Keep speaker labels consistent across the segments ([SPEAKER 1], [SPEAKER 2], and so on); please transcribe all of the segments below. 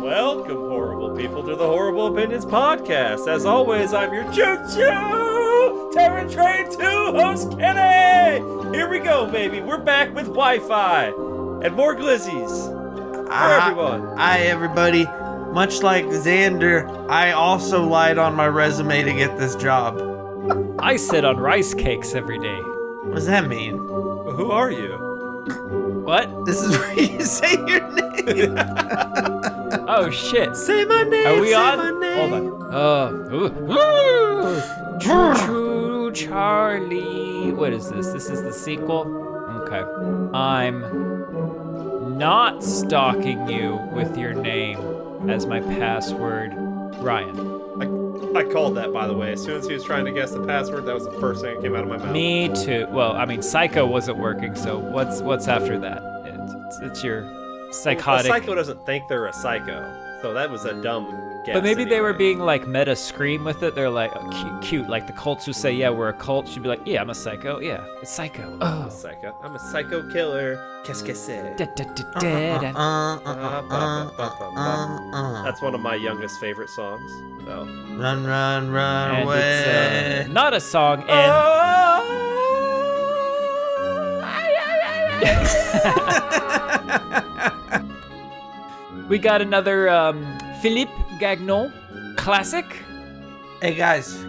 [SPEAKER 1] Welcome, horrible people, to the Horrorble Opinions podcast. As always, I'm your choo-choo, Terran Train 2 host, Kenny! Here we go, baby. We're back with Wi-Fi and more glizzies for everyone.
[SPEAKER 2] Hi, everybody. Much like Xander, I also lied on my resume to get this job.
[SPEAKER 3] I sit on rice cakes every day.
[SPEAKER 2] What does that mean?
[SPEAKER 1] Who are you?
[SPEAKER 3] What?
[SPEAKER 2] This is where you say your name.
[SPEAKER 3] Oh, shit.
[SPEAKER 1] Say my name.
[SPEAKER 3] Are we
[SPEAKER 1] say
[SPEAKER 3] on?
[SPEAKER 1] My name.
[SPEAKER 3] Hold on. Choo-choo, Charlie. What is this? This is the sequel? Okay. I'm not stalking you with your name as my password, Ryan.
[SPEAKER 1] I called that, by the way. As soon as he was trying to guess the password, that was the first thing that came out of my mouth.
[SPEAKER 3] Me too. Well, I mean, Psycho wasn't working, so what's after that? It's your psychotic.
[SPEAKER 1] A psycho doesn't think they're a psycho, so that was a dumb guess.
[SPEAKER 3] But maybe they were
[SPEAKER 1] anyway.
[SPEAKER 3] being like meta scream with it. They're like cute. Like the cults who say, yeah, we're a cult. She'd be like, yeah, I'm a psycho. Yeah, it's psycho.
[SPEAKER 1] I'm a psycho. I'm a psycho killer. Qu'est-ce que c'est? That's one of my youngest favorite songs. So.
[SPEAKER 2] Run, run, run
[SPEAKER 3] And
[SPEAKER 2] away.
[SPEAKER 3] it's not a song, and we got another Philippe Gagnon classic.
[SPEAKER 2] Hey guys.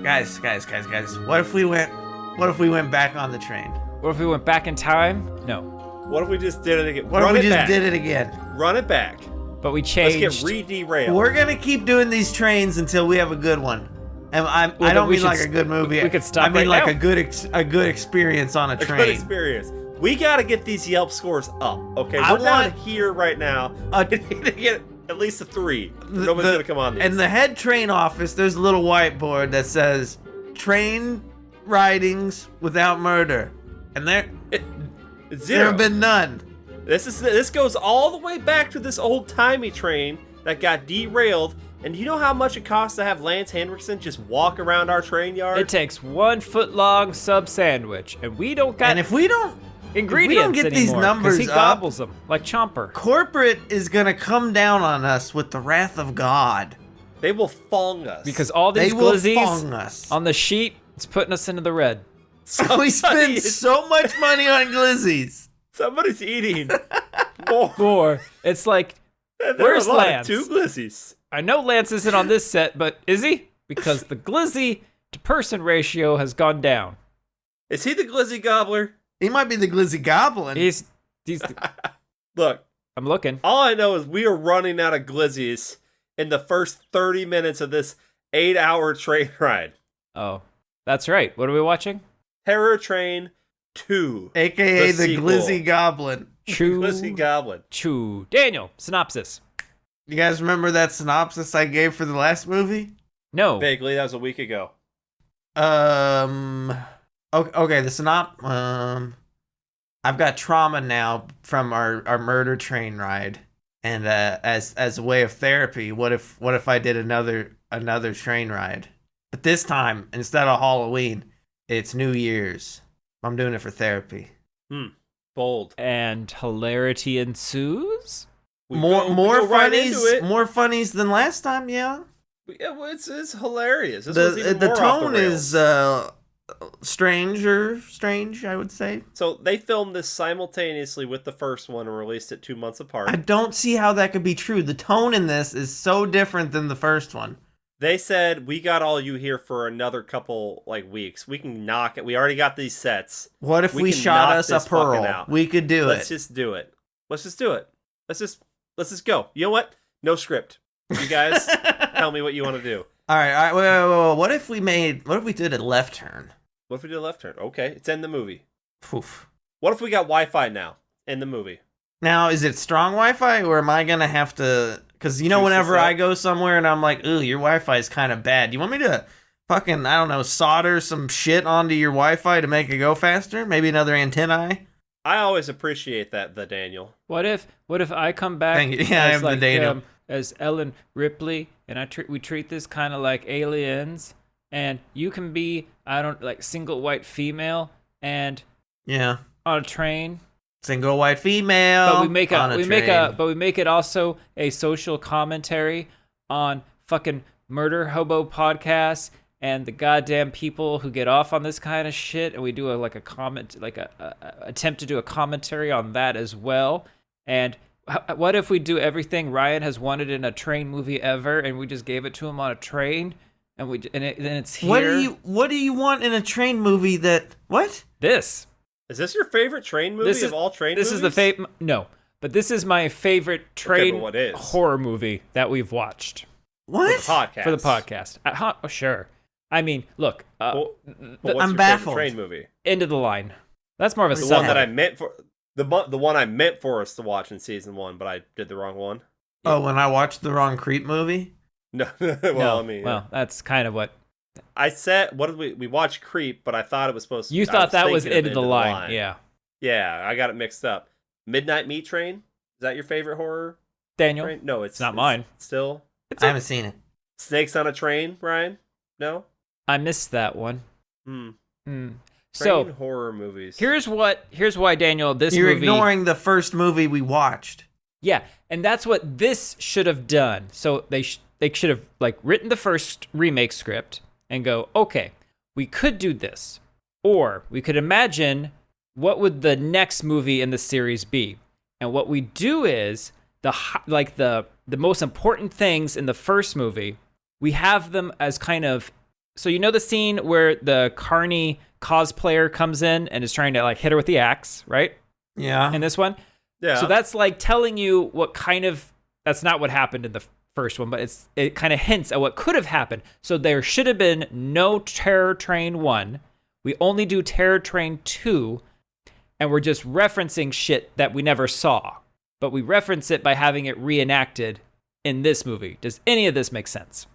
[SPEAKER 2] What if we went back on the train?
[SPEAKER 3] What if we went back in time? No,
[SPEAKER 1] What if we just did it again?
[SPEAKER 2] What
[SPEAKER 1] Run
[SPEAKER 2] if we
[SPEAKER 1] it
[SPEAKER 2] just
[SPEAKER 1] back.
[SPEAKER 2] did it again?
[SPEAKER 1] Run it back.
[SPEAKER 3] but we
[SPEAKER 1] Let's
[SPEAKER 3] changed.
[SPEAKER 1] get re-derailed.
[SPEAKER 2] We're gonna keep doing these trains until we have a good one. And I
[SPEAKER 3] then
[SPEAKER 2] don't
[SPEAKER 3] we
[SPEAKER 2] mean
[SPEAKER 3] should
[SPEAKER 2] like a good movie.
[SPEAKER 3] we could stop
[SPEAKER 2] I mean
[SPEAKER 3] right
[SPEAKER 2] like
[SPEAKER 3] now.
[SPEAKER 2] a good experience on a
[SPEAKER 1] A
[SPEAKER 2] train.
[SPEAKER 1] good experience. We gotta get these Yelp scores up, okay?
[SPEAKER 2] I
[SPEAKER 1] We're not
[SPEAKER 2] want-
[SPEAKER 1] here right now. We need to get at least a 3. Nobody's gonna come on these.
[SPEAKER 2] In the head train office, there's a little whiteboard that says train ridings without murder. And there
[SPEAKER 1] Zero.
[SPEAKER 2] have been none.
[SPEAKER 1] This goes all the way back to this old-timey train that got derailed. And you know how much it costs to have Lance Henriksen just walk around our train yard?
[SPEAKER 3] It takes 1 foot long sub sandwich, and we don't got
[SPEAKER 2] And if we don't
[SPEAKER 3] ingredients
[SPEAKER 2] get these
[SPEAKER 3] anymore, 'cause
[SPEAKER 2] numbers
[SPEAKER 3] he
[SPEAKER 2] up-
[SPEAKER 3] gobbles them like Chomper.
[SPEAKER 2] corporate is gonna come down on us with the wrath of God.
[SPEAKER 1] They will fong us.
[SPEAKER 3] Because all
[SPEAKER 2] They
[SPEAKER 3] these
[SPEAKER 2] will
[SPEAKER 3] glizzies
[SPEAKER 2] fong us.
[SPEAKER 3] on the sheet, it's putting us into the red.
[SPEAKER 2] We spend so much money on glizzies.
[SPEAKER 1] Somebody's eating more.
[SPEAKER 3] More. It's like,
[SPEAKER 1] There
[SPEAKER 3] where's
[SPEAKER 1] are a lot of
[SPEAKER 3] Lance?
[SPEAKER 1] 2 glizzies.
[SPEAKER 3] I know Lance isn't on this set, but is he? Because the glizzy to person ratio has gone down.
[SPEAKER 1] Is he the glizzy gobbler?
[SPEAKER 2] He might be the glizzy goblin.
[SPEAKER 3] He's
[SPEAKER 1] Look,
[SPEAKER 3] I'm looking.
[SPEAKER 1] all I know is we are running out of glizzies in the first 30 minutes of this 8-hour train ride.
[SPEAKER 3] Oh, that's right. What are we watching?
[SPEAKER 1] Terror Train 2.
[SPEAKER 2] AKA the
[SPEAKER 1] sequel.
[SPEAKER 2] glizzy goblin.
[SPEAKER 3] Choo.
[SPEAKER 1] Glizzy Goblin.
[SPEAKER 3] Choo. Daniel, synopsis.
[SPEAKER 2] You guys remember that synopsis I gave for the last movie?
[SPEAKER 3] No.
[SPEAKER 1] Vaguely, that was a week ago.
[SPEAKER 2] Okay, I've got trauma now from our murder train ride. And as a way of therapy, what if I did another train ride? But this time, instead of Halloween, it's New Year's. I'm doing it for therapy.
[SPEAKER 1] Bold.
[SPEAKER 3] And hilarity ensues?
[SPEAKER 1] We
[SPEAKER 2] More
[SPEAKER 1] go right into
[SPEAKER 2] funnies,
[SPEAKER 1] it.
[SPEAKER 2] more funnies than last time, yeah.
[SPEAKER 1] Yeah, well, it's hilarious. This was even
[SPEAKER 2] The
[SPEAKER 1] more off
[SPEAKER 2] tone
[SPEAKER 1] rails.
[SPEAKER 2] is strange, I would say.
[SPEAKER 1] So they filmed this simultaneously with the first one and released it 2 months apart.
[SPEAKER 2] I don't see how that could be true. The tone in this is so different than the first one.
[SPEAKER 1] They said, we got all you here for another couple weeks. We can knock it. We already got these sets.
[SPEAKER 2] What if we
[SPEAKER 1] can
[SPEAKER 2] shot
[SPEAKER 1] knock
[SPEAKER 2] us a
[SPEAKER 1] this fucking
[SPEAKER 2] pearl?
[SPEAKER 1] out.
[SPEAKER 2] We could do
[SPEAKER 1] Let's
[SPEAKER 2] it.
[SPEAKER 1] just do it. Let's just do it. Let's just go. You know what? No script. You guys tell me what you want to do.
[SPEAKER 2] All right. Wait. What if we did a left turn?
[SPEAKER 1] What if we did a left turn? Okay, it's in the movie.
[SPEAKER 2] Oof.
[SPEAKER 1] What if we got Wi-Fi now in the movie?
[SPEAKER 2] Now, is it strong Wi-Fi, or am I gonna have to? Because
[SPEAKER 1] Juice
[SPEAKER 2] whenever
[SPEAKER 1] this up?
[SPEAKER 2] I go somewhere and I'm like, "Ooh, your Wi-Fi is kind of bad." Do you want me to fucking, I don't know, solder some shit onto your Wi-Fi to make it go faster? Maybe another antennae?
[SPEAKER 1] I always appreciate that, the Daniel.
[SPEAKER 3] What if I come back
[SPEAKER 2] Thank you. Yeah, I
[SPEAKER 3] as
[SPEAKER 2] am the
[SPEAKER 3] like
[SPEAKER 2] Daniel.
[SPEAKER 3] as Ellen Ripley, and we treat this kind of like aliens, and you can be single white female and
[SPEAKER 2] Yeah.
[SPEAKER 3] on a train,
[SPEAKER 2] Single white female.
[SPEAKER 3] But we make
[SPEAKER 2] on
[SPEAKER 3] we make it also a social commentary on fucking murder hobo podcasts and the goddamn people who get off on this kind of shit, and we do a attempt to do a commentary on that as well. And what if we do everything Ryan has wanted in a train movie ever, and we just gave it to him on a train, and then it's here?
[SPEAKER 2] What do you want in a train movie that what?
[SPEAKER 3] This.
[SPEAKER 1] Is this your favorite train movie of all train movies?
[SPEAKER 3] This is the no, but this is my favorite train
[SPEAKER 1] what is?
[SPEAKER 3] horror movie that we've watched.
[SPEAKER 2] What?
[SPEAKER 1] For the podcast.
[SPEAKER 3] Oh, sure. I mean, look.
[SPEAKER 1] What's
[SPEAKER 2] I'm
[SPEAKER 1] your
[SPEAKER 2] baffled.
[SPEAKER 1] favorite train movie?
[SPEAKER 3] End of the line. That's more of a
[SPEAKER 1] The
[SPEAKER 3] sub.
[SPEAKER 1] one that I meant for the one I meant for us to watch in season 1, but I did the wrong one.
[SPEAKER 2] Oh, when I watched the wrong Creep movie?
[SPEAKER 1] No,
[SPEAKER 3] that's kind of what
[SPEAKER 1] I said. What did we watched Creep, but I thought it was supposed to.
[SPEAKER 3] you thought that was end of the line.
[SPEAKER 1] Yeah, I got it mixed up. Midnight Meat Train. Is that your favorite horror?
[SPEAKER 3] Daniel,
[SPEAKER 1] Train? No, it's
[SPEAKER 3] not mine.
[SPEAKER 1] Still,
[SPEAKER 2] I haven't seen it.
[SPEAKER 1] Snakes on a Train, Ryan? No.
[SPEAKER 3] I missed that one.
[SPEAKER 1] Train
[SPEAKER 3] So
[SPEAKER 1] horror movies.
[SPEAKER 3] here's why, Daniel, this
[SPEAKER 2] You're
[SPEAKER 3] movie.
[SPEAKER 2] ignoring the first movie we watched.
[SPEAKER 3] Yeah, and that's what this should have done. So they should have written the first remake script and go, okay, we could do this, or we could imagine what would the next movie in the series be, and what we do is the most important things in the first movie, we have them as kind of. So you know the scene where the Carney cosplayer comes in and is trying to hit her with the axe, right?
[SPEAKER 2] Yeah.
[SPEAKER 3] In this one?
[SPEAKER 1] Yeah.
[SPEAKER 3] So that's telling you what kind of, that's not what happened in the first one, but it kind of hints at what could have happened. So there should have been no Terror Train 1. We only do Terror Train 2, and we're just referencing shit that we never saw. But we reference it by having it reenacted in this movie. Does any of this make sense?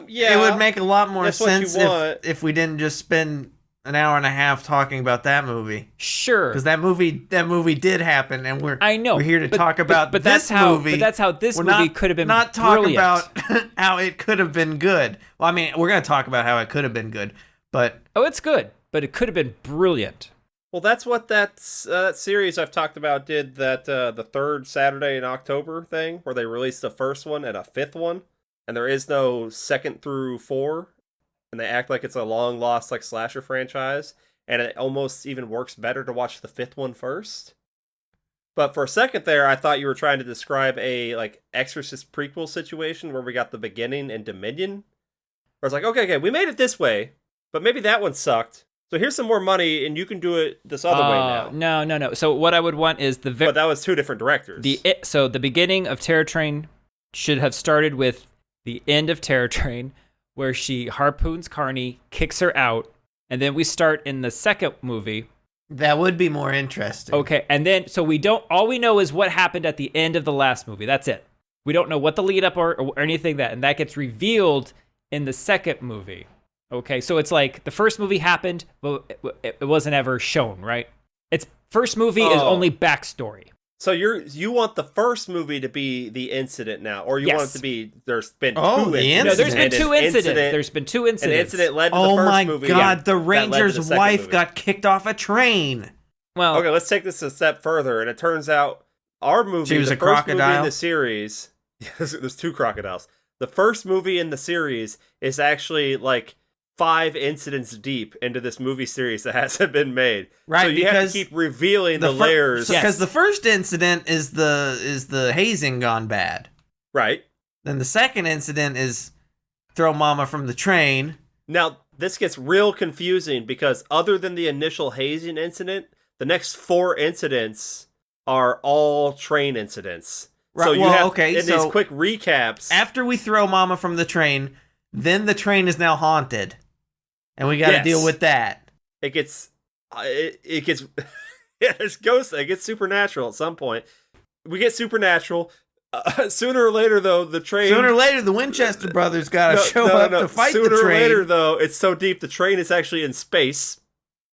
[SPEAKER 1] Yeah.
[SPEAKER 2] It would make a lot more
[SPEAKER 1] That's what you
[SPEAKER 2] sense
[SPEAKER 1] want.
[SPEAKER 2] if we didn't just spend an hour and a half talking about that movie.
[SPEAKER 3] Sure.
[SPEAKER 2] Because that movie did happen, and we're here to talk about
[SPEAKER 3] but
[SPEAKER 2] this
[SPEAKER 3] that's how,
[SPEAKER 2] movie.
[SPEAKER 3] But that's how this
[SPEAKER 2] We're
[SPEAKER 3] movie could have been
[SPEAKER 2] not talk
[SPEAKER 3] brilliant.
[SPEAKER 2] about how it could have been good. Well, I mean, we're going to talk about how it could have been good, but
[SPEAKER 3] Oh, it's good, but it could have been brilliant.
[SPEAKER 1] Well, that's what that series I've talked about did. That the third Saturday in October thing, where they released the first one and a fifth one, and there is no 2nd through 4, and they act like it's a long lost slasher franchise, and it almost even works better to watch the 5th one first. But for a second there, I thought you were trying to describe a Exorcist prequel situation where we got the beginning and Dominion. Where it's okay, we made it this way, but maybe that one sucked. So here's some more money, and you can do it this other way now.
[SPEAKER 3] No. So what I would want is
[SPEAKER 1] But that was 2 different directors.
[SPEAKER 3] So the beginning of Terror Train should have started with the end of Terror Train, where she harpoons Carney, kicks her out, and then we start in the second movie.
[SPEAKER 2] that would be more interesting.
[SPEAKER 3] Okay, and then so all we know is what happened at the end of the last movie. That's it. We don't know what the lead up or anything and that gets revealed in the second movie. Okay, so it's the first movie happened, but it wasn't ever shown, right? Its first movie is only backstory.
[SPEAKER 1] So you want the first movie to be the incident now, or you want it to be there's been 2 incidents.
[SPEAKER 3] No, there's been
[SPEAKER 1] and
[SPEAKER 3] 2
[SPEAKER 1] an
[SPEAKER 3] incidents. There's been 2 incidents.
[SPEAKER 1] An incident led to the first movie.
[SPEAKER 2] Oh my God! The
[SPEAKER 1] that led to the
[SPEAKER 2] Ranger's
[SPEAKER 1] second
[SPEAKER 2] wife
[SPEAKER 1] movie.
[SPEAKER 2] got kicked off a train.
[SPEAKER 3] Well,
[SPEAKER 1] Okay, let's take this a step further, and it turns out our movie,
[SPEAKER 2] She was
[SPEAKER 1] the
[SPEAKER 2] a
[SPEAKER 1] first movie
[SPEAKER 2] crocodile?
[SPEAKER 1] in the series, there's 2 crocodiles. The first movie in the series is actually 5 incidents deep into this movie series that hasn't been made.
[SPEAKER 2] Right,
[SPEAKER 1] so you have
[SPEAKER 2] because
[SPEAKER 1] to keep revealing the layers.
[SPEAKER 2] Because the first incident is the hazing gone bad.
[SPEAKER 1] Right.
[SPEAKER 2] Then the second incident is throw mama from the train.
[SPEAKER 1] Now, this gets real confusing because other than the initial hazing incident, the next 4 incidents are all train incidents.
[SPEAKER 2] Right,
[SPEAKER 1] So you
[SPEAKER 2] well,
[SPEAKER 1] have
[SPEAKER 2] okay,
[SPEAKER 1] in
[SPEAKER 2] so
[SPEAKER 1] these quick recaps.
[SPEAKER 2] After we throw mama from the train, then the train is now haunted. And we got to
[SPEAKER 1] Yes.
[SPEAKER 2] deal with that.
[SPEAKER 1] It gets yeah, there's ghosts. It gets supernatural at some point. We get supernatural. Sooner or later, though, the train.
[SPEAKER 2] Sooner or later, the Winchester brothers got to show up to fight
[SPEAKER 1] Sooner
[SPEAKER 2] the train.
[SPEAKER 1] or later, though, it's so deep the train is actually in space.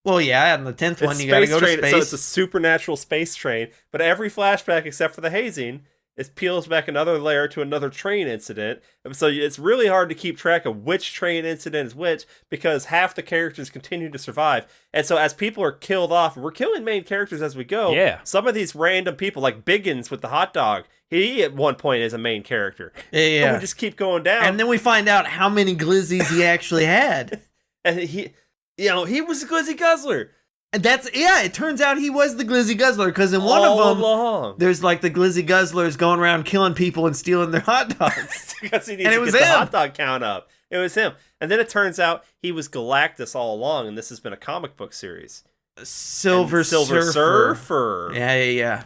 [SPEAKER 2] Well, yeah, on the 10th one,
[SPEAKER 1] It's
[SPEAKER 2] you got to
[SPEAKER 1] space
[SPEAKER 2] go to
[SPEAKER 1] train,
[SPEAKER 2] space.
[SPEAKER 1] so it's a supernatural space train. But every flashback, except for the hazing, it peels back another layer to another train incident. And so it's really hard to keep track of which train incident is which because half the characters continue to survive. And so as people are killed off, we're killing main characters as we go.
[SPEAKER 3] Yeah.
[SPEAKER 1] Some of these random people, like Biggins with the hot dog, he at one point is a main character.
[SPEAKER 2] Yeah.
[SPEAKER 1] And we just keep going down.
[SPEAKER 2] And then we find out how many glizzies he actually had.
[SPEAKER 1] And he was a glizzy guzzler.
[SPEAKER 2] And it turns out he was the glizzy guzzler because in one
[SPEAKER 1] All
[SPEAKER 2] of them,
[SPEAKER 1] along.
[SPEAKER 2] there's like the glizzy guzzlers going around killing people and stealing their hot dogs.
[SPEAKER 1] Because he needs
[SPEAKER 2] And it
[SPEAKER 1] to
[SPEAKER 2] was
[SPEAKER 1] get the
[SPEAKER 2] him.
[SPEAKER 1] hot dog count up. It was him. And then it turns out he was Galactus all along, and this has been a comic book series.
[SPEAKER 2] Silver
[SPEAKER 1] Surfer.
[SPEAKER 2] Surfer. Yeah.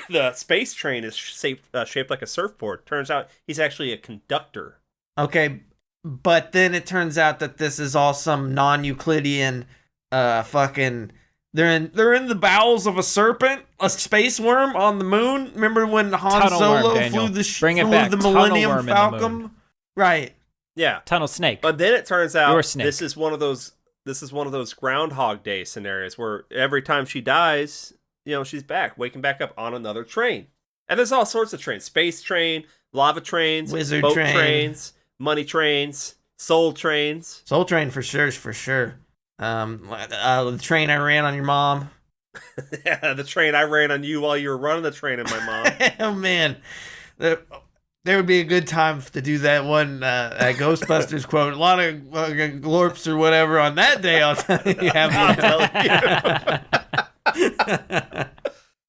[SPEAKER 1] The space train is shaped like a surfboard. Turns out he's actually a conductor.
[SPEAKER 2] Okay, but then it turns out that this is all some non-Euclidean fucking... They're in the bowels of a serpent, a space worm on the moon. Remember when Han
[SPEAKER 3] Tunnel worm,
[SPEAKER 2] Solo
[SPEAKER 3] Daniel.
[SPEAKER 2] flew
[SPEAKER 3] Bring it back.
[SPEAKER 2] the
[SPEAKER 3] Tunnel
[SPEAKER 2] Millennium
[SPEAKER 3] worm in the
[SPEAKER 2] Falcon?
[SPEAKER 3] moon.
[SPEAKER 2] Right.
[SPEAKER 1] Yeah.
[SPEAKER 3] Tunnel snake.
[SPEAKER 1] But then it turns out
[SPEAKER 3] You're a snake.
[SPEAKER 1] this is one of those Groundhog Day scenarios where every time she dies, she's back, waking back up on another train. And there's all sorts of trains. Space train, lava trains,
[SPEAKER 2] Wizard
[SPEAKER 1] boat
[SPEAKER 2] train.
[SPEAKER 1] trains, money trains, soul trains.
[SPEAKER 2] Soul Train for sure. The train I ran on your mom.
[SPEAKER 1] Yeah, the train I ran on you while you were running the train on my mom.
[SPEAKER 2] Oh man, there would be a good time to do that one Ghostbusters quote. A lot of glorps or whatever on that day. I'll tell you.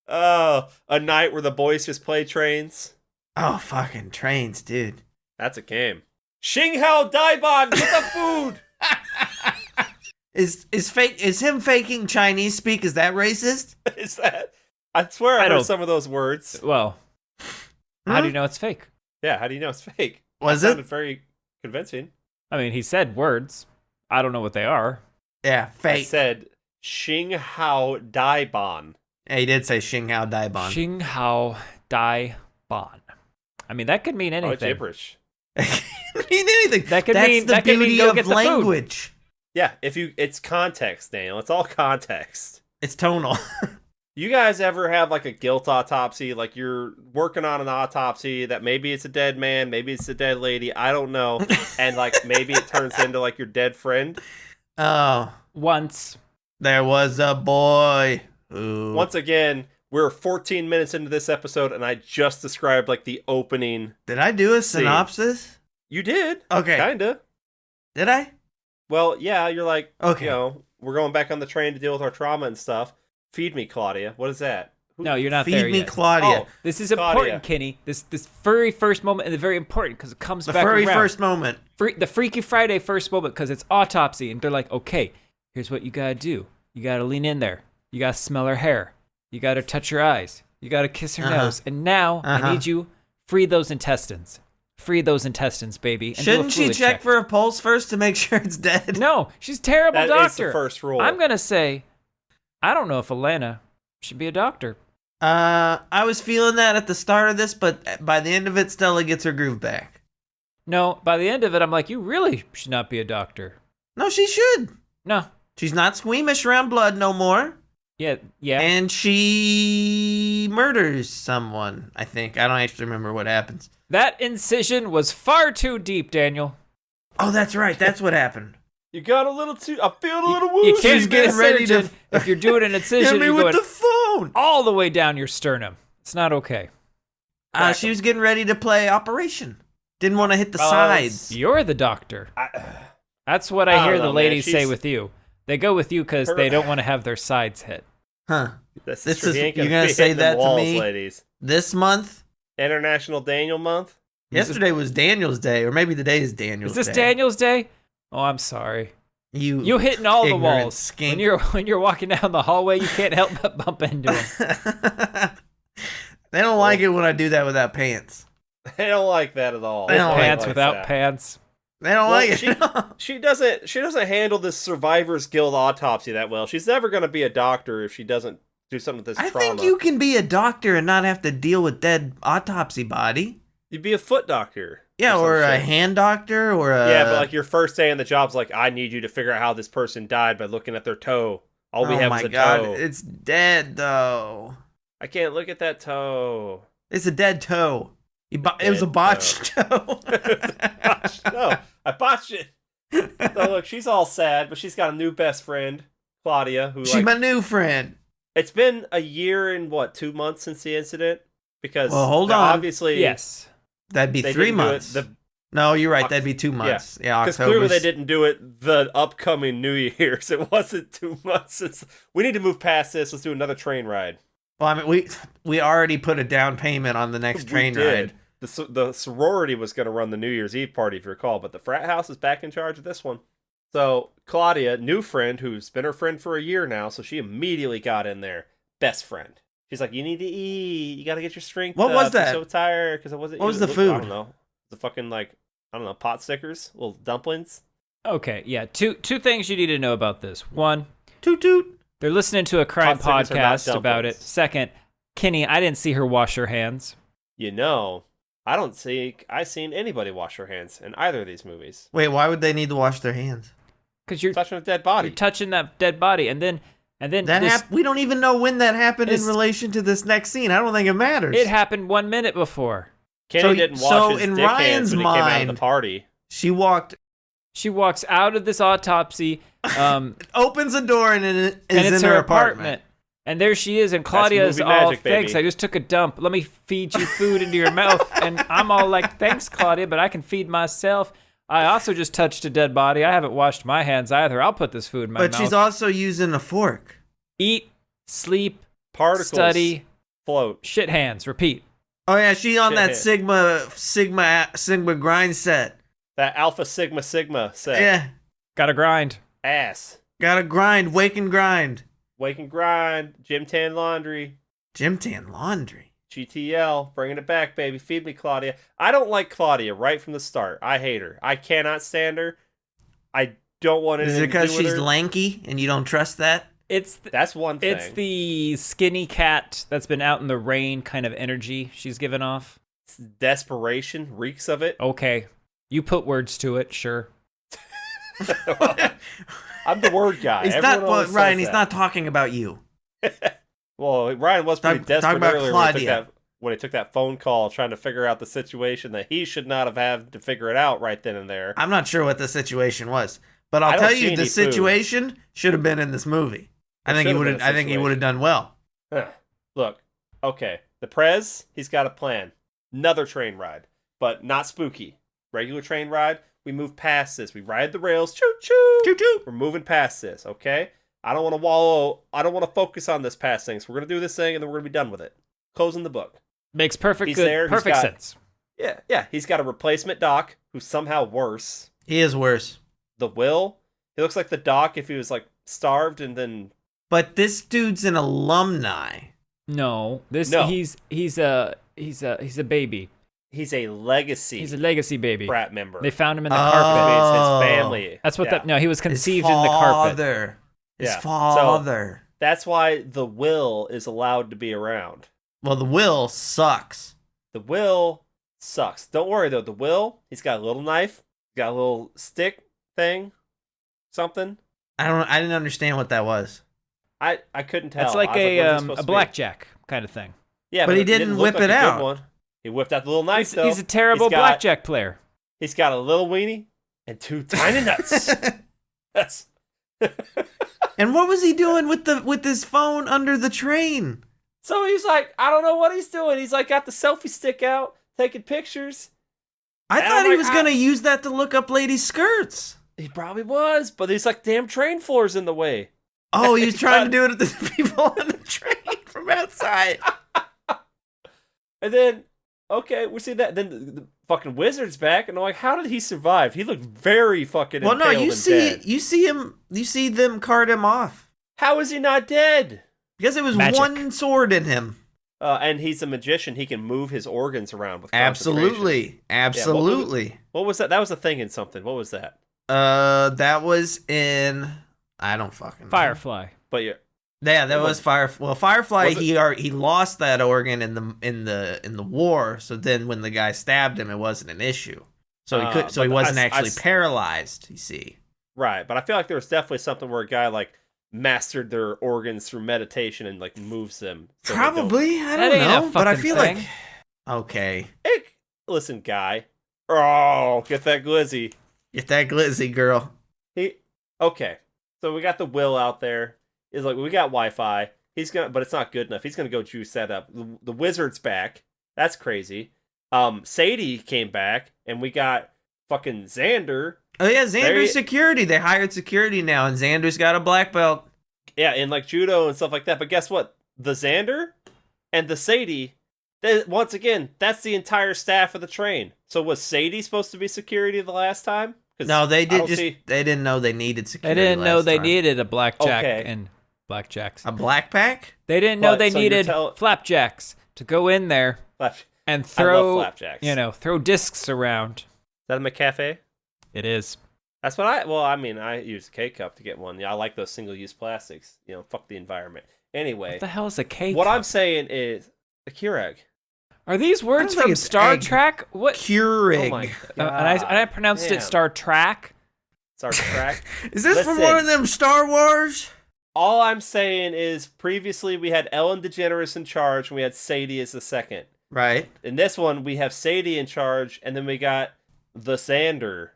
[SPEAKER 1] Oh, a night where the boys just play trains.
[SPEAKER 2] Oh, fucking trains, dude.
[SPEAKER 1] That's a game. Xing Hao Daibon, get the food.
[SPEAKER 2] Is him faking Chinese speak? Is that racist?
[SPEAKER 1] Is that? I swear I heard some of those words.
[SPEAKER 3] Well, how do you know it's fake?
[SPEAKER 1] Yeah, how do you know it's fake?
[SPEAKER 2] Was
[SPEAKER 1] It
[SPEAKER 2] it?
[SPEAKER 1] sounded very convincing.
[SPEAKER 3] I mean, he said words. I don't know what they are.
[SPEAKER 2] Yeah, fake.
[SPEAKER 1] I said Xing Hao Daibon.
[SPEAKER 2] Yeah, he did say Xing Hao Daibon.
[SPEAKER 3] Xing Hao Dai Bon. I mean, that could mean
[SPEAKER 1] Oh,
[SPEAKER 3] anything.
[SPEAKER 1] gibberish.
[SPEAKER 2] mean anything.
[SPEAKER 3] That could
[SPEAKER 2] That's
[SPEAKER 3] mean-
[SPEAKER 2] the
[SPEAKER 3] that could mean
[SPEAKER 2] beauty
[SPEAKER 3] go
[SPEAKER 2] of
[SPEAKER 3] get the food.
[SPEAKER 2] language.
[SPEAKER 1] Yeah, it's context, Daniel. It's all context.
[SPEAKER 2] It's tonal.
[SPEAKER 1] You guys ever have like a guilt autopsy? Like you're working on an autopsy that maybe it's a dead man, maybe it's a dead lady, I don't know. And like maybe it turns into like your dead friend.
[SPEAKER 2] Oh,
[SPEAKER 3] Once.
[SPEAKER 2] there was a boy who...
[SPEAKER 1] Once again, we're 14 minutes into this episode and I just described like the opening.
[SPEAKER 2] Did I do a synopsis?
[SPEAKER 1] You did.
[SPEAKER 2] Okay.
[SPEAKER 1] Kinda.
[SPEAKER 2] Did I?
[SPEAKER 1] Well, yeah, you're like,
[SPEAKER 2] Okay.
[SPEAKER 1] we're going back on the train to deal with our trauma and stuff. Feed me, Claudia. What is that?
[SPEAKER 3] No, you're not
[SPEAKER 2] Feed
[SPEAKER 3] there
[SPEAKER 2] me,
[SPEAKER 3] yet.
[SPEAKER 2] Claudia.
[SPEAKER 1] Oh,
[SPEAKER 3] This is
[SPEAKER 1] Claudia.
[SPEAKER 3] important, Kenny. This very first moment is very important because it comes
[SPEAKER 2] The
[SPEAKER 3] back
[SPEAKER 2] very
[SPEAKER 3] around.
[SPEAKER 2] first moment.
[SPEAKER 3] The Freaky Friday first moment because it's autopsy and they're like, okay, here's what you gotta do. You gotta lean in there. You gotta smell her hair. You gotta touch her eyes. You gotta kiss her nose. And now I need you free those intestines. Free those intestines, baby. And do a
[SPEAKER 2] Shouldn't she
[SPEAKER 3] fluid
[SPEAKER 2] check for a pulse first to make sure it's dead?
[SPEAKER 3] No, she's a terrible
[SPEAKER 1] That
[SPEAKER 3] doctor.
[SPEAKER 1] is the first rule.
[SPEAKER 3] I'm gonna say, I don't know if Elena should be a doctor.
[SPEAKER 2] I was feeling that at the start of this, but by the end of it, Stella gets her groove back.
[SPEAKER 3] No, by the end of it, I'm like, you really should not be a doctor.
[SPEAKER 2] No, she should.
[SPEAKER 3] No.
[SPEAKER 2] She's not squeamish around blood no more.
[SPEAKER 3] Yeah.
[SPEAKER 2] And she murders someone, I think. I don't actually remember what happens.
[SPEAKER 3] That incision was far too deep, Daniel.
[SPEAKER 2] Oh, that's right. That's what happened.
[SPEAKER 1] You got a little too. I feel a little
[SPEAKER 3] You
[SPEAKER 1] woozy.
[SPEAKER 3] can't
[SPEAKER 2] She's
[SPEAKER 3] get
[SPEAKER 2] getting ready to-
[SPEAKER 3] if you're doing an incision,
[SPEAKER 2] Hit me
[SPEAKER 3] you're
[SPEAKER 2] with
[SPEAKER 3] going
[SPEAKER 2] the phone.
[SPEAKER 3] all the way down your sternum. It's not okay.
[SPEAKER 2] She was getting ready to play Operation. Didn't want to hit the
[SPEAKER 1] Oh,
[SPEAKER 2] sides.
[SPEAKER 3] You're the doctor. That's what I hear
[SPEAKER 1] don't
[SPEAKER 3] the
[SPEAKER 1] know,
[SPEAKER 3] ladies
[SPEAKER 1] man.
[SPEAKER 3] say
[SPEAKER 1] She's-
[SPEAKER 3] with you. They go with you because they don't want to have their sides hit.
[SPEAKER 2] Huh.
[SPEAKER 1] This
[SPEAKER 2] This
[SPEAKER 1] true.
[SPEAKER 2] is-
[SPEAKER 1] He ain't
[SPEAKER 2] you're
[SPEAKER 1] gonna
[SPEAKER 2] gonna
[SPEAKER 1] be
[SPEAKER 2] say
[SPEAKER 1] hitting
[SPEAKER 2] that
[SPEAKER 1] them
[SPEAKER 2] to
[SPEAKER 1] walls,
[SPEAKER 2] me?
[SPEAKER 1] ladies.
[SPEAKER 2] This month?
[SPEAKER 1] International Daniel Month.
[SPEAKER 2] Yesterday was Daniel's Day, or maybe today is Daniel's Day.
[SPEAKER 3] Is this Daniel's Day? Oh, I'm sorry.
[SPEAKER 2] You
[SPEAKER 3] hitting all the
[SPEAKER 2] ignorant
[SPEAKER 3] walls.
[SPEAKER 2] skink.
[SPEAKER 3] When you're walking down the hallway, you can't help but bump into them.
[SPEAKER 2] They don't like it when I do that without pants.
[SPEAKER 1] They don't like that at all.
[SPEAKER 2] They don't like
[SPEAKER 3] Pants
[SPEAKER 1] like
[SPEAKER 3] without
[SPEAKER 1] that.
[SPEAKER 3] pants.
[SPEAKER 2] They don't
[SPEAKER 1] Well,
[SPEAKER 2] like it.
[SPEAKER 1] She doesn't handle this Survivors Guild autopsy that well. She's never going to be a doctor if she doesn't do something with this
[SPEAKER 2] I
[SPEAKER 1] trauma.
[SPEAKER 2] think you can be a doctor and not have to deal with dead autopsy body.
[SPEAKER 1] You'd be a foot doctor.
[SPEAKER 2] Yeah,
[SPEAKER 1] some
[SPEAKER 2] or a
[SPEAKER 1] shit.
[SPEAKER 2] hand doctor, or a...
[SPEAKER 1] Yeah, but like your first day on the job's like, I need you to figure out how this person died by looking at their toe. All we
[SPEAKER 2] oh
[SPEAKER 1] have
[SPEAKER 2] my
[SPEAKER 1] is a
[SPEAKER 2] god,
[SPEAKER 1] toe.
[SPEAKER 2] it's dead though.
[SPEAKER 1] I can't look at that toe.
[SPEAKER 2] It's a dead toe. It was a botched toe.
[SPEAKER 1] No, I botched it. So look, she's all sad, but she's got a new best friend, Claudia, who
[SPEAKER 2] She's my new friend.
[SPEAKER 1] It's been a year and 2 months since the incident? Because
[SPEAKER 2] hold on.
[SPEAKER 1] Obviously,
[SPEAKER 3] yes,
[SPEAKER 2] that'd be 3 months. No, you're right. That'd be 2 months. Yeah,
[SPEAKER 1] because clearly they didn't do it the upcoming New Year's. It wasn't 2 months since. We need to move past this. Let's do another train ride.
[SPEAKER 2] Well, I mean, we already put a down payment on the next train ride.
[SPEAKER 1] The sorority was going to run the New Year's Eve party, if you recall, but the frat house is back in charge of this one. So Claudia, new friend, who's been her friend for a year now, so she immediately got in there. Best friend. She's like, you need to eat. You got to get your strength
[SPEAKER 2] What
[SPEAKER 1] up.
[SPEAKER 2] was that?
[SPEAKER 1] I'm so tired because I wasn't.
[SPEAKER 2] What was the food?
[SPEAKER 1] I don't know. The fucking pot stickers, little dumplings.
[SPEAKER 3] Okay, yeah. Two things you need to know about this. One,
[SPEAKER 2] toot toot.
[SPEAKER 3] They're listening to a crime
[SPEAKER 1] Pot stickers are not
[SPEAKER 3] podcast about it.
[SPEAKER 1] dumplings.
[SPEAKER 3] Second, Kenny, I didn't see her wash her hands.
[SPEAKER 1] I seen anybody wash their hands in either of these movies.
[SPEAKER 2] Wait, why would they need to wash their hands?
[SPEAKER 3] Because you're
[SPEAKER 1] Touching a dead body.
[SPEAKER 3] You're touching that dead body, and then
[SPEAKER 2] we don't even know when that happened in relation to this next scene. I don't think it matters.
[SPEAKER 3] It happened 1 minute before.
[SPEAKER 1] Kenny didn't wash his
[SPEAKER 2] in
[SPEAKER 1] dick hands
[SPEAKER 2] Ryan's
[SPEAKER 1] when he came out
[SPEAKER 2] mind,
[SPEAKER 1] of the party.
[SPEAKER 2] She
[SPEAKER 3] walks out of this autopsy,
[SPEAKER 2] opens a door, and is
[SPEAKER 3] and it's
[SPEAKER 2] in
[SPEAKER 3] her
[SPEAKER 2] apartment.
[SPEAKER 3] And there she is, and Claudia is
[SPEAKER 1] movie
[SPEAKER 3] all,
[SPEAKER 1] magic, baby.
[SPEAKER 3] thanks, I just took a dump. Let me feed you food into your mouth. And I'm all like, thanks, Claudia, but I can feed myself. I also just touched a dead body. I haven't washed my hands either. I'll put this food in my mouth.
[SPEAKER 2] But she's also using a fork.
[SPEAKER 3] Eat, sleep,
[SPEAKER 1] Particles
[SPEAKER 3] study,
[SPEAKER 1] float.
[SPEAKER 3] shit hands, repeat.
[SPEAKER 2] Oh yeah, she's on that
[SPEAKER 1] Shit
[SPEAKER 2] Sigma grind set.
[SPEAKER 1] That Alpha Sigma set.
[SPEAKER 2] Yeah,
[SPEAKER 3] Gotta grind.
[SPEAKER 1] Ass.
[SPEAKER 2] gotta grind, wake and grind.
[SPEAKER 1] Wake and grind. Gym tan laundry.
[SPEAKER 2] Gym tan laundry.
[SPEAKER 1] GTL. Bringing it back, baby. Feed me, Claudia. I don't like Claudia right from the start. I hate her. I cannot stand her. I don't want anything
[SPEAKER 2] Is it
[SPEAKER 1] to do
[SPEAKER 2] because
[SPEAKER 1] with
[SPEAKER 2] she's
[SPEAKER 1] her.
[SPEAKER 2] lanky and you don't trust that?
[SPEAKER 1] That's one thing.
[SPEAKER 3] It's the skinny cat that's been out in the rain kind of energy she's given off.
[SPEAKER 1] Desperation reeks of it.
[SPEAKER 3] Okay. You put words to it, sure.
[SPEAKER 1] I'm the word guy.
[SPEAKER 2] He's
[SPEAKER 1] Everyone
[SPEAKER 2] not,
[SPEAKER 1] always says
[SPEAKER 2] Ryan. He's
[SPEAKER 1] that.
[SPEAKER 2] not talking about you.
[SPEAKER 1] Well, Ryan was pretty
[SPEAKER 2] Talk
[SPEAKER 1] desperate
[SPEAKER 2] about
[SPEAKER 1] earlier
[SPEAKER 2] Claudia.
[SPEAKER 1] when he took that phone call trying to figure out the situation that he should not have had to figure it out right then and there.
[SPEAKER 2] I'm not sure what the situation was, but
[SPEAKER 1] I
[SPEAKER 2] I'll
[SPEAKER 1] don't
[SPEAKER 2] tell
[SPEAKER 1] see
[SPEAKER 2] you,
[SPEAKER 1] any
[SPEAKER 2] the
[SPEAKER 1] food.
[SPEAKER 2] situation should have been in this movie. I think he would have. I think he would have done well.
[SPEAKER 1] Look, okay, the Prez, he's got a plan. Another train ride, but not spooky. Regular train ride. We move past this. We ride the rails. Choo choo.
[SPEAKER 2] Choo choo.
[SPEAKER 1] We're moving past this, okay? I don't want to wallow. I don't want to focus on this past things. We're going to do this thing, and then we're going to be done with it. Closing the book.
[SPEAKER 3] Makes perfect
[SPEAKER 1] He's there, he's
[SPEAKER 3] perfect
[SPEAKER 1] got-
[SPEAKER 3] sense.
[SPEAKER 1] Yeah. He's got a replacement doc who's somehow worse.
[SPEAKER 2] He is worse.
[SPEAKER 1] The Will. He looks like the doc if he was, starved and then...
[SPEAKER 2] But this dude's an alumni.
[SPEAKER 3] No,
[SPEAKER 1] No.
[SPEAKER 3] he's a baby.
[SPEAKER 1] He's a legacy
[SPEAKER 3] He's a legacy baby.
[SPEAKER 1] frat member.
[SPEAKER 3] They found him in the
[SPEAKER 2] Oh.
[SPEAKER 3] carpet.
[SPEAKER 1] It's his family.
[SPEAKER 3] That's what
[SPEAKER 1] Yeah.
[SPEAKER 3] that. No, he was conceived
[SPEAKER 2] His
[SPEAKER 3] in the carpet.
[SPEAKER 2] father. His
[SPEAKER 1] Yeah.
[SPEAKER 2] father.
[SPEAKER 1] That's why the Will is allowed to be around.
[SPEAKER 2] Well, the will sucks.
[SPEAKER 1] The Will sucks. Don't worry, though. The Will, he's got a little knife. He's got a little stick thing. Something.
[SPEAKER 2] I didn't understand what that was.
[SPEAKER 1] I couldn't tell.
[SPEAKER 3] It's like
[SPEAKER 1] I was what is this supposed
[SPEAKER 3] a
[SPEAKER 1] to be?
[SPEAKER 3] blackjack kind of thing.
[SPEAKER 1] Yeah,
[SPEAKER 2] But he didn't
[SPEAKER 1] look
[SPEAKER 2] whip
[SPEAKER 1] like
[SPEAKER 2] it
[SPEAKER 1] a good
[SPEAKER 2] out.
[SPEAKER 1] one. He whipped out the little knife, though.
[SPEAKER 3] He's a terrible blackjack player.
[SPEAKER 1] He's got a little weenie and two tiny nuts. That's...
[SPEAKER 2] And what was he doing with his phone under the train?
[SPEAKER 1] So he's like, I don't know what he's doing. He's got the selfie stick out, taking pictures.
[SPEAKER 2] I
[SPEAKER 1] And
[SPEAKER 2] thought
[SPEAKER 1] I'm
[SPEAKER 2] he
[SPEAKER 1] like,
[SPEAKER 2] was gonna use that to look up ladies' skirts.
[SPEAKER 1] He probably was, but he's damn train floor's in the way.
[SPEAKER 2] Oh, he was trying to do it at the people on the train from outside.
[SPEAKER 1] And then, okay, we see that. Then the fucking wizard's back, and I'm like, how did he survive? He looked very fucking
[SPEAKER 2] Well, no,
[SPEAKER 1] impaled and dead.
[SPEAKER 2] you see them cart him off
[SPEAKER 1] How is he not dead?
[SPEAKER 2] because it was
[SPEAKER 3] Magic.
[SPEAKER 2] one sword in him.
[SPEAKER 1] And he's a magician. He can move his organs around with concentration.
[SPEAKER 2] Absolutely.
[SPEAKER 1] What was that? That was a thing in something. What was that?
[SPEAKER 2] That was in I don't fucking know.
[SPEAKER 3] Firefly.
[SPEAKER 1] But yeah,
[SPEAKER 2] Yeah, that was Firefly.
[SPEAKER 1] Was it-
[SPEAKER 2] He lost that organ in the war. So then when the guy stabbed him, it wasn't an issue. So he could. So he
[SPEAKER 1] but
[SPEAKER 2] wasn't
[SPEAKER 1] I-
[SPEAKER 2] actually paralyzed. You see.
[SPEAKER 1] right. But I feel like there was definitely something where a guy mastered their organs through meditation and moves them. So they don't-
[SPEAKER 2] Probably, I
[SPEAKER 3] That
[SPEAKER 2] don't
[SPEAKER 3] ain't a
[SPEAKER 2] know, but I
[SPEAKER 3] fucking
[SPEAKER 2] feel
[SPEAKER 3] thing.
[SPEAKER 2] like Okay.
[SPEAKER 1] Listen, guy. Oh, get that glizzy.
[SPEAKER 2] Get that glizzy, girl.
[SPEAKER 1] Okay. So we got the Will out there. Is like we got Wi-Fi. But it's not good enough. He's gonna go juice that up. The wizard's back. That's crazy. Sadie came back, and we got fucking Xander.
[SPEAKER 2] Oh yeah, Xander's security. They hired security now, and Xander's got a black belt.
[SPEAKER 1] Yeah, in like judo and stuff like that. But guess what? The Xander and the Sadie, once again, that's the entire staff of the train. So was Sadie supposed to be security the last time?
[SPEAKER 2] No, they didn't know they needed security.
[SPEAKER 3] They didn't know they
[SPEAKER 2] time.
[SPEAKER 3] needed a blackjack and blackjacks.
[SPEAKER 2] A black pack?
[SPEAKER 3] They didn't know they needed flapjacks to go in there and throw flapjacks. Throw discs around.
[SPEAKER 1] Is that a McCafe?
[SPEAKER 3] It is.
[SPEAKER 1] That's what I use a K-cup to get one. Yeah, I like those single-use plastics. Fuck the environment. Anyway.
[SPEAKER 3] What the hell is a K-cup?
[SPEAKER 1] What I'm saying is a Keurig.
[SPEAKER 3] Are these words from Star Trek? What?
[SPEAKER 2] Keurig.
[SPEAKER 1] Oh my God.
[SPEAKER 3] And I pronounced it Star Trek.
[SPEAKER 1] Star Trek?
[SPEAKER 2] Is this from one of them Star Wars?
[SPEAKER 1] All I'm saying is previously we had Ellen DeGeneres in charge and we had Sadie as the second.
[SPEAKER 2] Right.
[SPEAKER 1] In this one, we have Sadie in charge and then we got the Xander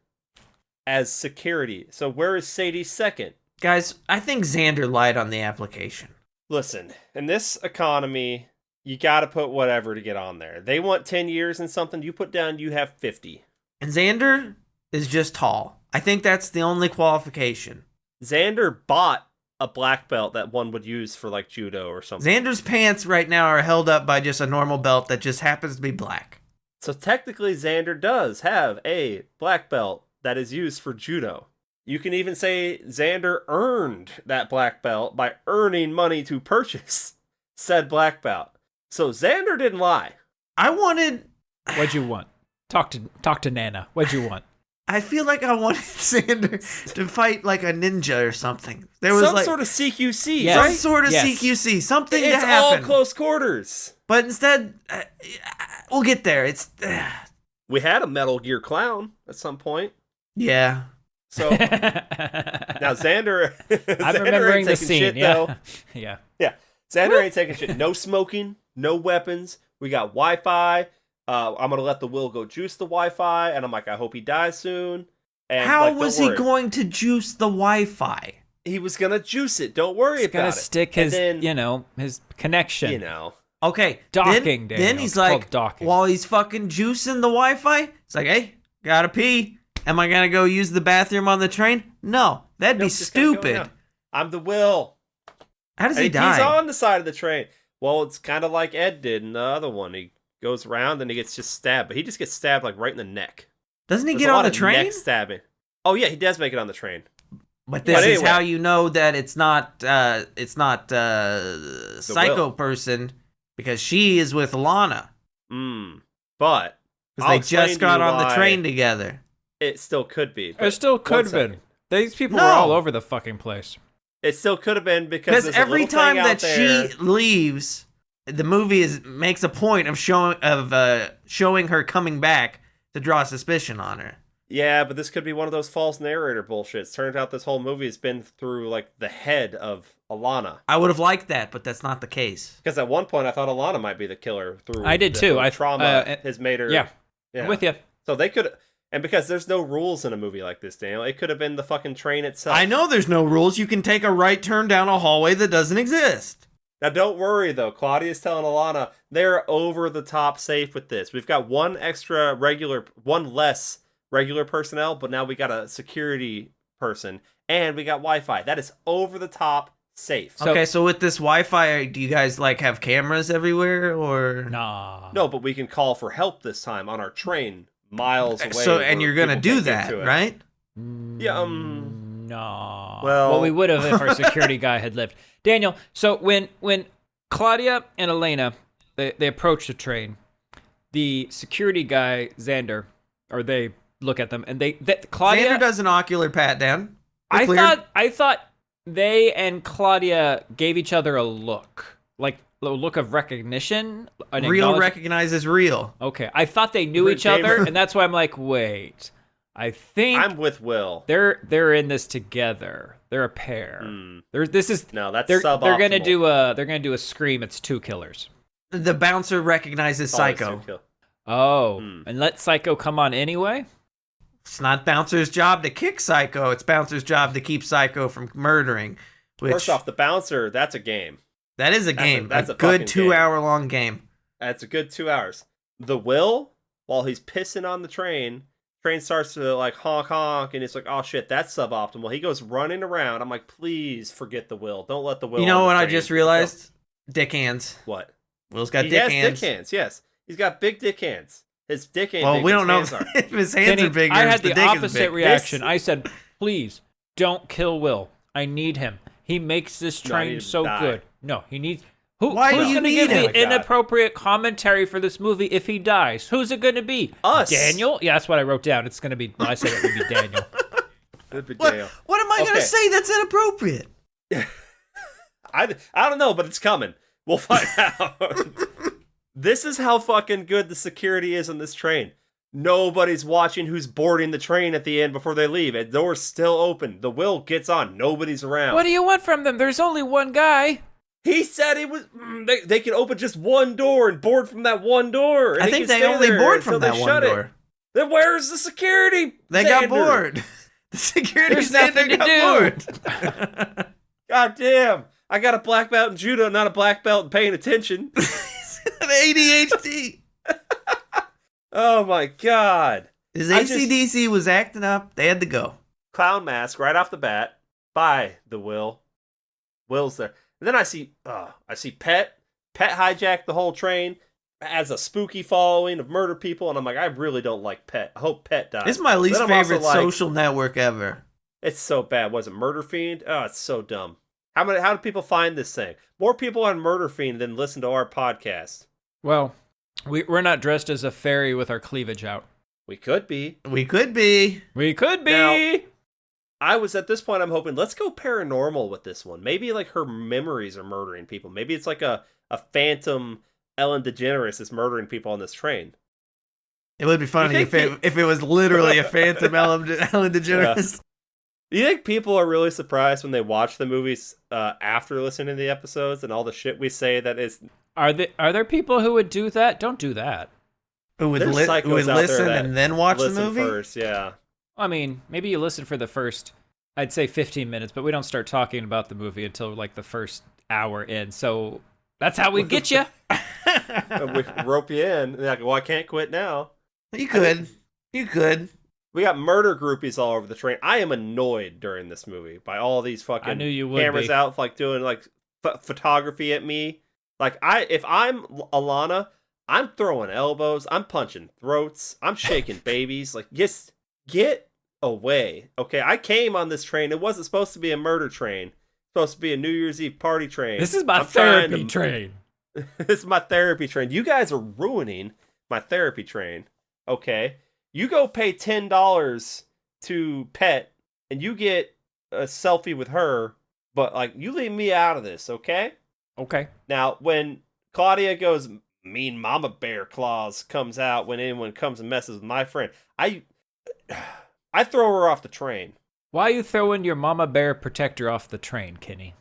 [SPEAKER 1] as security. So where is Sadie second?
[SPEAKER 2] Guys, I think Xander lied on the application.
[SPEAKER 1] Listen, in this economy, you got to put whatever to get on there. They want 10 years and something. You put down, you have 50.
[SPEAKER 2] And Xander is just tall. I think that's the only qualification.
[SPEAKER 1] Xander bought a black belt that one would use for like judo or something.
[SPEAKER 2] Xander's pants right now are held up by just a normal belt that just happens to be black.
[SPEAKER 1] So technically, Xander does have a black belt that is used for judo. You can even say Xander earned that black belt by earning money to purchase said black belt. So Xander didn't lie.
[SPEAKER 3] What'd you want? Talk to Nana. What'd you want?
[SPEAKER 2] I feel like I wanted Xander to fight like a ninja or something. There was
[SPEAKER 1] some sort of CQC,
[SPEAKER 3] yes.
[SPEAKER 1] right?
[SPEAKER 2] Some sort of CQC, something
[SPEAKER 1] it's
[SPEAKER 2] to happen.
[SPEAKER 1] All close quarters.
[SPEAKER 2] But instead, we'll get there.
[SPEAKER 1] We had a Metal Gear clown at some point.
[SPEAKER 2] Yeah.
[SPEAKER 1] So now Xander.
[SPEAKER 3] I'm remembering the scene.
[SPEAKER 1] Shit,
[SPEAKER 3] yeah.
[SPEAKER 1] though.
[SPEAKER 3] Yeah.
[SPEAKER 1] Xander ain't taking shit. No smoking. No weapons. We got Wi-Fi. I'm gonna let the Will go juice the Wi-Fi, and I'm like, I hope he dies soon. And
[SPEAKER 2] how was he going to juice the Wi-Fi?
[SPEAKER 1] He was gonna juice it. Don't worry about it.
[SPEAKER 3] He's gonna stick his, his connection.
[SPEAKER 2] Okay.
[SPEAKER 3] Docking.
[SPEAKER 2] Then he's like, while he's fucking juicing the Wi-Fi, it's like, hey, gotta pee. Am I gonna go use the bathroom on the train? No, that'd be stupid.
[SPEAKER 1] I'm the Will.
[SPEAKER 2] How does he die?
[SPEAKER 1] He's on the side of the train. Well, it's kind of like Ed did in the other one. He goes around and he gets just stabbed, but he just gets stabbed like right in the neck.
[SPEAKER 2] Doesn't he get on the train?
[SPEAKER 1] Neck stabbing. Oh yeah, he does make it on the train.
[SPEAKER 2] But this is how you know that it's not Psycho Person, because she is with Lana.
[SPEAKER 1] But
[SPEAKER 2] because they just got on the train together.
[SPEAKER 1] It still could be.
[SPEAKER 3] It still could have been. These people were all over the fucking place.
[SPEAKER 1] It still could have been because
[SPEAKER 2] every time that she leaves, the movie makes a point of showing her coming back to draw suspicion on her.
[SPEAKER 1] Yeah, but this could be one of those false narrator bullshits. Turns out this whole movie has been through like the head of Alana.
[SPEAKER 2] I would have liked that, but that's not the case.
[SPEAKER 1] Because at one point I thought Alana might be the killer through.
[SPEAKER 3] I did too.
[SPEAKER 1] Trauma has made her.
[SPEAKER 3] Yeah, I'm with you.
[SPEAKER 1] So they could. And because there's no rules in a movie like this, Daniel, it could have been the fucking train itself.
[SPEAKER 2] I know there's no rules. You can take a right turn down a hallway that doesn't exist.
[SPEAKER 1] Now, don't worry, though. Claudia's telling Alana they're over the top safe with this. We've got one less regular personnel, but now we got a security person, and we got Wi-Fi. That is over the top safe.
[SPEAKER 2] So with this Wi-Fi, do you guys have cameras everywhere, or?
[SPEAKER 3] Nah.
[SPEAKER 1] No, but we can call for help this time on our train. Miles away.
[SPEAKER 2] So, and you're gonna do that, right?
[SPEAKER 1] Yeah.
[SPEAKER 3] No.
[SPEAKER 1] Well,
[SPEAKER 3] we would have if our security guy had lived. Daniel. So when Claudia and Elena they approach the train, the security guy Xander, or they look at them and Claudia
[SPEAKER 2] Xander does an ocular pat down.
[SPEAKER 3] I thought they and Claudia gave each other a look, like a look of recognition.
[SPEAKER 2] Real recognizes real.
[SPEAKER 3] Okay, I thought they knew each other, and that's why I'm like, wait. I think
[SPEAKER 1] I'm with Will.
[SPEAKER 3] They're in this together. They're a pair.
[SPEAKER 1] No, that's
[SPEAKER 3] they're
[SPEAKER 1] suboptimal.
[SPEAKER 3] gonna do a Scream. It's two killers.
[SPEAKER 2] The bouncer recognizes
[SPEAKER 1] Always
[SPEAKER 2] Psycho.
[SPEAKER 1] do kill.
[SPEAKER 3] Oh, and let Psycho come on anyway?
[SPEAKER 2] It's not bouncer's job to kick Psycho. It's bouncer's job to keep Psycho from murdering.
[SPEAKER 1] First off, the bouncer, that's a game.
[SPEAKER 2] That is a game.
[SPEAKER 1] That's a
[SPEAKER 2] good
[SPEAKER 1] fucking
[SPEAKER 2] 2-hour long game.
[SPEAKER 1] That's a good 2 hours. The Will, while he's pissing on the train starts to like honk honk, and it's like, oh shit, that's suboptimal. He goes running around. I'm like, please forget the Will. Don't let the Will.
[SPEAKER 2] You know
[SPEAKER 1] on the
[SPEAKER 2] what I
[SPEAKER 1] train.
[SPEAKER 2] just realized? Dick hands.
[SPEAKER 1] What?
[SPEAKER 2] Will's got
[SPEAKER 1] He
[SPEAKER 2] dick
[SPEAKER 1] has
[SPEAKER 2] hands.
[SPEAKER 1] dick hands. Yes, he's got big dick hands. His dick ain't
[SPEAKER 2] Well,
[SPEAKER 1] big.
[SPEAKER 2] we
[SPEAKER 1] his
[SPEAKER 2] don't know
[SPEAKER 1] hands are.
[SPEAKER 2] if his hands
[SPEAKER 3] Kenny,
[SPEAKER 2] are big.
[SPEAKER 3] I
[SPEAKER 2] or
[SPEAKER 3] had
[SPEAKER 2] if the
[SPEAKER 3] the
[SPEAKER 2] dick is
[SPEAKER 3] opposite
[SPEAKER 2] big.
[SPEAKER 3] reaction. I said, please don't kill Will. I need him. He makes this
[SPEAKER 1] No, I need
[SPEAKER 3] train
[SPEAKER 1] him to
[SPEAKER 3] so
[SPEAKER 1] die.
[SPEAKER 3] good. No, he needs.
[SPEAKER 2] Why do
[SPEAKER 3] who's
[SPEAKER 2] you
[SPEAKER 3] going to
[SPEAKER 2] need
[SPEAKER 3] give
[SPEAKER 2] him?
[SPEAKER 3] the
[SPEAKER 1] Oh my God.
[SPEAKER 3] inappropriate commentary for this movie if he dies? Who's it going to be?
[SPEAKER 1] Us.
[SPEAKER 3] Daniel? Yeah, that's what I wrote down. It's going to be. Well, I said it would be Daniel.
[SPEAKER 1] It'd be
[SPEAKER 2] What,
[SPEAKER 1] Dale.
[SPEAKER 2] what am I going
[SPEAKER 1] Okay.
[SPEAKER 2] to say that's inappropriate?
[SPEAKER 1] I don't know, but it's coming. We'll find out. This is how fucking good the security is on this train. Nobody's watching who's boarding the train at the end before they leave. The door's still open. The Will gets on. Nobody's around.
[SPEAKER 3] What do you want from them? There's only one guy.
[SPEAKER 1] He said it was. They can open just one door and board from that one door. And
[SPEAKER 2] I
[SPEAKER 1] he
[SPEAKER 2] think
[SPEAKER 1] can
[SPEAKER 2] they
[SPEAKER 1] stay
[SPEAKER 2] only
[SPEAKER 1] there
[SPEAKER 2] board
[SPEAKER 1] until
[SPEAKER 2] from
[SPEAKER 1] they
[SPEAKER 2] that one
[SPEAKER 1] shut it.
[SPEAKER 2] door.
[SPEAKER 1] Then where's the security?
[SPEAKER 2] They got
[SPEAKER 1] standard?
[SPEAKER 2] bored. The security
[SPEAKER 3] There's
[SPEAKER 2] standard
[SPEAKER 3] nothing to
[SPEAKER 2] got bored.
[SPEAKER 1] God damn! I got a black belt in judo, not a black belt in paying attention.
[SPEAKER 2] ADHD.
[SPEAKER 1] Oh my god!
[SPEAKER 2] His
[SPEAKER 1] I just-
[SPEAKER 2] ACDC was acting up. They had to go.
[SPEAKER 1] Clown mask right off the bat. By the Will. Will's there. And then I see Pet. Pet hijacked the whole train. Has a spooky following of murder people, and I'm like, I really don't like Pet. I hope Pet dies.
[SPEAKER 2] It's my least
[SPEAKER 1] Then I'm also
[SPEAKER 2] favorite
[SPEAKER 1] like,
[SPEAKER 2] social network ever.
[SPEAKER 1] It's so bad. Was it Murder Fiend? Oh, it's so dumb. How do people find this thing? More people on Murder Fiend than listen to our podcast.
[SPEAKER 3] Well, we're not dressed as a fairy with our cleavage out.
[SPEAKER 1] We could be.
[SPEAKER 2] We could be.
[SPEAKER 3] We could be.
[SPEAKER 1] Now- I was at this point, I'm hoping, let's go paranormal with this one. Maybe like her memories are murdering people. Maybe it's like a phantom Ellen DeGeneres is murdering people on this train.
[SPEAKER 2] It would be funny
[SPEAKER 1] You
[SPEAKER 2] if
[SPEAKER 1] think
[SPEAKER 2] it was literally a phantom Ellen DeGeneres.
[SPEAKER 1] Do you think people are really surprised when they watch the movies after listening to the episodes and all the shit we say that is...
[SPEAKER 3] Are there people who would do that? Don't do that.
[SPEAKER 2] Who would,
[SPEAKER 1] There's psychos
[SPEAKER 2] who would
[SPEAKER 1] out there
[SPEAKER 2] listen
[SPEAKER 1] that
[SPEAKER 2] and then watch the
[SPEAKER 1] listen
[SPEAKER 2] movie?
[SPEAKER 1] first, yeah.
[SPEAKER 3] I mean, maybe you listen for the first, I'd say 15 minutes, but we don't start talking about the movie until like the first hour in. So that's how we get you.
[SPEAKER 1] We rope you in. And they're like, well, I can't quit now.
[SPEAKER 2] You could. You could.
[SPEAKER 1] We got murder groupies all over the train. I am annoyed during this movie by all these fucking
[SPEAKER 3] I knew you would
[SPEAKER 1] cameras
[SPEAKER 3] be.
[SPEAKER 1] out, like doing like photography at me. Like if I'm Alana, I'm throwing elbows, I'm punching throats, I'm shaking babies. Like, just get away. Okay, I came on this train. It wasn't supposed to be a murder train. It's supposed to be a New Year's Eve party train.
[SPEAKER 3] This is my
[SPEAKER 1] I'm trying
[SPEAKER 3] therapy
[SPEAKER 1] to-
[SPEAKER 3] train.
[SPEAKER 1] This is my therapy train. You guys are ruining my therapy train. Okay, you go pay $10 to Pet, and you get a selfie with her. But like, you leave me out of this, okay?
[SPEAKER 3] Okay.
[SPEAKER 1] Now, when Claudia goes, mean mama bear claws comes out when anyone comes and messes with my friend, I throw her off the train.
[SPEAKER 3] Why are you throwing your mama bear protector off the train, Kenny?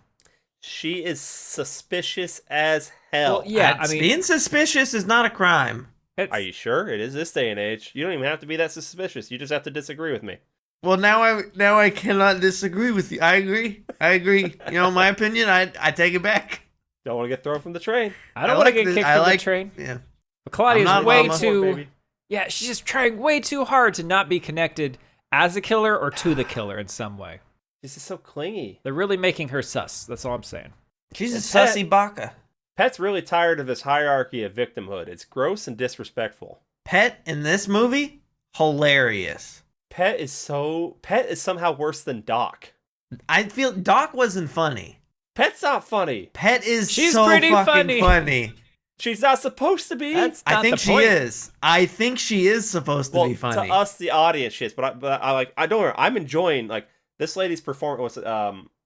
[SPEAKER 1] She is suspicious as hell.
[SPEAKER 3] Well, yeah, I mean,
[SPEAKER 2] being suspicious is not a crime.
[SPEAKER 1] Are you sure? It is this day and age. You don't even have to be that suspicious. You just have to disagree with me.
[SPEAKER 2] Well, now I cannot disagree with you. I agree. You know, my opinion, I take it back.
[SPEAKER 1] Don't want to get thrown from the train.
[SPEAKER 3] I don't want to
[SPEAKER 2] like
[SPEAKER 3] get
[SPEAKER 2] the-
[SPEAKER 3] kicked
[SPEAKER 2] I
[SPEAKER 3] from
[SPEAKER 2] like-
[SPEAKER 3] the train.
[SPEAKER 2] Yeah.
[SPEAKER 3] But Claudia's
[SPEAKER 2] I'm not
[SPEAKER 3] way
[SPEAKER 2] mama.
[SPEAKER 3] too.
[SPEAKER 1] Baby.
[SPEAKER 3] Yeah, she's just trying way too hard to not be connected as a killer or to the killer in some way.
[SPEAKER 1] She's just so clingy.
[SPEAKER 3] They're really making her sus. That's all I'm saying.
[SPEAKER 2] She's a
[SPEAKER 1] And Pet-
[SPEAKER 2] sussy baka.
[SPEAKER 1] Pet's really tired of this hierarchy of victimhood. It's gross and disrespectful.
[SPEAKER 2] Pet in this movie, hilarious.
[SPEAKER 1] Pet is somehow worse than Doc.
[SPEAKER 2] I feel Doc wasn't funny.
[SPEAKER 1] Pet's not funny.
[SPEAKER 2] Pet is
[SPEAKER 3] She's
[SPEAKER 2] so
[SPEAKER 3] pretty
[SPEAKER 2] fucking funny.
[SPEAKER 1] She's not supposed to be.
[SPEAKER 3] That's
[SPEAKER 2] I
[SPEAKER 3] not
[SPEAKER 2] think
[SPEAKER 3] the
[SPEAKER 2] she
[SPEAKER 3] point.
[SPEAKER 2] is. I think she is supposed to
[SPEAKER 1] well,
[SPEAKER 2] be funny.
[SPEAKER 1] to us, the audience, she is. But I don't know. I'm enjoying like this lady's performance.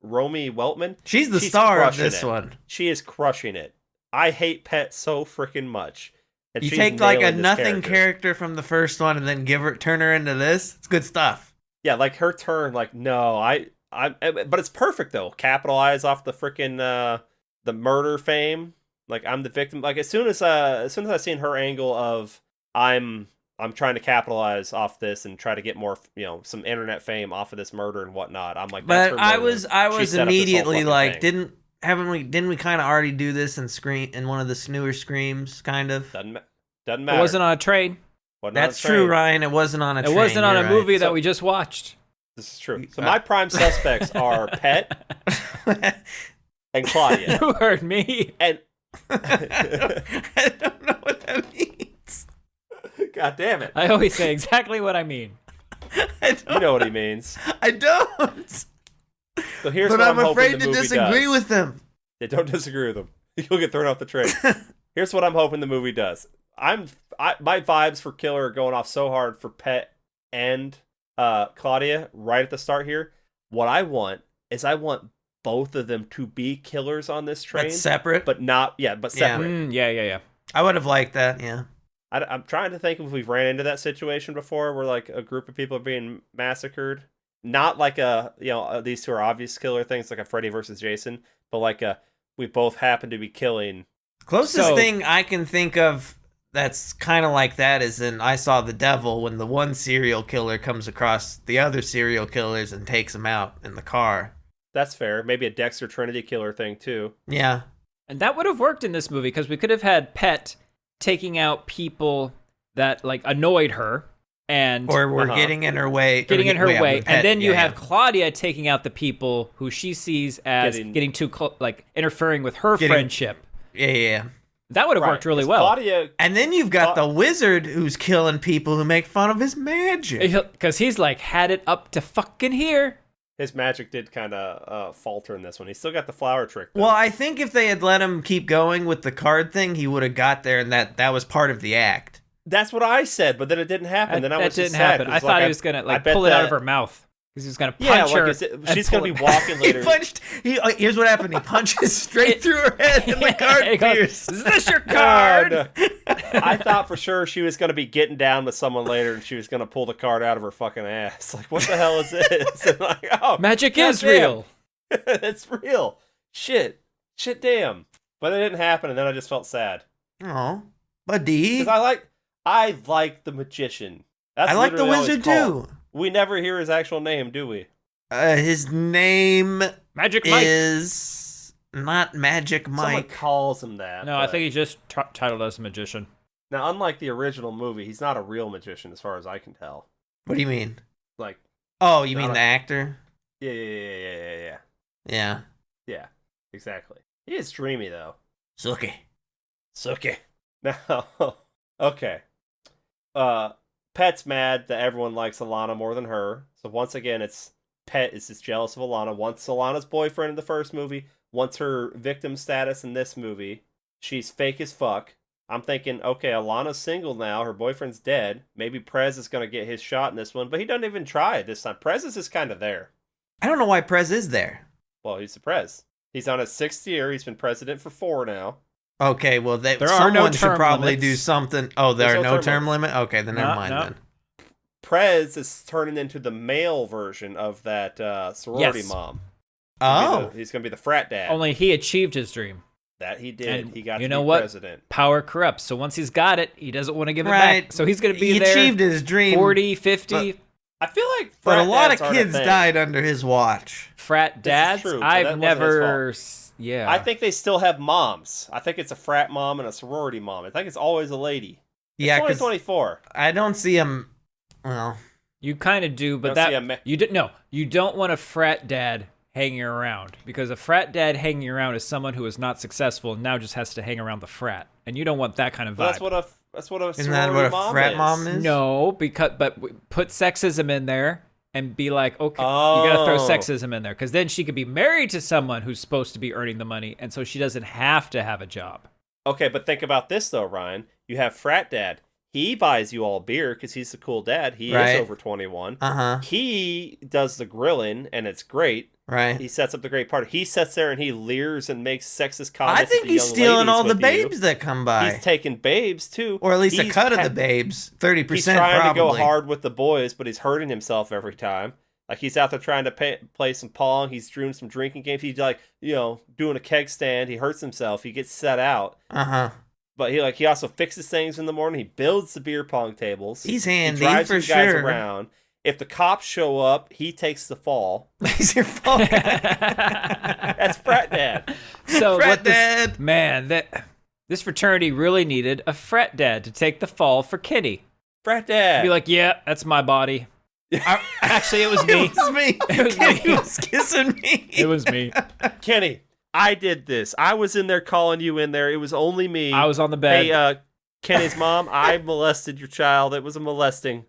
[SPEAKER 1] Romy Weltman.
[SPEAKER 2] She's the
[SPEAKER 1] she's
[SPEAKER 2] star of
[SPEAKER 1] crushing
[SPEAKER 2] this
[SPEAKER 1] it.
[SPEAKER 2] one.
[SPEAKER 1] She is crushing it. I hate Pet so freaking much. And
[SPEAKER 2] You
[SPEAKER 1] she's
[SPEAKER 2] take like a
[SPEAKER 1] nailing this
[SPEAKER 2] nothing character from the first one and then turn her into this. It's good stuff.
[SPEAKER 1] Yeah, like her turn. Like no, but it's perfect though. Capitalize off the freaking the murder fame. Like I'm the victim. Like as soon as I seen her angle of I'm trying to capitalize off this and try to get more, some internet fame off of this murder and whatnot. I'm like, that's
[SPEAKER 2] But
[SPEAKER 1] her murder.
[SPEAKER 2] I
[SPEAKER 1] She
[SPEAKER 2] was
[SPEAKER 1] set up this whole
[SPEAKER 2] immediately
[SPEAKER 1] fucking
[SPEAKER 2] like,
[SPEAKER 1] thing.
[SPEAKER 2] didn't we kind of already do this in one of the newer Screams, kind of?
[SPEAKER 1] Doesn't
[SPEAKER 3] It
[SPEAKER 1] matter.
[SPEAKER 3] wasn't on a train.
[SPEAKER 1] Wasn't on a
[SPEAKER 2] That's true,
[SPEAKER 1] train.
[SPEAKER 2] Ryan. It wasn't on a train.
[SPEAKER 3] It wasn't on
[SPEAKER 2] You're
[SPEAKER 3] a movie
[SPEAKER 2] right.
[SPEAKER 3] that we just watched.
[SPEAKER 1] This is true. So my prime suspects are Pet and Claudia.
[SPEAKER 3] You heard me.
[SPEAKER 1] And
[SPEAKER 2] I don't know what that means.
[SPEAKER 1] God damn it.
[SPEAKER 3] I always say exactly what I mean.
[SPEAKER 1] You know what he means.
[SPEAKER 2] I don't.
[SPEAKER 1] So here's
[SPEAKER 2] But
[SPEAKER 1] what
[SPEAKER 2] I'm
[SPEAKER 1] hoping
[SPEAKER 2] afraid
[SPEAKER 1] the
[SPEAKER 2] to
[SPEAKER 1] movie
[SPEAKER 2] disagree
[SPEAKER 1] does.
[SPEAKER 2] with them.
[SPEAKER 1] Yeah, don't disagree with him. You'll get thrown off the train. Here's what I'm hoping the movie does. My vibes for Killer are going off so hard for Pet and Claudia right at the start here. What I want is both of them to be killers on this train.
[SPEAKER 2] That's separate.
[SPEAKER 1] But separate.
[SPEAKER 3] Yeah.
[SPEAKER 2] I would have liked that, yeah.
[SPEAKER 1] I'm trying to think if we've ran into that situation before where like a group of people are being massacred. Not like these two are obvious killer things like a Freddy versus Jason, but like we both happen to be killing.
[SPEAKER 2] Closest thing I can think of that's kind of like that is in I Saw the Devil, when the one serial killer comes across the other serial killers and takes them out in the car.
[SPEAKER 1] That's fair. Maybe a Dexter Trinity killer thing too.
[SPEAKER 2] Yeah.
[SPEAKER 3] And that would have worked in this movie because we could have had Pet taking out people that like annoyed her and
[SPEAKER 2] Or were getting in her way.
[SPEAKER 3] And then you have Claudia taking out the people who she sees as getting too interfering with her friendship.
[SPEAKER 2] Yeah.
[SPEAKER 3] That would have worked really well.
[SPEAKER 1] Claudia,
[SPEAKER 2] And then you've got the wizard who's killing people who make fun of his magic.
[SPEAKER 3] Because he's like had it up to fucking here.
[SPEAKER 1] his magic did kind of falter in this one. He still got the flower trick, though.
[SPEAKER 2] Well, I think if they had let him keep going with the card thing, he would have got there, and that was part of the act.
[SPEAKER 1] That's what I said, but then it didn't happen. Then I was
[SPEAKER 3] that
[SPEAKER 1] just
[SPEAKER 3] didn't
[SPEAKER 1] sad,
[SPEAKER 3] happen.
[SPEAKER 1] 'cause,
[SPEAKER 3] I thought he was gonna pull it out of her mouth. Because he was gonna punch her.
[SPEAKER 1] She's gonna be walking later.
[SPEAKER 2] Here's what happened. He punches straight through her head, and the card pierces.
[SPEAKER 3] Is this your card?
[SPEAKER 1] God. I thought for sure she was gonna be getting down with someone later, and she was gonna pull the card out of her fucking ass. Like, what the hell is this? And like, oh,
[SPEAKER 3] Magic is real.
[SPEAKER 1] It's real. Shit, damn. But it didn't happen, and then I just felt sad.
[SPEAKER 2] Oh, buddy.
[SPEAKER 1] Because I like the magician. That's
[SPEAKER 2] I like the
[SPEAKER 1] literally all he's
[SPEAKER 2] wizard
[SPEAKER 1] called.
[SPEAKER 2] too.
[SPEAKER 1] We never hear his actual name, do we?
[SPEAKER 2] His name
[SPEAKER 3] Magic Mike
[SPEAKER 2] is not Magic
[SPEAKER 1] Someone
[SPEAKER 2] Mike.
[SPEAKER 1] calls him that.
[SPEAKER 3] No, I think he just titled as magician.
[SPEAKER 1] Now, unlike the original movie, he's not a real magician as far as I can tell.
[SPEAKER 2] What do you mean?
[SPEAKER 1] Like,
[SPEAKER 2] Oh, you mean the actor?
[SPEAKER 1] yeah.
[SPEAKER 2] Yeah.
[SPEAKER 1] Exactly. He is dreamy though.
[SPEAKER 2] Suki.
[SPEAKER 1] Now, okay. Pet's mad that everyone likes Alana more than her. So once again, Pet is just jealous of Alana. Wants Alana's boyfriend in the first movie. Wants her victim status in this movie. She's fake as fuck. I'm thinking, okay, Alana's single now. Her boyfriend's dead. Maybe Prez is going to get his shot in this one, but he doesn't even try it this time. Prez is just kind of there.
[SPEAKER 2] I don't know why Prez is there.
[SPEAKER 1] Well, he's the Prez. He's on his 6th year. He's been president for 4 now.
[SPEAKER 2] Okay, well,
[SPEAKER 3] there are
[SPEAKER 2] someone
[SPEAKER 3] no
[SPEAKER 2] should
[SPEAKER 3] term
[SPEAKER 2] probably
[SPEAKER 3] limits.
[SPEAKER 2] do something. Oh, there
[SPEAKER 1] There's
[SPEAKER 2] are
[SPEAKER 1] no
[SPEAKER 2] no
[SPEAKER 1] term
[SPEAKER 2] term limit? Okay, then never mind then.
[SPEAKER 1] Prez is turning into the male version of that sorority
[SPEAKER 3] Yes.
[SPEAKER 1] mom.
[SPEAKER 2] Oh.
[SPEAKER 1] He's going to be the frat dad.
[SPEAKER 3] Only he achieved his dream.
[SPEAKER 1] That he did.
[SPEAKER 3] And
[SPEAKER 1] He got
[SPEAKER 3] you
[SPEAKER 1] to
[SPEAKER 3] know
[SPEAKER 1] be
[SPEAKER 3] what?
[SPEAKER 1] president.
[SPEAKER 3] Power corrupts. So once he's got it, he doesn't want to give it
[SPEAKER 2] Right.
[SPEAKER 3] back. So he's going to be
[SPEAKER 2] He
[SPEAKER 3] there
[SPEAKER 2] achieved his dream.
[SPEAKER 3] 40, 50.
[SPEAKER 1] I feel like
[SPEAKER 2] But
[SPEAKER 1] frat
[SPEAKER 2] a lot
[SPEAKER 1] dads
[SPEAKER 2] of
[SPEAKER 1] aren't
[SPEAKER 2] kids
[SPEAKER 1] thing.
[SPEAKER 2] died under his watch.
[SPEAKER 3] Frat dads?
[SPEAKER 1] true, but that
[SPEAKER 3] I've
[SPEAKER 1] wasn't
[SPEAKER 3] never... Yeah.
[SPEAKER 1] I think they still have moms. I think it's a frat mom and a sorority mom. I think it's always a lady.
[SPEAKER 2] Yeah,
[SPEAKER 1] It's
[SPEAKER 2] because
[SPEAKER 1] 2024.
[SPEAKER 2] I don't see him. Well,
[SPEAKER 3] You kind of do, but
[SPEAKER 1] Don't see
[SPEAKER 3] you don't want a frat dad hanging around, because a frat dad hanging around is someone who is not successful and now just has to hang around the frat, and you don't want that kind of vibe.
[SPEAKER 1] That's what a sorority
[SPEAKER 2] isn't that what a
[SPEAKER 1] mom
[SPEAKER 2] frat
[SPEAKER 1] is.
[SPEAKER 2] mom is?
[SPEAKER 3] No, but put sexism in there and be like, okay, you gotta throw sexism in there, because then she could be married to someone who's supposed to be earning the money, and so she doesn't have to have a job.
[SPEAKER 1] Okay, but think about this though, Ryan. You have frat dad. He buys you all beer because he's the cool dad. He
[SPEAKER 2] Right.
[SPEAKER 1] is over 21.
[SPEAKER 2] Uh-huh.
[SPEAKER 1] He does the grilling, and it's great.
[SPEAKER 2] Right.
[SPEAKER 1] He sets up the great party. He sits there and he leers and makes sexist comments.
[SPEAKER 2] I think
[SPEAKER 1] at the
[SPEAKER 2] he's
[SPEAKER 1] young
[SPEAKER 2] stealing
[SPEAKER 1] ladies
[SPEAKER 2] all the
[SPEAKER 1] with you.
[SPEAKER 2] babes that come by.
[SPEAKER 1] He's taking babes too,
[SPEAKER 2] or at least a
[SPEAKER 1] He's
[SPEAKER 2] cut of
[SPEAKER 1] ha-
[SPEAKER 2] the babes. 30%
[SPEAKER 1] He's trying
[SPEAKER 2] probably.
[SPEAKER 1] to go hard with the boys, but he's hurting himself every time. Like, he's out there trying to play some Pong. He's doing some drinking games. He's, like, doing a keg stand. He hurts himself. He gets set out.
[SPEAKER 2] Uh-huh.
[SPEAKER 1] But he also fixes things in the morning. He builds the beer pong tables.
[SPEAKER 2] He's handy,
[SPEAKER 1] he drives
[SPEAKER 2] for
[SPEAKER 1] these guys
[SPEAKER 2] sure.
[SPEAKER 1] around. If the cops show up, he takes the fall.
[SPEAKER 2] He's your fault.
[SPEAKER 1] That's Frat Dad.
[SPEAKER 3] So
[SPEAKER 2] Frat Dad.
[SPEAKER 3] This fraternity really needed a frat dad to take the fall for Kenny.
[SPEAKER 1] Frat Dad.
[SPEAKER 3] Be like, yeah, that's my body. Actually, it was me.
[SPEAKER 2] It was me.
[SPEAKER 3] It was
[SPEAKER 2] Kenny
[SPEAKER 3] me.
[SPEAKER 2] was kissing me.
[SPEAKER 3] It was me.
[SPEAKER 1] Kenny, I did this. I was in there calling you in there. It was only me.
[SPEAKER 3] I was on the bed.
[SPEAKER 1] Hey, Kenny's mom, I molested your child. It was a molesting.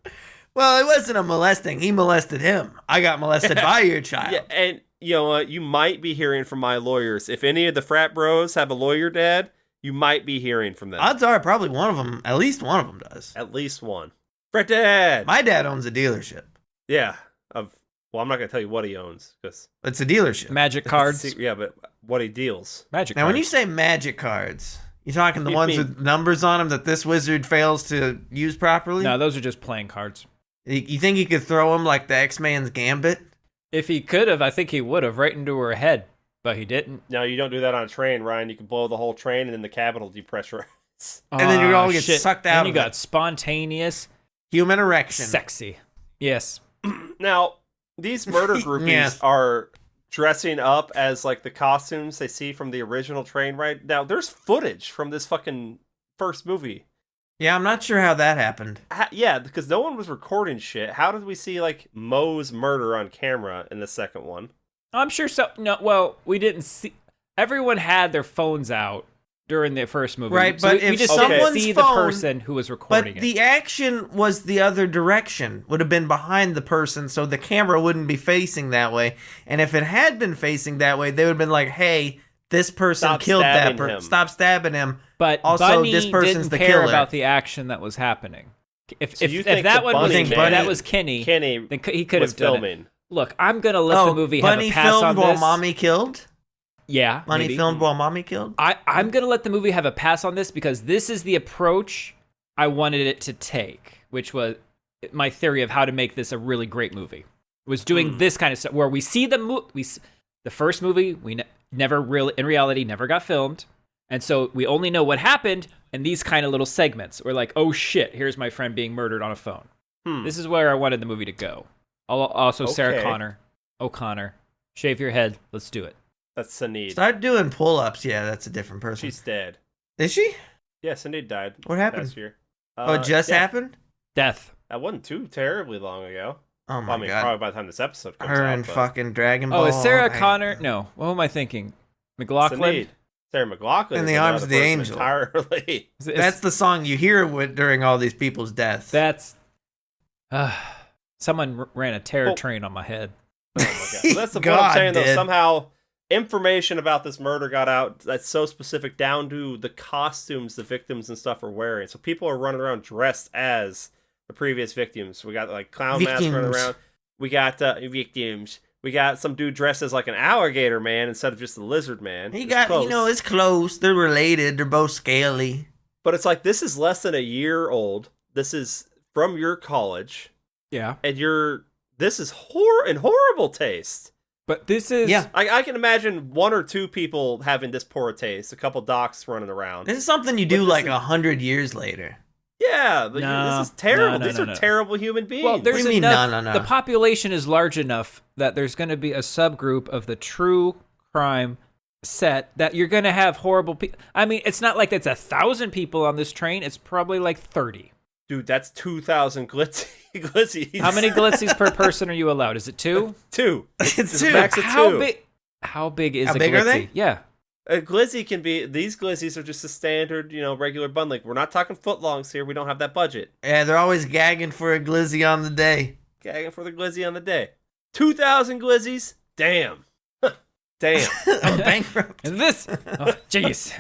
[SPEAKER 2] Well, it wasn't a molesting. He molested him. I got molested by your child.
[SPEAKER 1] Yeah, and you know what? You might be hearing from my lawyers. If any of the frat bros have a lawyer dad, you might be hearing from them.
[SPEAKER 2] Odds are probably one of them, at least one of them does.
[SPEAKER 1] At least one. Frat Dad.
[SPEAKER 2] My dad owns a dealership.
[SPEAKER 1] Yeah. Well, I'm not going to tell you what he owns. Cause
[SPEAKER 2] It's a dealership.
[SPEAKER 3] Magic cards.
[SPEAKER 1] yeah, but what he deals.
[SPEAKER 3] Magic
[SPEAKER 2] Now,
[SPEAKER 3] cards.
[SPEAKER 2] when you say magic cards, you talking the
[SPEAKER 1] You
[SPEAKER 2] ones
[SPEAKER 1] mean-
[SPEAKER 2] with numbers on them that this wizard fails to use properly?
[SPEAKER 3] No, those are just playing cards.
[SPEAKER 2] You think he could throw them like the X-Man's Gambit?
[SPEAKER 3] If he could have, I think he would have, right into her head. But he didn't.
[SPEAKER 1] No, you don't do that on a train, Ryan. You can blow the whole train and then the cab will depressurize.
[SPEAKER 2] And then you all get
[SPEAKER 3] shit.
[SPEAKER 2] sucked out
[SPEAKER 3] And you
[SPEAKER 2] of
[SPEAKER 3] got
[SPEAKER 2] it.
[SPEAKER 3] spontaneous,
[SPEAKER 2] Human erection.
[SPEAKER 3] sexy. Yes.
[SPEAKER 1] Now, these murder groupies
[SPEAKER 2] Yes.
[SPEAKER 1] are dressing up as like the costumes they see from the original train ride. Now, there's footage from this fucking first movie.
[SPEAKER 2] Yeah, I'm not sure how that happened.
[SPEAKER 1] Yeah, because no one was recording shit. How did we see like Moe's murder on camera in the second one?
[SPEAKER 3] I'm sure so. No, well, we didn't see. Everyone had their phones out during the first movie.
[SPEAKER 2] Right,
[SPEAKER 3] So
[SPEAKER 2] but
[SPEAKER 3] we
[SPEAKER 2] if
[SPEAKER 3] just
[SPEAKER 1] someone's
[SPEAKER 3] didn't see the
[SPEAKER 2] phone-
[SPEAKER 3] person who was recording
[SPEAKER 2] But
[SPEAKER 3] it.
[SPEAKER 2] the action was the other direction. Would have been behind the person, so the camera wouldn't be facing that way. And if it had been facing that way, they would have been like, hey, this person
[SPEAKER 1] Stop
[SPEAKER 2] killed that
[SPEAKER 1] stabbing
[SPEAKER 2] person.
[SPEAKER 1] him.
[SPEAKER 2] Stop stabbing him.
[SPEAKER 3] But
[SPEAKER 2] Also,
[SPEAKER 3] Bunny
[SPEAKER 2] this person's
[SPEAKER 3] didn't
[SPEAKER 2] the
[SPEAKER 3] care
[SPEAKER 2] killer.
[SPEAKER 3] about the action that was happening. If
[SPEAKER 1] So you
[SPEAKER 3] if
[SPEAKER 1] think
[SPEAKER 3] that
[SPEAKER 1] the
[SPEAKER 3] one was
[SPEAKER 1] Bunny
[SPEAKER 3] if
[SPEAKER 2] man-
[SPEAKER 3] that was Kenny,
[SPEAKER 1] Kenny
[SPEAKER 3] then he could
[SPEAKER 1] was
[SPEAKER 3] have done
[SPEAKER 1] filming.
[SPEAKER 3] it. Look, I'm gonna let the movie have
[SPEAKER 2] Bunny
[SPEAKER 3] a pass on
[SPEAKER 2] filmed while
[SPEAKER 3] this.
[SPEAKER 2] mommy killed?
[SPEAKER 3] Yeah,
[SPEAKER 2] Bunny
[SPEAKER 3] maybe.
[SPEAKER 2] filmed while mommy killed?
[SPEAKER 3] I'm gonna let the movie have a pass on this because this is the approach I wanted it to take, which was my theory of how to make this a really great movie. Was doing this kind of stuff where we see the first movie never really in reality never got filmed, and so we only know what happened in these kind of little segments. We're like, oh shit, here's my friend being murdered on a phone. This is where I wanted the movie to go. Also, Sarah
[SPEAKER 1] Okay.
[SPEAKER 3] O'Connor, shave your head. Let's do it.
[SPEAKER 1] That's Sinead.
[SPEAKER 2] Start doing pull-ups. Yeah, that's a different person.
[SPEAKER 1] She's dead.
[SPEAKER 2] Is she?
[SPEAKER 1] Yeah, Sinead died.
[SPEAKER 2] What happened?
[SPEAKER 1] Last year.
[SPEAKER 2] Oh, it just
[SPEAKER 1] yeah,
[SPEAKER 2] happened?
[SPEAKER 3] Death.
[SPEAKER 1] That wasn't too terribly long ago.
[SPEAKER 2] Oh
[SPEAKER 1] Well,
[SPEAKER 2] my
[SPEAKER 1] I mean,
[SPEAKER 2] god.
[SPEAKER 1] probably by the time this episode comes
[SPEAKER 2] Her
[SPEAKER 1] out.
[SPEAKER 2] and
[SPEAKER 1] but
[SPEAKER 2] fucking Dragon Ball.
[SPEAKER 3] Oh, is Sarah
[SPEAKER 2] I-
[SPEAKER 3] Connor? No. What am I thinking? McLaughlin?
[SPEAKER 1] Sinead. Sarah McLaughlin.
[SPEAKER 2] In
[SPEAKER 1] is
[SPEAKER 2] the Arms
[SPEAKER 1] another
[SPEAKER 2] of the
[SPEAKER 1] person
[SPEAKER 2] Angel.
[SPEAKER 1] Entirely.
[SPEAKER 2] That's the song you hear during all these people's deaths.
[SPEAKER 3] That's. Someone ran a terror
[SPEAKER 1] Oh.
[SPEAKER 3] train on my head.
[SPEAKER 1] Oh my god. Well, that's what
[SPEAKER 2] God
[SPEAKER 1] I'm saying, though.
[SPEAKER 2] did.
[SPEAKER 1] Somehow, information about this murder got out that's so specific down to the costumes the victims and stuff are wearing. So people are running around dressed as the previous victims. We got like clown masks running
[SPEAKER 2] Victims.
[SPEAKER 1] around. We got victims. We got some dude dressed as like an alligator man instead of just a lizard man.
[SPEAKER 2] He
[SPEAKER 1] It's
[SPEAKER 2] got,
[SPEAKER 1] close.
[SPEAKER 2] it's close. They're related. They're both scaly.
[SPEAKER 1] But it's like, this is less than a year old. This is from your college.
[SPEAKER 3] Yeah.
[SPEAKER 1] And this is in horrible taste.
[SPEAKER 3] But this is.
[SPEAKER 2] Yeah.
[SPEAKER 1] I can imagine one or two people having this poor taste. A couple docs running around.
[SPEAKER 2] This is something you do
[SPEAKER 1] But
[SPEAKER 2] like
[SPEAKER 1] this is-
[SPEAKER 2] 100 years later.
[SPEAKER 1] Yeah, but
[SPEAKER 3] No,
[SPEAKER 1] this is terrible.
[SPEAKER 3] no,
[SPEAKER 1] These
[SPEAKER 3] no,
[SPEAKER 1] are
[SPEAKER 3] no.
[SPEAKER 1] terrible human beings.
[SPEAKER 3] Well, there's
[SPEAKER 2] do you mean,
[SPEAKER 3] enough.
[SPEAKER 2] no?
[SPEAKER 3] The population is large enough that there's going to be a subgroup of the true crime set that you're going to have horrible people. I mean, it's not like it's 1,000 people on this train. It's probably like 30.
[SPEAKER 1] Dude, that's 2,000 glizzies.
[SPEAKER 3] How many glitzies per person are you allowed? Is it 2?
[SPEAKER 1] Two.
[SPEAKER 2] It's
[SPEAKER 1] a
[SPEAKER 2] two.
[SPEAKER 1] max of
[SPEAKER 3] How
[SPEAKER 1] two.
[SPEAKER 3] big? How big is
[SPEAKER 2] How
[SPEAKER 3] a
[SPEAKER 2] big
[SPEAKER 3] glitzy?
[SPEAKER 2] are they?
[SPEAKER 3] Yeah.
[SPEAKER 1] A glizzy can be, these glizzies are just a standard, regular bundling. We're not talking footlongs here. We don't have that budget.
[SPEAKER 2] Yeah, they're always gagging for a glizzy on the day.
[SPEAKER 1] Gagging for the glizzy on the day. 2,000 glizzies? Damn. Damn.
[SPEAKER 2] I'm bankrupt.
[SPEAKER 3] And this, oh, jeez.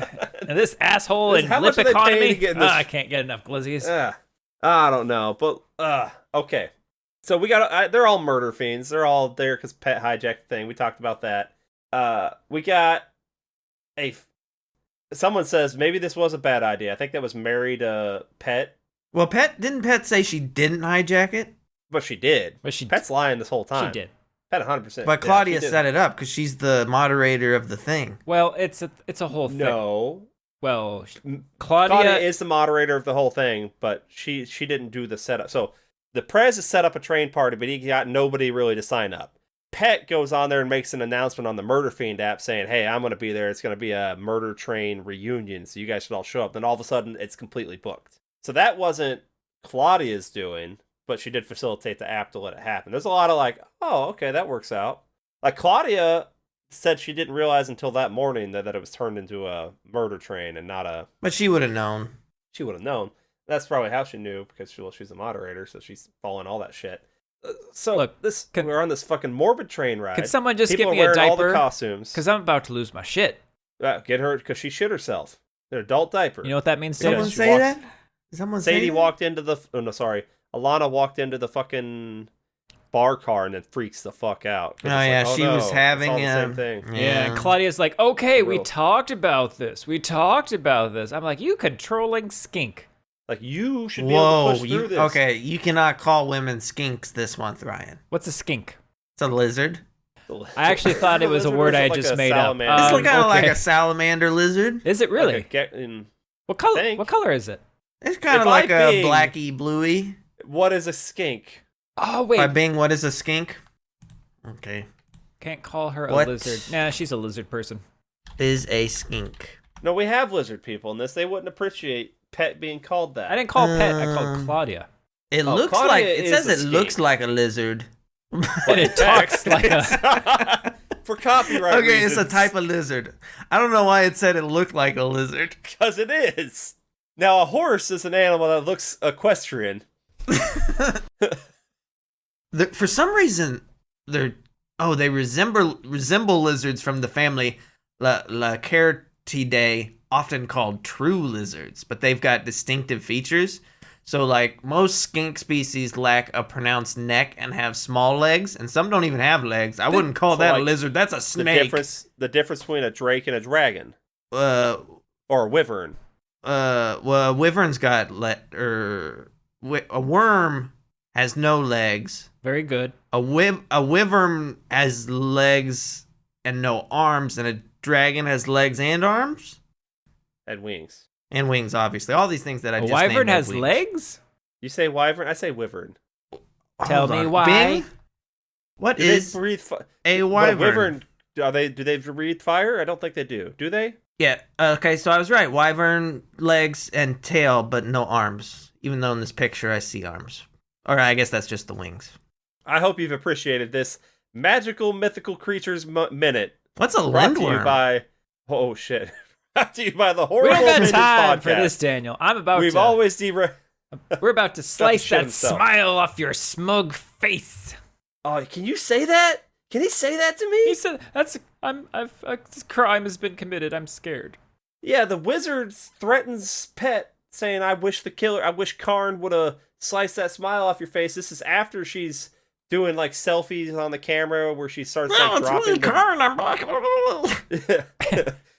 [SPEAKER 3] And this asshole
[SPEAKER 1] This-
[SPEAKER 3] in
[SPEAKER 1] how
[SPEAKER 3] lip
[SPEAKER 1] much are they paying
[SPEAKER 3] economy.
[SPEAKER 1] to get in this-
[SPEAKER 3] I can't get enough glizzies.
[SPEAKER 1] I don't know, but okay. So we got they're all murder fiends. They're all there because Pet hijacked the thing. We talked about that. We got someone says maybe this was a bad idea. I think that was married Pet.
[SPEAKER 2] Well, didn't Pet say she didn't hijack it?
[SPEAKER 1] But she did. Pet's lying this whole time.
[SPEAKER 3] She did.
[SPEAKER 1] Pet 100%.
[SPEAKER 2] But Claudia set it up because she's the moderator of the thing.
[SPEAKER 3] Well, it's a whole thing.
[SPEAKER 1] No.
[SPEAKER 3] Well,
[SPEAKER 1] Claudia is the moderator of the whole thing, but she didn't do the setup. So the Prez has set up a train party, but he got nobody really to sign up. Pet goes on there and makes an announcement on the Murder Fiend app saying, hey, I'm going to be there. It's going to be a murder train reunion, so you guys should all show up. Then all of a sudden, it's completely booked. So that wasn't Claudia's doing, but she did facilitate the app to let it happen. There's a lot of like, oh, okay, that works out. Like Claudia said she didn't realize until that morning that it was turned into a murder train and not a...
[SPEAKER 2] But she would have known.
[SPEAKER 1] She would have known. That's probably how she knew, because she's a moderator, so she's following all that shit. So
[SPEAKER 3] look,
[SPEAKER 1] we're on this fucking morbid train ride.
[SPEAKER 3] Can someone just
[SPEAKER 1] People
[SPEAKER 3] give me a diaper?
[SPEAKER 1] All the costumes.
[SPEAKER 3] Because I'm about to lose my shit.
[SPEAKER 1] Get her, because she shit herself. An adult diaper.
[SPEAKER 3] You know what that means?
[SPEAKER 2] Someone say that? Someone say
[SPEAKER 1] Sadie
[SPEAKER 2] that?
[SPEAKER 1] walked into the... Oh, no, sorry. Alana walked into the fucking bar car and then freaks the fuck out.
[SPEAKER 2] Oh, yeah, she was having
[SPEAKER 1] the same thing.
[SPEAKER 3] Yeah, and Claudia's like, okay, we talked about this. I'm like, you controlling skink.
[SPEAKER 1] Like, you should be able to push through this.
[SPEAKER 2] Okay, you cannot call women skinks this month, Ryan.
[SPEAKER 3] What's a skink?
[SPEAKER 2] It's a lizard.
[SPEAKER 3] I actually thought it was a word I had just made up.
[SPEAKER 2] It's kind of like a salamander lizard.
[SPEAKER 3] Is it really? What color? What color is it?
[SPEAKER 2] It's kind of like a blacky bluey.
[SPEAKER 1] What is a skink?
[SPEAKER 3] Oh wait.
[SPEAKER 2] By Bing, what is a skink? Okay.
[SPEAKER 3] Can't call her a lizard. Nah, she's a lizard person.
[SPEAKER 2] Is a skink.
[SPEAKER 1] No, we have lizard people in this. They wouldn't appreciate Pet being called that.
[SPEAKER 3] I didn't call Pet. I called Claudia.
[SPEAKER 2] It looks
[SPEAKER 1] Claudia
[SPEAKER 2] like it says it
[SPEAKER 1] skink.
[SPEAKER 2] looks like a lizard.
[SPEAKER 3] But it talks like a...
[SPEAKER 1] For copyright
[SPEAKER 2] Okay,
[SPEAKER 1] reasons.
[SPEAKER 2] it's a type of lizard. I don't know why it said it looked like a lizard.
[SPEAKER 1] Because it is. Now, a horse is an animal that looks equestrian.
[SPEAKER 2] For some reason, they resemble lizards from the family Lacertidae, often called true lizards, but they've got distinctive features. So, like, most skink species lack a pronounced neck and have small legs, and some don't even have legs. I wouldn't call that a lizard. That's a snake.
[SPEAKER 1] The difference between a drake and a dragon. Or a wyvern.
[SPEAKER 2] Well, a wyvern's got a worm has no legs.
[SPEAKER 3] Very good.
[SPEAKER 2] A wyvern has legs and no arms, and a dragon has legs and arms
[SPEAKER 1] And wings.
[SPEAKER 2] and wings. Obviously, all these things that I just named.
[SPEAKER 3] A wyvern
[SPEAKER 2] have
[SPEAKER 3] has
[SPEAKER 2] wings.
[SPEAKER 3] legs?
[SPEAKER 1] You say wyvern? I say wyvern.
[SPEAKER 3] Tell
[SPEAKER 2] Hold
[SPEAKER 3] me
[SPEAKER 2] on.
[SPEAKER 3] why.
[SPEAKER 2] Bing? What
[SPEAKER 1] Do
[SPEAKER 2] is
[SPEAKER 1] they breathe
[SPEAKER 2] a wyvern?
[SPEAKER 1] wyvern? Do they breathe fire? I don't think they do. Do they?
[SPEAKER 2] Yeah. Okay, so I was right. Wyvern legs and tail, but no arms. Even though in this picture I see arms. Or I guess that's just the wings.
[SPEAKER 1] I hope you've appreciated this magical mythical creatures minute.
[SPEAKER 2] What's a
[SPEAKER 1] Brought to you
[SPEAKER 2] lindworm?
[SPEAKER 1] by brought to you by the Horrorble
[SPEAKER 3] We don't got
[SPEAKER 1] Opinions
[SPEAKER 3] time
[SPEAKER 1] podcast.
[SPEAKER 3] for this, Daniel.
[SPEAKER 1] We've always derailed.
[SPEAKER 3] We're about to slice
[SPEAKER 1] shit
[SPEAKER 3] that
[SPEAKER 1] himself.
[SPEAKER 3] smile off your smug face.
[SPEAKER 1] Oh, can you say that? Can he say that to me?
[SPEAKER 3] He said, this crime has been committed. I'm scared.
[SPEAKER 1] Yeah, the wizard threatens Pet, saying, I wish Karn would have sliced that smile off your face. This is after she's doing, like, selfies on the camera where she starts, like, dropping...
[SPEAKER 2] Karn, I'm back.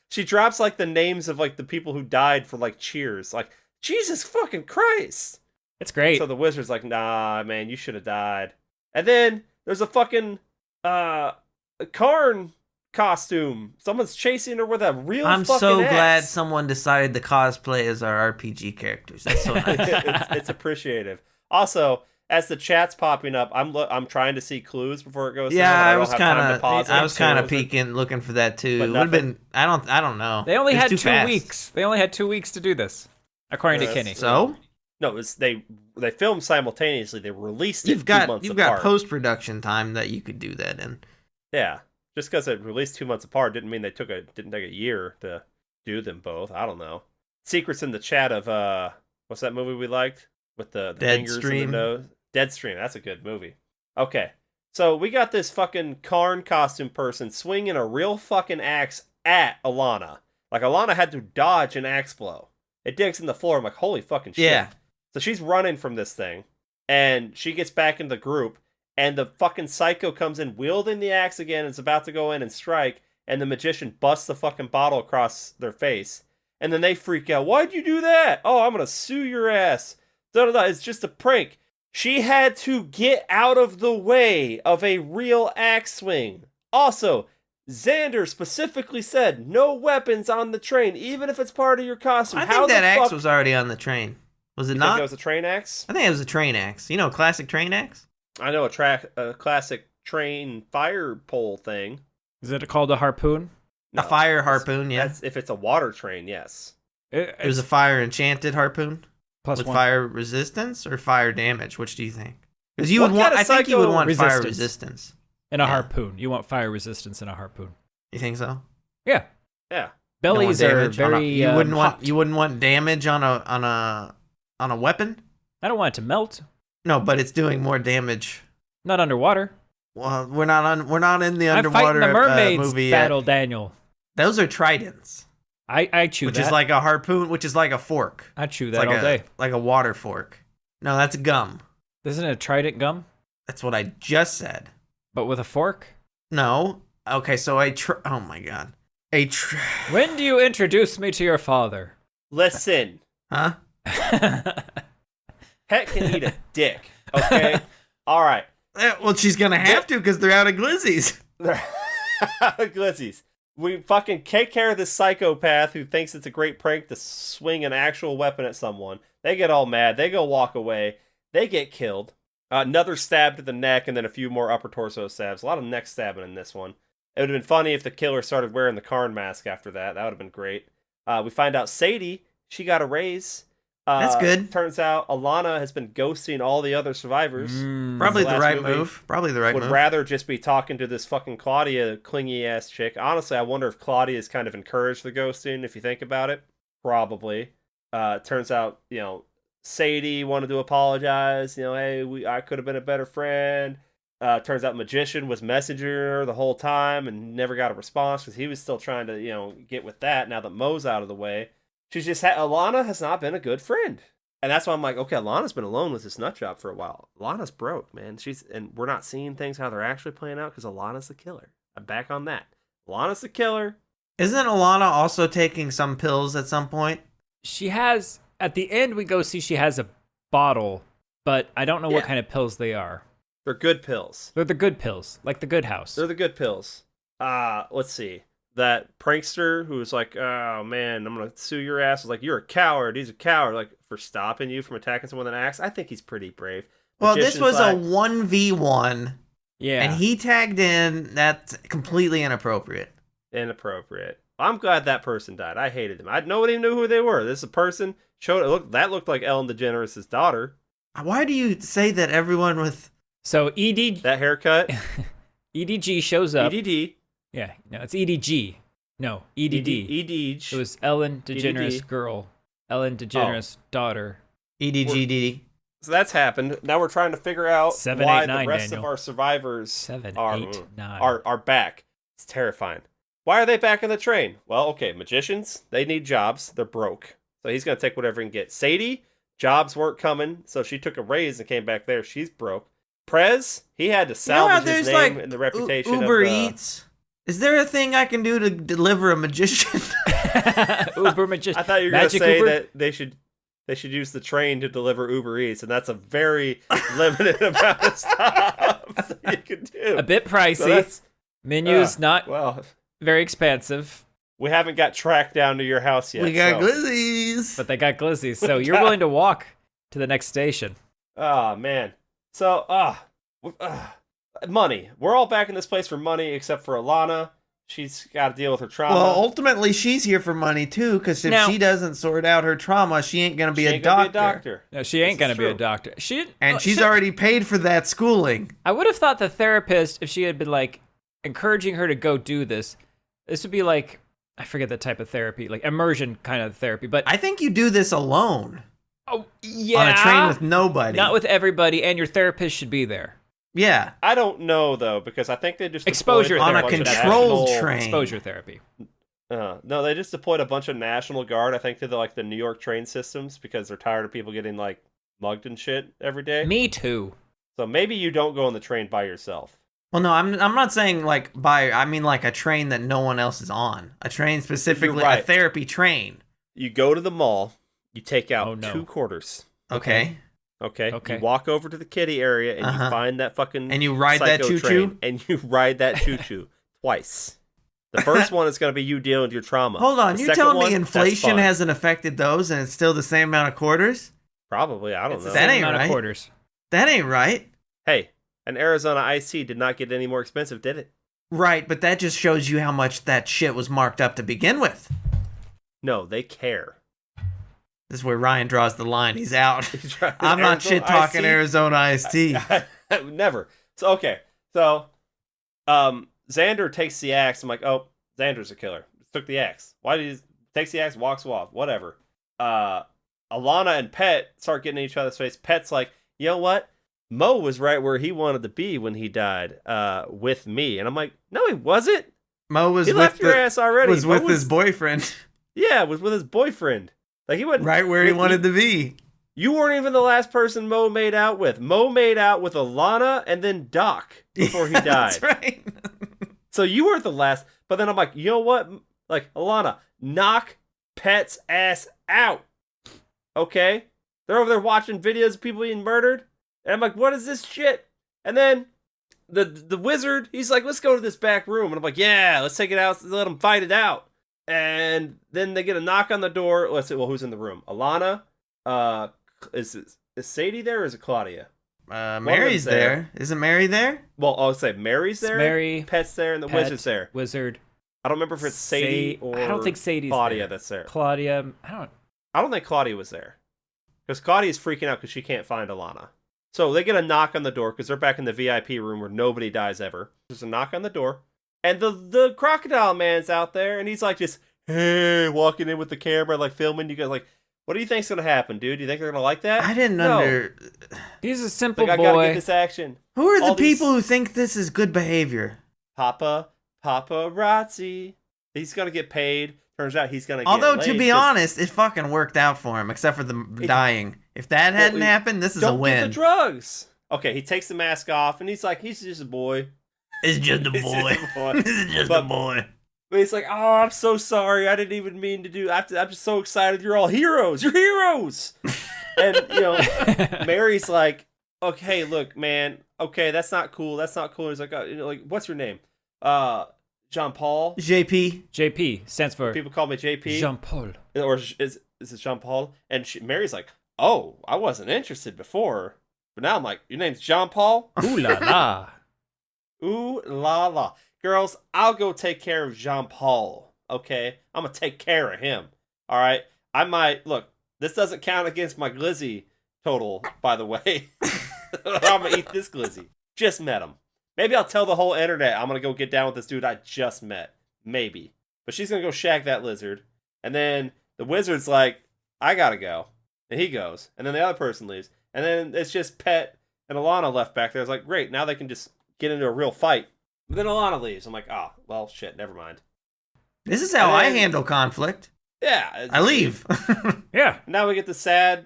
[SPEAKER 1] She drops, like, the names of, like, the people who died for, like, cheers. Like, Jesus fucking Christ!
[SPEAKER 3] It's great.
[SPEAKER 1] So the wizard's like, nah, man, you should have died. And then there's a fucking, Karn costume. Someone's chasing her with a real
[SPEAKER 2] I'm
[SPEAKER 1] fucking
[SPEAKER 2] so
[SPEAKER 1] axe.
[SPEAKER 2] glad someone decided to cosplay as our RPG characters. That's so nice.
[SPEAKER 1] it's appreciative. Also, as the chat's popping up, I'm trying to see clues before it goes.
[SPEAKER 2] Yeah,
[SPEAKER 1] I
[SPEAKER 2] I was kind of
[SPEAKER 1] peeking,
[SPEAKER 2] looking, looking for that too.
[SPEAKER 1] But
[SPEAKER 2] It would have been. I don't know.
[SPEAKER 3] They only
[SPEAKER 2] It's
[SPEAKER 3] had
[SPEAKER 2] too
[SPEAKER 3] 2
[SPEAKER 2] fast.
[SPEAKER 3] weeks. They only had 2 weeks to do this, according to Kenny.
[SPEAKER 2] So
[SPEAKER 1] No, they filmed simultaneously. They released it
[SPEAKER 2] you've
[SPEAKER 1] 2 months apart.
[SPEAKER 2] got post production time that you could do that in.
[SPEAKER 1] Yeah, just because it released 2 months apart didn't mean didn't take a year to do them both. I don't know. Secrets in the chat of what's that movie we liked with the fingers in the nose? Deadstream. That's a good movie. Okay, so we got this fucking Karn costume person swinging a real fucking axe at Alana. Like Alana had to dodge an axe blow. It digs in the floor. I'm like, holy fucking shit.
[SPEAKER 2] Yeah.
[SPEAKER 1] So she's running from this thing, and she gets back in the group, and the fucking psycho comes in wielding the axe again and is about to go in and strike, and the magician busts the fucking bottle across their face. And then they freak out. Why'd you do that? Oh, I'm going to sue your ass. Da-da-da. It's just a prank. She had to get out of the way of a real axe swing. Also, Xander specifically said no weapons on the train, even if it's part of your costume.
[SPEAKER 2] I think that axe was already on the train. Was it
[SPEAKER 1] You
[SPEAKER 2] not?
[SPEAKER 1] think it was a train axe?
[SPEAKER 2] I think it was a train axe. You know, a classic train axe?
[SPEAKER 1] I know a classic train fire pole thing.
[SPEAKER 3] Is it called a harpoon?
[SPEAKER 2] A fire harpoon, yeah.
[SPEAKER 1] That's if it's a water train, yes.
[SPEAKER 2] It was a fire enchanted harpoon?
[SPEAKER 3] Plus
[SPEAKER 2] With
[SPEAKER 3] one.
[SPEAKER 2] fire resistance or fire damage? Which do you think? Because
[SPEAKER 1] What kind of
[SPEAKER 2] I think you would
[SPEAKER 1] psycho
[SPEAKER 2] want fire
[SPEAKER 3] resistance?
[SPEAKER 2] resistance.
[SPEAKER 3] And a
[SPEAKER 2] Yeah.
[SPEAKER 3] harpoon. You want fire resistance in a harpoon.
[SPEAKER 2] You think so?
[SPEAKER 3] Yeah.
[SPEAKER 1] Yeah.
[SPEAKER 3] Bellies
[SPEAKER 2] You don't
[SPEAKER 3] are
[SPEAKER 2] want damage on
[SPEAKER 3] very.
[SPEAKER 2] you wouldn't
[SPEAKER 3] hot.
[SPEAKER 2] want damage on a weapon?
[SPEAKER 3] I don't want it to melt.
[SPEAKER 2] No, but it's doing more damage.
[SPEAKER 3] Not underwater.
[SPEAKER 2] Well, we're not in the
[SPEAKER 3] I'm
[SPEAKER 2] underwater
[SPEAKER 3] fighting the mermaids
[SPEAKER 2] movie
[SPEAKER 3] battle,
[SPEAKER 2] yet.
[SPEAKER 3] Daniel.
[SPEAKER 2] Those are tridents,
[SPEAKER 3] I chew
[SPEAKER 2] which
[SPEAKER 3] that.
[SPEAKER 2] is like a harpoon, which is like a fork.
[SPEAKER 3] I chew
[SPEAKER 2] It's
[SPEAKER 3] that
[SPEAKER 2] like
[SPEAKER 3] all day.
[SPEAKER 2] like a water fork. No, that's gum.
[SPEAKER 3] Isn't it a trident gum?
[SPEAKER 2] That's what I just said.
[SPEAKER 3] But with a fork?
[SPEAKER 2] No. Okay, so oh my god.
[SPEAKER 3] When do you introduce me to your father?
[SPEAKER 1] Listen,
[SPEAKER 2] Huh?
[SPEAKER 1] Pet can eat a dick, okay? All right.
[SPEAKER 2] Well, she's gonna have to because they're out of glizzies.
[SPEAKER 1] Glissies. We fucking take care of this psychopath who thinks it's a great prank to swing an actual weapon at someone. They get all mad. They go walk away. They get killed. Another stab to the neck and then a few more upper torso stabs. A lot of neck stabbing in this one. It would have been funny if the killer started wearing the Karn mask after that. That would have been great. We find out Sadie, she got a raise.
[SPEAKER 2] That's good.
[SPEAKER 1] Turns out Alana has been ghosting all the other survivors.
[SPEAKER 2] Probably
[SPEAKER 1] The
[SPEAKER 2] the
[SPEAKER 1] last
[SPEAKER 2] right
[SPEAKER 1] movie
[SPEAKER 2] move. Probably the right
[SPEAKER 1] would
[SPEAKER 2] move.
[SPEAKER 1] rather just be talking to this fucking Claudia clingy ass chick. Honestly, I wonder if Claudia has kind of encouraged the ghosting, if you think about it. Probably. Turns out, Sadie wanted to apologize. Hey, I could have been a better friend. Turns out Magician was messaging her the whole time and never got a response because he was still trying to, get with that now that Mo's out of the way. She's just Alana has not been a good friend. And that's why I'm like, okay, Alana's been alone with this nut job for a while. Alana's broke, man. And we're not seeing things how they're actually playing out because Alana's the killer. I'm back on that. Alana's the killer.
[SPEAKER 2] Isn't Alana also taking some pills at some point?
[SPEAKER 3] She has, at the end, we go see she has a bottle, but I don't know what kind of pills they are.
[SPEAKER 1] They're good pills.
[SPEAKER 3] They're the good pills, like the good house.
[SPEAKER 1] They're the good pills. Let's see. That prankster who was like, oh man, I'm going to sue your ass. Was like, you're a coward. He's a coward. Like, for stopping you from attacking someone with an axe. I think he's pretty brave.
[SPEAKER 2] Well, this
[SPEAKER 1] Magician's
[SPEAKER 2] was
[SPEAKER 1] like,
[SPEAKER 2] a 1v1.
[SPEAKER 3] Yeah.
[SPEAKER 2] And he tagged in. That's completely inappropriate.
[SPEAKER 1] Inappropriate. I'm glad that person died. I hated them. Nobody knew who they were. This is a person that looked like Ellen DeGeneres' daughter.
[SPEAKER 2] Why do you say that everyone with...
[SPEAKER 3] So ED...
[SPEAKER 1] That haircut.
[SPEAKER 3] EDG shows up.
[SPEAKER 1] EDD.
[SPEAKER 3] Yeah, no, it's EDG. No, EDD.
[SPEAKER 1] EDG.
[SPEAKER 3] It was Ellen DeGeneres'
[SPEAKER 1] EDD.
[SPEAKER 3] girl. Ellen DeGeneres' daughter.
[SPEAKER 2] EDGDD.
[SPEAKER 1] So that's happened. Now we're trying to figure out
[SPEAKER 3] 7,
[SPEAKER 1] why
[SPEAKER 3] 8, 9,
[SPEAKER 1] the rest
[SPEAKER 3] Daniel.
[SPEAKER 1] of our survivors
[SPEAKER 3] 7,
[SPEAKER 1] are
[SPEAKER 3] 8, 9.
[SPEAKER 1] are back. It's terrifying. Why are they back on the train? Well, okay, magicians, they need jobs. They're broke. So he's going to take whatever he can get. Sadie, jobs weren't coming, so she took a raise and came back there. She's broke. Prez, he had to salvage his name and the reputation
[SPEAKER 2] Uber
[SPEAKER 1] of
[SPEAKER 2] Eats. Is there a thing I can do to deliver a magician?
[SPEAKER 3] Uber magician.
[SPEAKER 1] I thought you were going to
[SPEAKER 3] Magic
[SPEAKER 1] say
[SPEAKER 3] Uber?
[SPEAKER 1] that they should use the train to deliver Uber Eats, and that's a very limited amount of stops that you can do.
[SPEAKER 3] A bit pricey.
[SPEAKER 1] So that's,
[SPEAKER 3] Menu's not
[SPEAKER 1] well,
[SPEAKER 3] very expensive,
[SPEAKER 1] we haven't got tracked down to your house yet.
[SPEAKER 2] We got
[SPEAKER 1] so.
[SPEAKER 2] glizzies.
[SPEAKER 3] but they got glizzies. So you're willing to walk to the next station.
[SPEAKER 1] Oh, man. So, money. We're all back in this place for money, except for Alana. She's got to deal with her trauma.
[SPEAKER 2] Well, ultimately, she's here for money, too, because if
[SPEAKER 3] Now-
[SPEAKER 2] she doesn't sort out her trauma, she ain't going to be
[SPEAKER 1] She
[SPEAKER 2] a
[SPEAKER 1] ain't gonna
[SPEAKER 2] doctor.
[SPEAKER 3] No, she ain't
[SPEAKER 1] This
[SPEAKER 3] going
[SPEAKER 1] is
[SPEAKER 3] to be a
[SPEAKER 1] true.
[SPEAKER 3] doctor.
[SPEAKER 2] And she's already paid for that schooling.
[SPEAKER 3] I would have thought the therapist, if she had been like encouraging her to go do this would be like, I forget the type of therapy, like immersion kind of therapy. But
[SPEAKER 2] I think you do this alone
[SPEAKER 3] oh yeah,
[SPEAKER 2] on a train with nobody.
[SPEAKER 3] not with everybody, and your therapist should be there.
[SPEAKER 2] Yeah.
[SPEAKER 1] I don't know, though, because I think they just
[SPEAKER 3] Exposure
[SPEAKER 1] deployed
[SPEAKER 2] On a
[SPEAKER 1] bunch of
[SPEAKER 2] controlled
[SPEAKER 1] national-
[SPEAKER 2] train.
[SPEAKER 3] Exposure therapy.
[SPEAKER 1] No, they just deployed a bunch of National Guard, I think, to the New York train systems because they're tired of people getting, like, mugged and shit every day.
[SPEAKER 3] Me too.
[SPEAKER 1] So maybe you don't go on the train by yourself.
[SPEAKER 2] Well, no, I'm not saying I mean like a train that no one else is on. A train specifically,
[SPEAKER 1] You're right.
[SPEAKER 2] a therapy train.
[SPEAKER 1] You go to the mall, you take out
[SPEAKER 3] Oh, no.
[SPEAKER 1] 2 quarters.
[SPEAKER 2] Okay.
[SPEAKER 1] Okay.
[SPEAKER 3] Okay.
[SPEAKER 1] You walk over to the kiddie area and you find that fucking
[SPEAKER 2] and you ride that
[SPEAKER 1] psycho
[SPEAKER 2] choo-choo?
[SPEAKER 1] train, and you ride that choo-choo twice. The first one is going to be you dealing with your trauma.
[SPEAKER 2] Hold on,
[SPEAKER 1] The
[SPEAKER 2] you're
[SPEAKER 1] second
[SPEAKER 2] telling
[SPEAKER 1] one,
[SPEAKER 2] me
[SPEAKER 1] that's
[SPEAKER 2] inflation
[SPEAKER 1] fun.
[SPEAKER 2] hasn't affected those and it's still the same amount of quarters?
[SPEAKER 1] Probably. I don't
[SPEAKER 3] It's
[SPEAKER 1] know.
[SPEAKER 3] the
[SPEAKER 2] That
[SPEAKER 3] same
[SPEAKER 2] ain't
[SPEAKER 3] amount
[SPEAKER 2] right.
[SPEAKER 3] of quarters.
[SPEAKER 2] That ain't right.
[SPEAKER 1] Hey, an Arizona iced tea did not get any more expensive, did it?
[SPEAKER 2] Right, but that just shows you how much that shit was marked up to begin with.
[SPEAKER 1] No, they care.
[SPEAKER 2] This is where Ryan draws the line. He's out.
[SPEAKER 1] Trying
[SPEAKER 2] I'm not
[SPEAKER 1] Arizona
[SPEAKER 2] shit talking
[SPEAKER 1] iced tea?
[SPEAKER 2] Arizona iced tea.
[SPEAKER 1] Never. So, okay. So, Xander takes the axe. I'm like, oh, Xander's a killer. Took the axe. Why did he takes the axe, walks off, whatever. Alana and Pet start getting in each other's face. Pet's like, you know what? Mo was right where he wanted to be when he died, with me. And I'm like, no, he wasn't.
[SPEAKER 2] Mo was
[SPEAKER 1] He
[SPEAKER 2] with
[SPEAKER 1] left your ass already.
[SPEAKER 2] was
[SPEAKER 1] Mo
[SPEAKER 2] with his boyfriend.
[SPEAKER 1] Yeah, was with his boyfriend. Like he went
[SPEAKER 2] Right where he wanted to be.
[SPEAKER 1] You weren't even the last person Mo made out with. Mo made out with Alana and then Doc before he died.
[SPEAKER 2] That's right.
[SPEAKER 1] So you weren't the last. But then I'm like, you know what? Like, Alana, knock Pet's ass out. Okay? They're over there watching videos of people being murdered. And I'm like, what is this shit? And then the wizard, he's like, let's go to this back room. And I'm like, yeah, let's take it out. Let them fight it out. And then they get a knock on the door. Let's see, well, who's in the room? Alana. Is Sadie there or is it Claudia?
[SPEAKER 2] Mary's there. Isn't Mary there?
[SPEAKER 1] Well, I'll say Mary's there.
[SPEAKER 3] Mary,
[SPEAKER 1] Pet's there, and the
[SPEAKER 3] Pet,
[SPEAKER 1] wizard's there.
[SPEAKER 3] Wizard.
[SPEAKER 1] I don't remember if it's Sadie or
[SPEAKER 3] I don't think Sadie's
[SPEAKER 1] Claudia
[SPEAKER 3] there.
[SPEAKER 1] that's there.
[SPEAKER 3] Claudia,
[SPEAKER 1] I don't think Claudia was there. Because Claudia's freaking out because she can't find Alana. So they get a knock on the door because they're back in the VIP room where nobody dies ever. There's a knock on the door. And the crocodile man's out there and he's like just, hey, walking in with the camera, like filming you guys. Like, what do you think's going to happen, dude? Do you think they're going to like that?
[SPEAKER 2] I didn't
[SPEAKER 1] No.
[SPEAKER 3] He's a simple
[SPEAKER 1] Like, I got to
[SPEAKER 3] boy.
[SPEAKER 1] get this action.
[SPEAKER 2] Who are
[SPEAKER 1] All
[SPEAKER 2] the
[SPEAKER 1] these-
[SPEAKER 2] people who think this is good behavior?
[SPEAKER 1] Paparazzi. He's going to get paid. Turns out he's going to get
[SPEAKER 2] Although,
[SPEAKER 1] laid
[SPEAKER 2] to be
[SPEAKER 1] 'cause-
[SPEAKER 2] honest, it fucking worked out for him, except for the dying. If that hadn't happened, this is a
[SPEAKER 1] Don't
[SPEAKER 2] win.
[SPEAKER 1] get the drugs. Okay, he takes the mask off and he's like, he's just a boy.
[SPEAKER 2] It's just a
[SPEAKER 1] He's
[SPEAKER 2] boy.
[SPEAKER 1] just a boy.
[SPEAKER 2] This is just a
[SPEAKER 1] But-
[SPEAKER 2] boy.
[SPEAKER 1] But he's like, oh, I'm so sorry. I didn't even mean to do. I'm just so excited. You're all heroes. You're heroes. And Mary's like, okay, look, man. Okay, that's not cool. That's not cool. He's like, like, what's your name? Jean Paul.
[SPEAKER 2] JP.
[SPEAKER 3] JP stands for
[SPEAKER 1] People call me JP.
[SPEAKER 3] Jean Paul.
[SPEAKER 1] Or is it Jean Paul? And Mary's like, oh, I wasn't interested before, but now I'm like, your name's Jean Paul.
[SPEAKER 3] Ooh la la.
[SPEAKER 1] Ooh la la. Girls, I'll go take care of Jean Paul. Okay? I'm gonna take care of him. Alright? I might look, this doesn't count against my glizzy total, by the way. I'm gonna eat this glizzy. Just met him. Maybe I'll tell the whole internet I'm gonna go get down with this dude I just met. Maybe. But she's gonna go shag that lizard. And then the wizard's like, I gotta go. And he goes. And then the other person leaves. And then it's just Pet and Alana left back there. It's like, great, now they can just get into a real fight. But then Alana leaves. I'm like, oh, well, shit, never mind.
[SPEAKER 2] This is how I
[SPEAKER 1] And-
[SPEAKER 2] handle conflict.
[SPEAKER 1] Yeah.
[SPEAKER 2] I leave.
[SPEAKER 3] Yeah.
[SPEAKER 1] Now we get the sad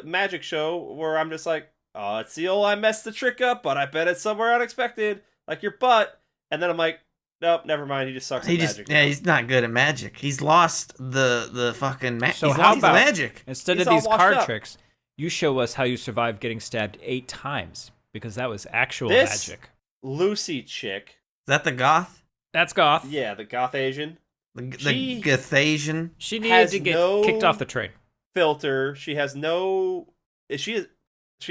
[SPEAKER 1] magic show where I'm just like, oh, it's the old I messed the trick up, but I bet it's somewhere unexpected, like your butt. And then I'm like, nope, never mind. He just sucks at magic.
[SPEAKER 2] He's not good at magic. He's lost the fucking
[SPEAKER 3] So
[SPEAKER 2] he's
[SPEAKER 3] how
[SPEAKER 2] lost the
[SPEAKER 3] about-
[SPEAKER 2] magic.
[SPEAKER 3] Instead
[SPEAKER 1] He's
[SPEAKER 3] of
[SPEAKER 1] all
[SPEAKER 3] these
[SPEAKER 1] washed
[SPEAKER 3] card
[SPEAKER 1] up.
[SPEAKER 3] tricks, you show us how you survived getting stabbed 8 times because that was actual
[SPEAKER 1] This-
[SPEAKER 3] magic.
[SPEAKER 1] Lucy chick.
[SPEAKER 2] Is that the goth?
[SPEAKER 3] That's goth.
[SPEAKER 1] Yeah, the goth Asian.
[SPEAKER 2] The
[SPEAKER 1] She-
[SPEAKER 2] Gothasian?
[SPEAKER 3] She needed
[SPEAKER 1] Has
[SPEAKER 3] to get
[SPEAKER 1] no-
[SPEAKER 3] kicked off the train.
[SPEAKER 1] Filter. She has no. Is she a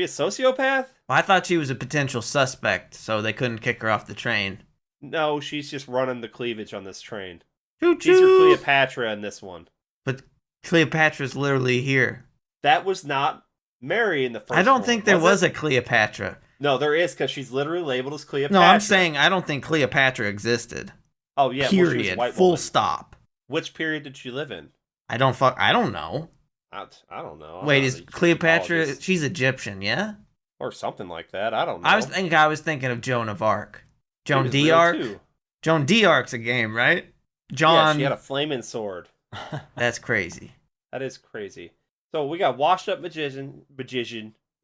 [SPEAKER 1] sociopath?
[SPEAKER 2] Well, I thought she was a potential suspect, so they couldn't kick her off the train.
[SPEAKER 1] No, she's just running the cleavage on this train.
[SPEAKER 2] Choo
[SPEAKER 1] She's your
[SPEAKER 2] choo.
[SPEAKER 1] Cleopatra in this one.
[SPEAKER 2] But Cleopatra's literally here.
[SPEAKER 1] That was not Mary in the first
[SPEAKER 2] I don't
[SPEAKER 1] one,
[SPEAKER 2] think there was
[SPEAKER 1] it?
[SPEAKER 2] a Cleopatra.
[SPEAKER 1] No, there is, because she's literally labeled as Cleopatra.
[SPEAKER 2] No, I'm saying I don't think Cleopatra existed.
[SPEAKER 1] Oh, yeah. well, she was a
[SPEAKER 2] Period.
[SPEAKER 1] white
[SPEAKER 2] Full
[SPEAKER 1] woman.
[SPEAKER 2] stop.
[SPEAKER 1] Which period did she live in?
[SPEAKER 2] I don't know.
[SPEAKER 1] I don't know. I'm
[SPEAKER 2] Wait,
[SPEAKER 1] not
[SPEAKER 2] is
[SPEAKER 1] an
[SPEAKER 2] Cleopatra?
[SPEAKER 1] Egyptologist.
[SPEAKER 2] She's Egyptian, yeah?
[SPEAKER 1] Or something like that. I don't know.
[SPEAKER 2] I was thinking of Joan of Arc.
[SPEAKER 1] She
[SPEAKER 2] Joan
[SPEAKER 1] was real,
[SPEAKER 2] d'Arc.
[SPEAKER 1] too.
[SPEAKER 2] Joan d'Arc's a game, right?
[SPEAKER 1] Yeah,
[SPEAKER 2] John.
[SPEAKER 1] she had a flaming sword.
[SPEAKER 2] That's crazy.
[SPEAKER 1] That is crazy. So we got washed up magician.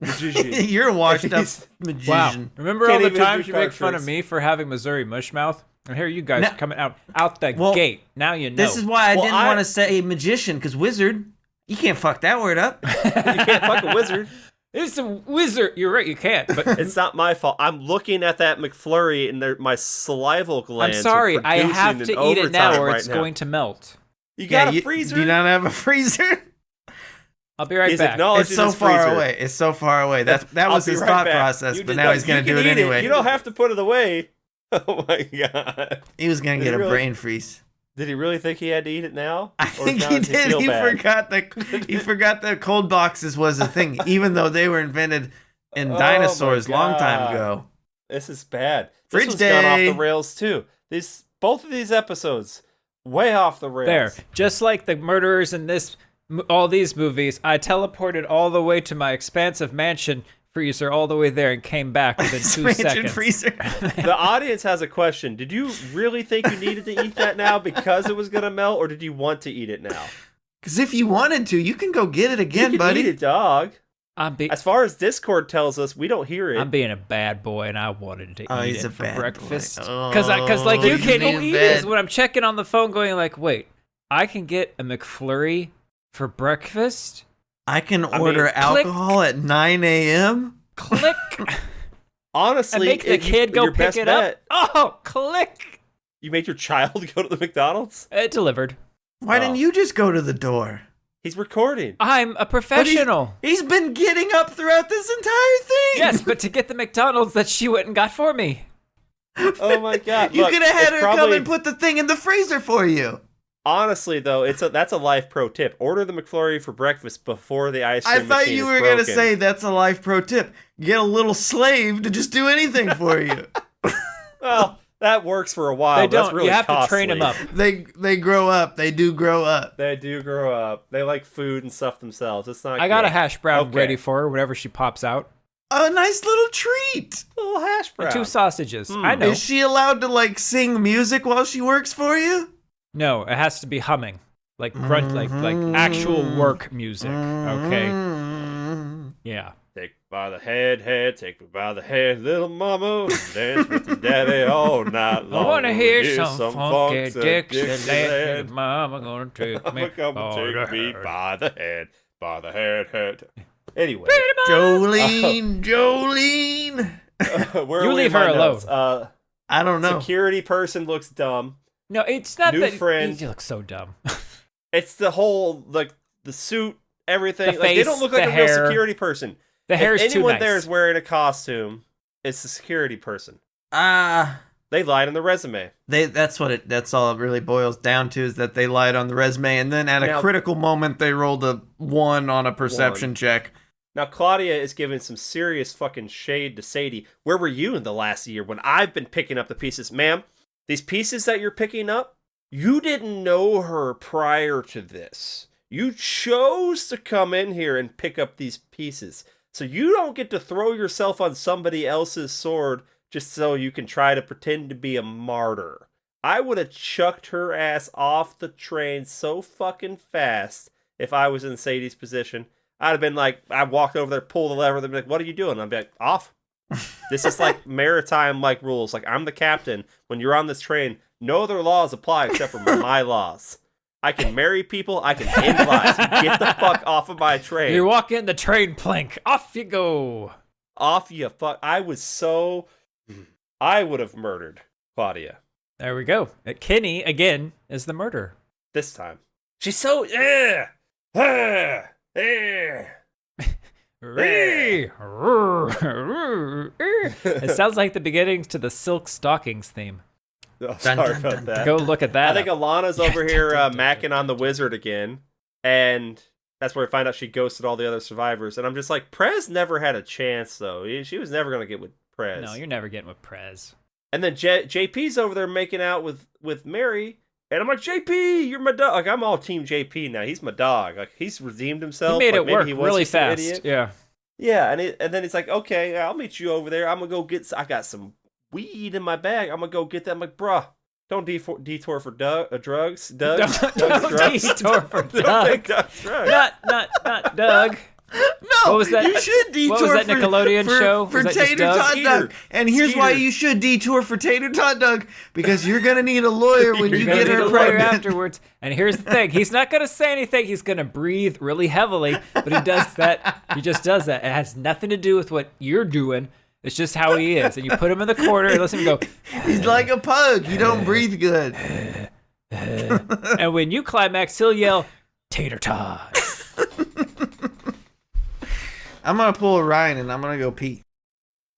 [SPEAKER 2] You're a washed up
[SPEAKER 1] He's-
[SPEAKER 2] magician.
[SPEAKER 3] Remember
[SPEAKER 1] Can't
[SPEAKER 3] all the
[SPEAKER 1] even do
[SPEAKER 3] times you
[SPEAKER 1] card
[SPEAKER 3] make fun of
[SPEAKER 1] tricks.
[SPEAKER 3] me for having Missouri mushmouth? And here you guys
[SPEAKER 2] No.
[SPEAKER 3] coming out the
[SPEAKER 2] Well,
[SPEAKER 3] gate. Now you know.
[SPEAKER 2] This is why I
[SPEAKER 1] Well,
[SPEAKER 2] didn't want to say magician, because wizard, you can't fuck that word up.
[SPEAKER 1] You can't fuck a wizard.
[SPEAKER 3] It's a wizard. You're right, you can't. But
[SPEAKER 1] It's not my fault. I'm looking at that McFlurry and my salival
[SPEAKER 3] I'm
[SPEAKER 1] glands.
[SPEAKER 3] sorry.
[SPEAKER 1] are
[SPEAKER 3] I have
[SPEAKER 1] producing
[SPEAKER 3] to
[SPEAKER 1] an
[SPEAKER 3] eat it now
[SPEAKER 1] overtime
[SPEAKER 3] or
[SPEAKER 1] right
[SPEAKER 3] it's
[SPEAKER 1] now.
[SPEAKER 3] going to melt.
[SPEAKER 1] You got a freezer?
[SPEAKER 2] Do you not have a freezer?
[SPEAKER 3] I'll be right
[SPEAKER 1] He's
[SPEAKER 3] back.
[SPEAKER 1] acknowledging
[SPEAKER 2] It's so
[SPEAKER 1] his
[SPEAKER 2] far
[SPEAKER 1] freezer.
[SPEAKER 2] away. It's so far away. That
[SPEAKER 1] I'll
[SPEAKER 2] was
[SPEAKER 1] be
[SPEAKER 2] his
[SPEAKER 1] right
[SPEAKER 2] thought
[SPEAKER 1] back.
[SPEAKER 2] process,
[SPEAKER 1] You
[SPEAKER 2] but
[SPEAKER 1] did
[SPEAKER 2] now
[SPEAKER 1] that.
[SPEAKER 2] he's going to
[SPEAKER 1] You
[SPEAKER 2] do
[SPEAKER 1] can
[SPEAKER 2] it
[SPEAKER 1] eat
[SPEAKER 2] anyway.
[SPEAKER 1] You don't have to put it away. Oh my god.
[SPEAKER 2] He was going to get a
[SPEAKER 1] really?
[SPEAKER 2] brain freeze.
[SPEAKER 1] Did he really think he had to eat it now?
[SPEAKER 2] I
[SPEAKER 1] Or
[SPEAKER 2] think
[SPEAKER 1] now
[SPEAKER 2] he
[SPEAKER 1] does
[SPEAKER 2] did.
[SPEAKER 1] feel
[SPEAKER 2] He
[SPEAKER 1] bad?
[SPEAKER 2] forgot that cold boxes was a thing, even though they were invented in dinosaurs
[SPEAKER 1] my
[SPEAKER 2] long time
[SPEAKER 1] God.
[SPEAKER 2] ago.
[SPEAKER 1] This is bad.
[SPEAKER 2] Fridge
[SPEAKER 1] This one's gone off
[SPEAKER 2] day.
[SPEAKER 1] the rails too. Both of these episodes, way off the rails.
[SPEAKER 3] There. Just like the murderers in all these movies, I teleported all the way to my expansive mansion freezer all the way there and came back within 2
[SPEAKER 2] Expansion
[SPEAKER 3] seconds.
[SPEAKER 2] freezer.
[SPEAKER 1] The audience has a question. Did you really think you needed to eat that now because it was going to melt, or did you want to eat it now?
[SPEAKER 2] Because if you wanted to, you can go get it again,
[SPEAKER 1] you can
[SPEAKER 2] buddy.
[SPEAKER 1] eat it, dog. As far as Discord tells us, we don't hear it.
[SPEAKER 3] I'm being a bad boy, and I wanted to eat
[SPEAKER 2] he's
[SPEAKER 3] it
[SPEAKER 2] a
[SPEAKER 3] for
[SPEAKER 2] bad
[SPEAKER 3] breakfast.
[SPEAKER 2] boy.
[SPEAKER 3] Because like you
[SPEAKER 2] he's
[SPEAKER 3] can
[SPEAKER 2] being
[SPEAKER 3] eat
[SPEAKER 2] bad.
[SPEAKER 3] it when I'm checking on the phone, going like, wait, I can get a McFlurry for breakfast.
[SPEAKER 2] I can order alcohol at 9 a.m.
[SPEAKER 3] Click.
[SPEAKER 1] Honestly,
[SPEAKER 3] And make the kid go
[SPEAKER 1] your
[SPEAKER 3] pick
[SPEAKER 1] best
[SPEAKER 3] it
[SPEAKER 1] bet,
[SPEAKER 3] up. Oh, click.
[SPEAKER 1] You made your child go to the McDonald's?
[SPEAKER 3] It delivered.
[SPEAKER 2] Why
[SPEAKER 1] Oh.
[SPEAKER 2] didn't you just go to the door?
[SPEAKER 1] He's recording.
[SPEAKER 3] I'm a professional.
[SPEAKER 2] He's been getting up throughout this entire thing.
[SPEAKER 3] Yes, but to get the McDonald's that she went and got for me.
[SPEAKER 1] Oh my god.
[SPEAKER 2] You
[SPEAKER 1] Look,
[SPEAKER 2] could have had
[SPEAKER 1] it's
[SPEAKER 2] her come
[SPEAKER 1] probably-
[SPEAKER 2] and put the thing in the freezer for you.
[SPEAKER 1] Honestly, though, that's a life pro tip. Order the McFlurry for breakfast before the ice cream
[SPEAKER 2] I thought
[SPEAKER 1] machine
[SPEAKER 2] you
[SPEAKER 1] is
[SPEAKER 2] were going to
[SPEAKER 1] broken.
[SPEAKER 2] say that's a life pro tip. Get a little slave to just do anything for you.
[SPEAKER 1] Well, that works for a while.
[SPEAKER 3] They
[SPEAKER 1] but that's
[SPEAKER 3] don't.
[SPEAKER 1] really
[SPEAKER 3] You have
[SPEAKER 1] costly.
[SPEAKER 3] to train them up.
[SPEAKER 2] They grow up. They do grow up.
[SPEAKER 1] They do grow up. They like food and stuff themselves. It's not.
[SPEAKER 3] I got
[SPEAKER 1] good.
[SPEAKER 3] a hash brown
[SPEAKER 1] Okay.
[SPEAKER 3] ready for her whenever she pops out.
[SPEAKER 2] A nice little treat.
[SPEAKER 1] little hash brown.
[SPEAKER 3] And 2 sausages. I know.
[SPEAKER 2] Is she allowed to like sing music while she works for you?
[SPEAKER 3] No, it has to be humming. Like grunt, like actual work music. Okay. Yeah.
[SPEAKER 1] Take me by the head, take me by the head, little mama, dance with your daddy all night
[SPEAKER 3] I
[SPEAKER 1] long.
[SPEAKER 3] wanna hear
[SPEAKER 1] Here's
[SPEAKER 3] some funky
[SPEAKER 1] funk,
[SPEAKER 3] Dixieland. Mama gonna take me.
[SPEAKER 1] Come
[SPEAKER 3] by
[SPEAKER 1] take
[SPEAKER 3] the
[SPEAKER 1] me
[SPEAKER 3] hand.
[SPEAKER 1] by the head. Anyway,
[SPEAKER 2] Jolene, Jolene.
[SPEAKER 1] where
[SPEAKER 3] You
[SPEAKER 1] are we
[SPEAKER 3] leave
[SPEAKER 1] in
[SPEAKER 3] her
[SPEAKER 1] my
[SPEAKER 3] alone.
[SPEAKER 1] notes?
[SPEAKER 2] I don't know.
[SPEAKER 1] Security person looks dumb.
[SPEAKER 3] No, it's not
[SPEAKER 1] New
[SPEAKER 3] that.
[SPEAKER 1] friend.
[SPEAKER 3] You look so dumb.
[SPEAKER 1] It's the whole like the suit, everything.
[SPEAKER 3] The
[SPEAKER 1] Like, they
[SPEAKER 3] face,
[SPEAKER 1] don't look like
[SPEAKER 3] the
[SPEAKER 1] a real
[SPEAKER 3] hair.
[SPEAKER 1] security person.
[SPEAKER 3] The hair's
[SPEAKER 1] if
[SPEAKER 3] too
[SPEAKER 1] anyone
[SPEAKER 3] nice.
[SPEAKER 1] there is wearing a costume, it's the security person.
[SPEAKER 2] Ah.
[SPEAKER 1] They lied on the resume.
[SPEAKER 2] That's all it really boils down to, is that they lied on the resume, and then at a
[SPEAKER 1] Now-
[SPEAKER 2] critical moment they rolled a 1 on a perception check.
[SPEAKER 1] Now, Claudia is giving some serious fucking shade to Sadie. Where were you in the last year when I've been picking up the pieces? Ma'am, these pieces that you're picking up, you didn't know her prior to this. You chose to come in here and pick up these pieces. So you don't get to throw yourself on somebody else's sword just so you can try to pretend to be a martyr. I would have chucked her ass off the train so fucking fast if I was in Sadie's position. I'd have been like, I walked over there, pull the lever, they'd be like, what are you doing? I'd be like, off. This is like maritime like rules. Like, I'm the captain. When you're on this train, no other laws apply except for my laws. I can marry people, I can end lives. Get the fuck off of my train.
[SPEAKER 3] You walk in the train plank. Off you go.
[SPEAKER 1] Off you fuck. I would have murdered Claudia
[SPEAKER 3] There we go. Kenny, again, is the murderer.
[SPEAKER 1] this time. She's so,
[SPEAKER 3] It sounds like the beginnings to the Silk Stockings theme.
[SPEAKER 1] Oh, sorry about that.
[SPEAKER 3] Go look at that.
[SPEAKER 1] I think Alana's over here macking on the wizard again, and that's where I find out she ghosted all the other survivors. And I'm just like, Prez never had a chance, though. She was never going to get with Prez.
[SPEAKER 3] No, you're never getting with Prez.
[SPEAKER 1] And then JP's over there making out with Mary, and I'm like, JP, you're my dog. Like, I'm all team JP now. He's my dog. Like, he's redeemed himself.
[SPEAKER 3] He made
[SPEAKER 1] Like,
[SPEAKER 3] it
[SPEAKER 1] maybe
[SPEAKER 3] work
[SPEAKER 1] he was
[SPEAKER 3] really
[SPEAKER 1] just an
[SPEAKER 3] fast.
[SPEAKER 1] idiot.
[SPEAKER 3] Yeah.
[SPEAKER 1] Yeah, and then it's like, okay, I'll meet you over there. I'm gonna go get. I got some weed in my bag. I'm gonna go get that. I'm like, bruh, don't detour for drugs. Doug,
[SPEAKER 3] Don't
[SPEAKER 1] drugs.
[SPEAKER 3] detour for
[SPEAKER 1] Don't
[SPEAKER 3] Doug.
[SPEAKER 1] take Doug's drugs.
[SPEAKER 3] Not Doug.
[SPEAKER 2] No,
[SPEAKER 3] What was that?
[SPEAKER 2] you should detour
[SPEAKER 3] What was that Nickelodeon show?
[SPEAKER 2] for
[SPEAKER 3] Was that just
[SPEAKER 2] Tater
[SPEAKER 3] Doug?
[SPEAKER 2] Tot Doug. And here's why you should detour for Tater Tot Doug, because you're gonna need a lawyer when you
[SPEAKER 3] You're gonna
[SPEAKER 2] get
[SPEAKER 3] need
[SPEAKER 2] her
[SPEAKER 3] a lawyer
[SPEAKER 2] pregnant.
[SPEAKER 3] afterwards. And here's the thing: he's not gonna say anything. He's gonna breathe really heavily, but he does that. He just does that. It has nothing to do with what you're doing. It's just how he is. And you put him in the corner and listen him go.
[SPEAKER 2] He's like a pug. You don't breathe good.
[SPEAKER 3] And when you climax, he'll yell, "Tater tot."
[SPEAKER 2] I'm gonna pull a Ryan and I'm gonna go pee.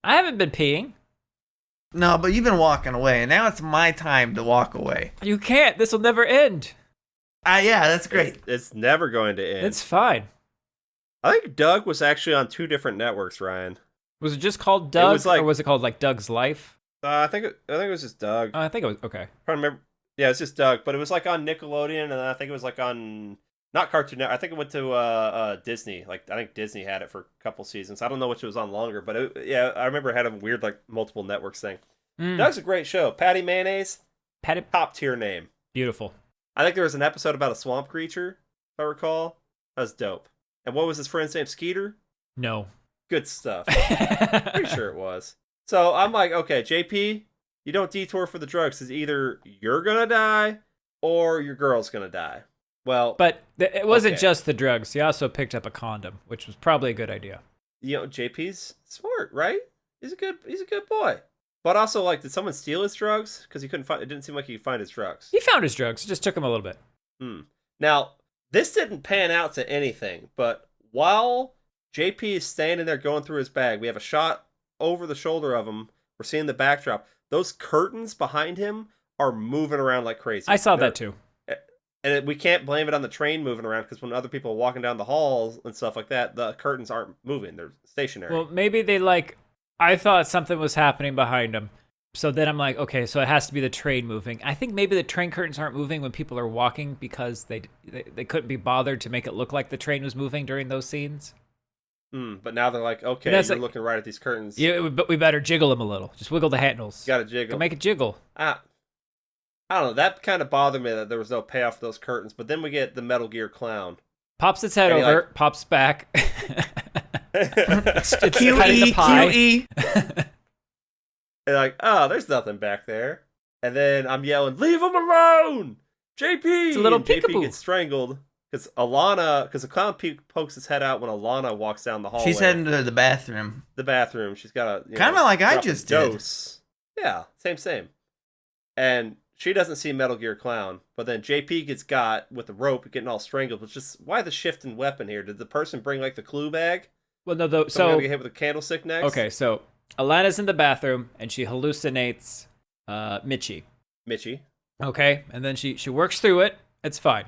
[SPEAKER 3] I haven't been peeing.
[SPEAKER 2] No, but you've been walking away, and now it's my time to walk away.
[SPEAKER 3] You can't. This will never end.
[SPEAKER 2] Yeah, that's great.
[SPEAKER 1] It's never going to end.
[SPEAKER 3] It's fine.
[SPEAKER 1] I think Doug was actually on 2 different networks, Ryan.
[SPEAKER 3] Was it just called Doug,
[SPEAKER 1] was like-
[SPEAKER 3] or was it called like Doug's Life?
[SPEAKER 1] I think it was just Doug.
[SPEAKER 3] I think it was okay.
[SPEAKER 1] I'm trying to remember. Yeah, it's just Doug, but it was like on Nickelodeon, and I think it was like on not Cartoon Network. I think it went to Disney. Like I think Disney had it for a couple seasons. I don't know which it was on longer, but I remember it had a weird like multiple networks thing. Doug's a great show. Patty Mayonnaise,
[SPEAKER 3] Patty,
[SPEAKER 1] top tier name.
[SPEAKER 3] beautiful.
[SPEAKER 1] I think there was an episode about a swamp creature, if I recall. That was dope. And what was his friend's name? Skeeter?
[SPEAKER 3] No.
[SPEAKER 1] Good stuff. Pretty sure it was. So I'm like, okay, JP, you don't detour for the drugs. It's either you're gonna die or your girl's gonna die. Well,
[SPEAKER 3] But it wasn't
[SPEAKER 1] Okay.
[SPEAKER 3] just the drugs. He also picked up a condom, which was probably a good idea.
[SPEAKER 1] you know, JP's smart, right? He's a good boy. But also, like, did someone steal his drugs? Because he couldn't find. It didn't seem like he could find his drugs.
[SPEAKER 3] He found his drugs. It just took him a little bit.
[SPEAKER 1] Now, this didn't pan out to anything, but while JP is standing there going through his bag, we have a shot over the shoulder of him. We're seeing the backdrop. Those curtains behind him are moving around like crazy.
[SPEAKER 3] I saw that too.
[SPEAKER 1] And we can't blame it on the train moving around, because when other people are walking down the halls and stuff like that, the curtains aren't moving. They're stationary.
[SPEAKER 3] Well, maybe they I thought something was happening behind him. So then I'm like, okay, so it has to be the train moving. I think maybe the train curtains aren't moving when people are walking because they couldn't be bothered to make it look like the train was moving during those scenes.
[SPEAKER 1] But now they're like, okay,
[SPEAKER 3] That's
[SPEAKER 1] you're
[SPEAKER 3] like-
[SPEAKER 1] looking right at these curtains.
[SPEAKER 3] Yeah, but we better jiggle them a little. Just wiggle the handles.
[SPEAKER 1] You gotta jiggle.
[SPEAKER 3] Go make it jiggle.
[SPEAKER 1] I don't know. That kind of bothered me that there was no payoff for those curtains. But then we get the Metal Gear clown.
[SPEAKER 3] Pops its head
[SPEAKER 1] And he,
[SPEAKER 3] over,
[SPEAKER 1] like-
[SPEAKER 3] pops back. it's cutting
[SPEAKER 2] QE,
[SPEAKER 3] the pie.
[SPEAKER 2] QE.
[SPEAKER 1] And like, oh, there's nothing back there. And then I'm yelling, leave him alone! JP!
[SPEAKER 3] It's a little
[SPEAKER 1] and JP
[SPEAKER 3] peekaboo.
[SPEAKER 1] gets strangled. Because the clown pokes his head out when Alana walks down the hallway.
[SPEAKER 2] She's heading to the bathroom.
[SPEAKER 1] The bathroom. She's got a...
[SPEAKER 2] Kinda like I
[SPEAKER 1] drop a
[SPEAKER 2] just did.
[SPEAKER 1] dose. Yeah, same. And she doesn't see Metal Gear Clown. But then JP gets got with the rope, getting all strangled. It's just, why the shift in weapon here? Did the person bring, like, the clue bag?
[SPEAKER 3] Well, no,
[SPEAKER 1] So we're
[SPEAKER 3] so
[SPEAKER 1] gonna get hit with a candlestick next?
[SPEAKER 3] okay, so Alana's in the bathroom and she hallucinates Mitchie.
[SPEAKER 1] Mitchie.
[SPEAKER 3] Okay, and then she works through it. It's fine.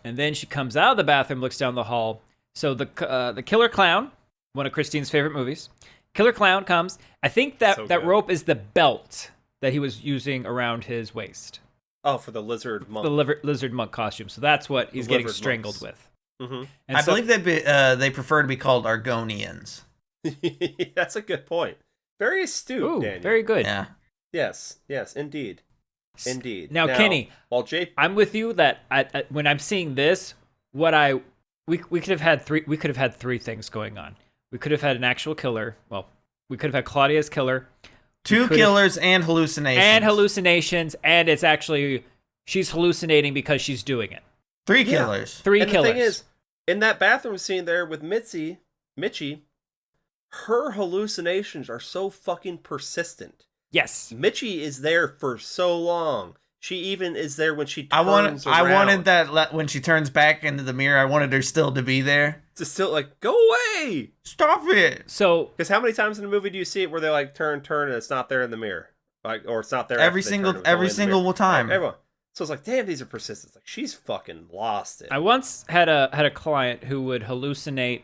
[SPEAKER 3] And then she comes out of the bathroom, looks down the hall. So the killer clown, one of Christine's favorite movies, killer clown comes. I think that
[SPEAKER 1] So
[SPEAKER 3] that
[SPEAKER 1] good.
[SPEAKER 3] rope is the belt that he was using around his waist,
[SPEAKER 1] Oh, for the lizard monk.
[SPEAKER 3] the lizard monk costume. So that's what he's getting
[SPEAKER 1] Livered
[SPEAKER 3] strangled
[SPEAKER 1] monks.
[SPEAKER 3] with.
[SPEAKER 1] Mm-hmm.
[SPEAKER 3] And
[SPEAKER 2] I
[SPEAKER 3] so-
[SPEAKER 2] believe they prefer to be called Argonians.
[SPEAKER 1] That's a good point. Very astute,
[SPEAKER 3] Ooh,
[SPEAKER 1] Daniel.
[SPEAKER 3] very good.
[SPEAKER 2] Yeah.
[SPEAKER 1] Yes, indeed. Indeed.
[SPEAKER 3] Now, Kenny,
[SPEAKER 1] while Jake,
[SPEAKER 3] I'm with you that when I'm seeing this, we could have had three things going on. We could have had an actual killer. Well, we could have had Claudia's killer.
[SPEAKER 2] Two killers and hallucinations.
[SPEAKER 3] And it's actually she's hallucinating because she's doing it.
[SPEAKER 2] Three
[SPEAKER 1] Yeah.
[SPEAKER 2] killers.
[SPEAKER 3] Three
[SPEAKER 1] and
[SPEAKER 3] killers.
[SPEAKER 1] the thing is, in that bathroom scene there with Mitchie, her hallucinations are so fucking persistent.
[SPEAKER 3] Yes.
[SPEAKER 1] Mitchie is there for so long. She even is there when she
[SPEAKER 2] I
[SPEAKER 1] turns around.
[SPEAKER 2] wanted that when she turns back into the mirror. I wanted her still to be there.
[SPEAKER 1] to still like go away.
[SPEAKER 2] Stop it.
[SPEAKER 3] So
[SPEAKER 1] Because how many times in the movie do you see it where they like turn and it's not there in the mirror, like, or it's not there
[SPEAKER 2] Every
[SPEAKER 1] after they turn,
[SPEAKER 2] single
[SPEAKER 1] it was only
[SPEAKER 2] every
[SPEAKER 1] in the
[SPEAKER 2] single
[SPEAKER 1] mirror.
[SPEAKER 2] time.
[SPEAKER 1] Everyone. So it's like, damn, these are persistent. It's like she's fucking lost it.
[SPEAKER 3] I once had a client who would hallucinate,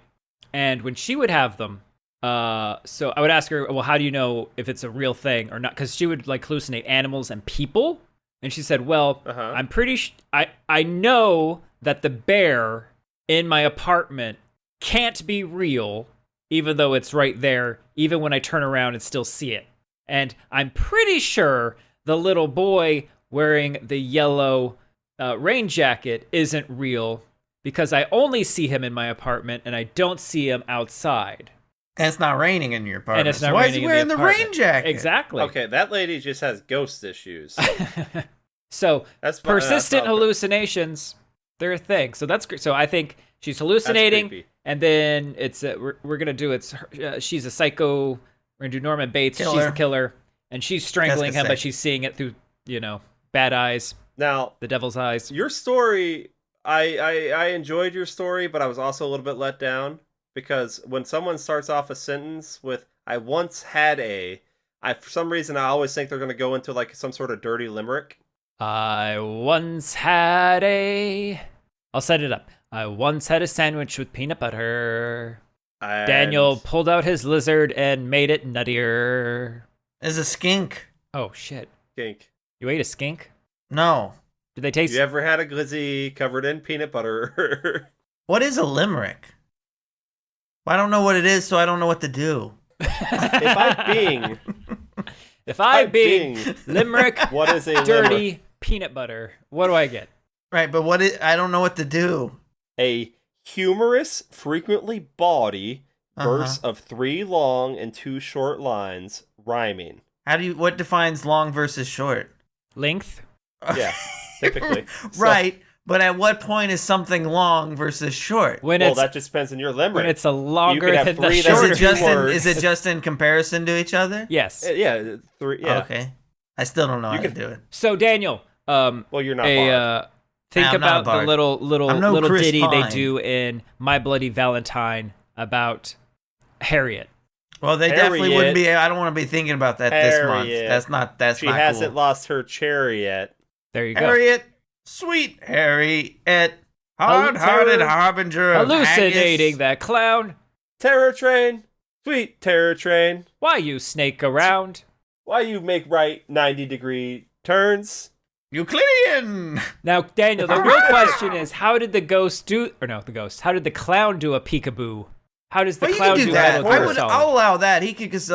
[SPEAKER 3] and when she would have them, so I would ask her, well, how do you know if it's a real thing or not? Because she would like hallucinate animals and people, and she said, well,
[SPEAKER 1] Uh-huh.
[SPEAKER 3] I'm pretty I know that the bear in my apartment can't be real, even though it's right there, even when I turn around and still see it. And I'm pretty sure the little boy wearing the yellow rain jacket isn't real, because I only see him in my apartment and I don't see him outside.
[SPEAKER 2] And it's not raining in your apartment.
[SPEAKER 3] And it's not
[SPEAKER 2] so why is
[SPEAKER 3] raining
[SPEAKER 2] he
[SPEAKER 3] in
[SPEAKER 2] wearing
[SPEAKER 3] the
[SPEAKER 2] the rain
[SPEAKER 3] apartment?
[SPEAKER 2] jacket?
[SPEAKER 3] Exactly.
[SPEAKER 1] Okay, that lady just has ghost issues.
[SPEAKER 3] So
[SPEAKER 1] That's
[SPEAKER 3] persistent
[SPEAKER 1] that's not-
[SPEAKER 3] hallucinations, they're a thing. So that's great. So I think she's hallucinating,
[SPEAKER 1] creepy.
[SPEAKER 3] and then it's we're gonna do she's a psycho. We're gonna do Norman Bates. She's
[SPEAKER 2] Killer.
[SPEAKER 3] the killer, and she's strangling him,
[SPEAKER 2] say.
[SPEAKER 3] but she's seeing it through bad eyes,
[SPEAKER 1] Now,
[SPEAKER 3] the devil's eyes.
[SPEAKER 1] your story, I enjoyed your story, but I was also a little bit let down because when someone starts off a sentence with "I once had for some reason I always think they're going to go into like some sort of dirty limerick.
[SPEAKER 3] I once had I'll set it up. I once had a sandwich with peanut butter.
[SPEAKER 1] And
[SPEAKER 3] Daniel pulled out his lizard and made it nuttier.
[SPEAKER 2] It's a skink.
[SPEAKER 3] Oh shit!
[SPEAKER 1] skink.
[SPEAKER 3] You ate a skink?
[SPEAKER 2] No.
[SPEAKER 3] Did they taste?
[SPEAKER 1] You ever had a glizzy covered in peanut butter?
[SPEAKER 2] What is a limerick? I don't know what it is, so I don't know what to do.
[SPEAKER 3] If I bing limerick,
[SPEAKER 1] what is a
[SPEAKER 3] dirty
[SPEAKER 1] limerick?
[SPEAKER 3] peanut butter, what do I get?
[SPEAKER 2] Right, but I don't know what to do.
[SPEAKER 1] A humorous, frequently bawdy verse of 3 long and 2 short lines rhyming.
[SPEAKER 2] What defines long versus short?
[SPEAKER 3] Length?
[SPEAKER 1] Yeah, typically.
[SPEAKER 2] Right, but at what point is something long versus short?
[SPEAKER 3] When
[SPEAKER 1] Well,
[SPEAKER 3] it's
[SPEAKER 1] that just depends on your limerick.
[SPEAKER 3] when it's a longer
[SPEAKER 1] You could have
[SPEAKER 3] than the
[SPEAKER 1] 3
[SPEAKER 3] shorter.
[SPEAKER 1] that's words.
[SPEAKER 2] Is it just in comparison to each other?
[SPEAKER 3] Yes.
[SPEAKER 1] Yeah, 3. Yeah.
[SPEAKER 2] Okay. I still don't know how to
[SPEAKER 1] could-
[SPEAKER 2] do it.
[SPEAKER 3] So Daniel,
[SPEAKER 1] Well, you're not bard.
[SPEAKER 3] think
[SPEAKER 2] I'm not a
[SPEAKER 3] about the
[SPEAKER 2] bard.
[SPEAKER 3] little
[SPEAKER 2] I'm no Chris
[SPEAKER 3] ditty they
[SPEAKER 2] Pine.
[SPEAKER 3] do in My Bloody Valentine about Harriet.
[SPEAKER 2] Well, they definitely
[SPEAKER 1] Harriet.
[SPEAKER 2] wouldn't be. I don't want to be thinking about that this month.
[SPEAKER 1] Harriet.
[SPEAKER 2] That's
[SPEAKER 1] She
[SPEAKER 2] not
[SPEAKER 1] hasn't
[SPEAKER 2] cool.
[SPEAKER 1] lost her chariot.
[SPEAKER 3] There you go.
[SPEAKER 2] Harriet, sweet Harriet, hard-hearted harbinger of
[SPEAKER 3] Hallucinating
[SPEAKER 2] haggis.
[SPEAKER 3] that clown.
[SPEAKER 1] Terror train, sweet terror train.
[SPEAKER 3] Why you snake around?
[SPEAKER 1] Why you make right 90-degree turns?
[SPEAKER 2] Euclidean.
[SPEAKER 3] Now, Daniel, the real question is, how did the ghost do? Or no, the ghost. How did the clown do a peekaboo? How does the
[SPEAKER 2] Well, you
[SPEAKER 3] clown
[SPEAKER 2] can
[SPEAKER 3] do
[SPEAKER 2] do that.
[SPEAKER 3] a little
[SPEAKER 2] I'll allow that. He could just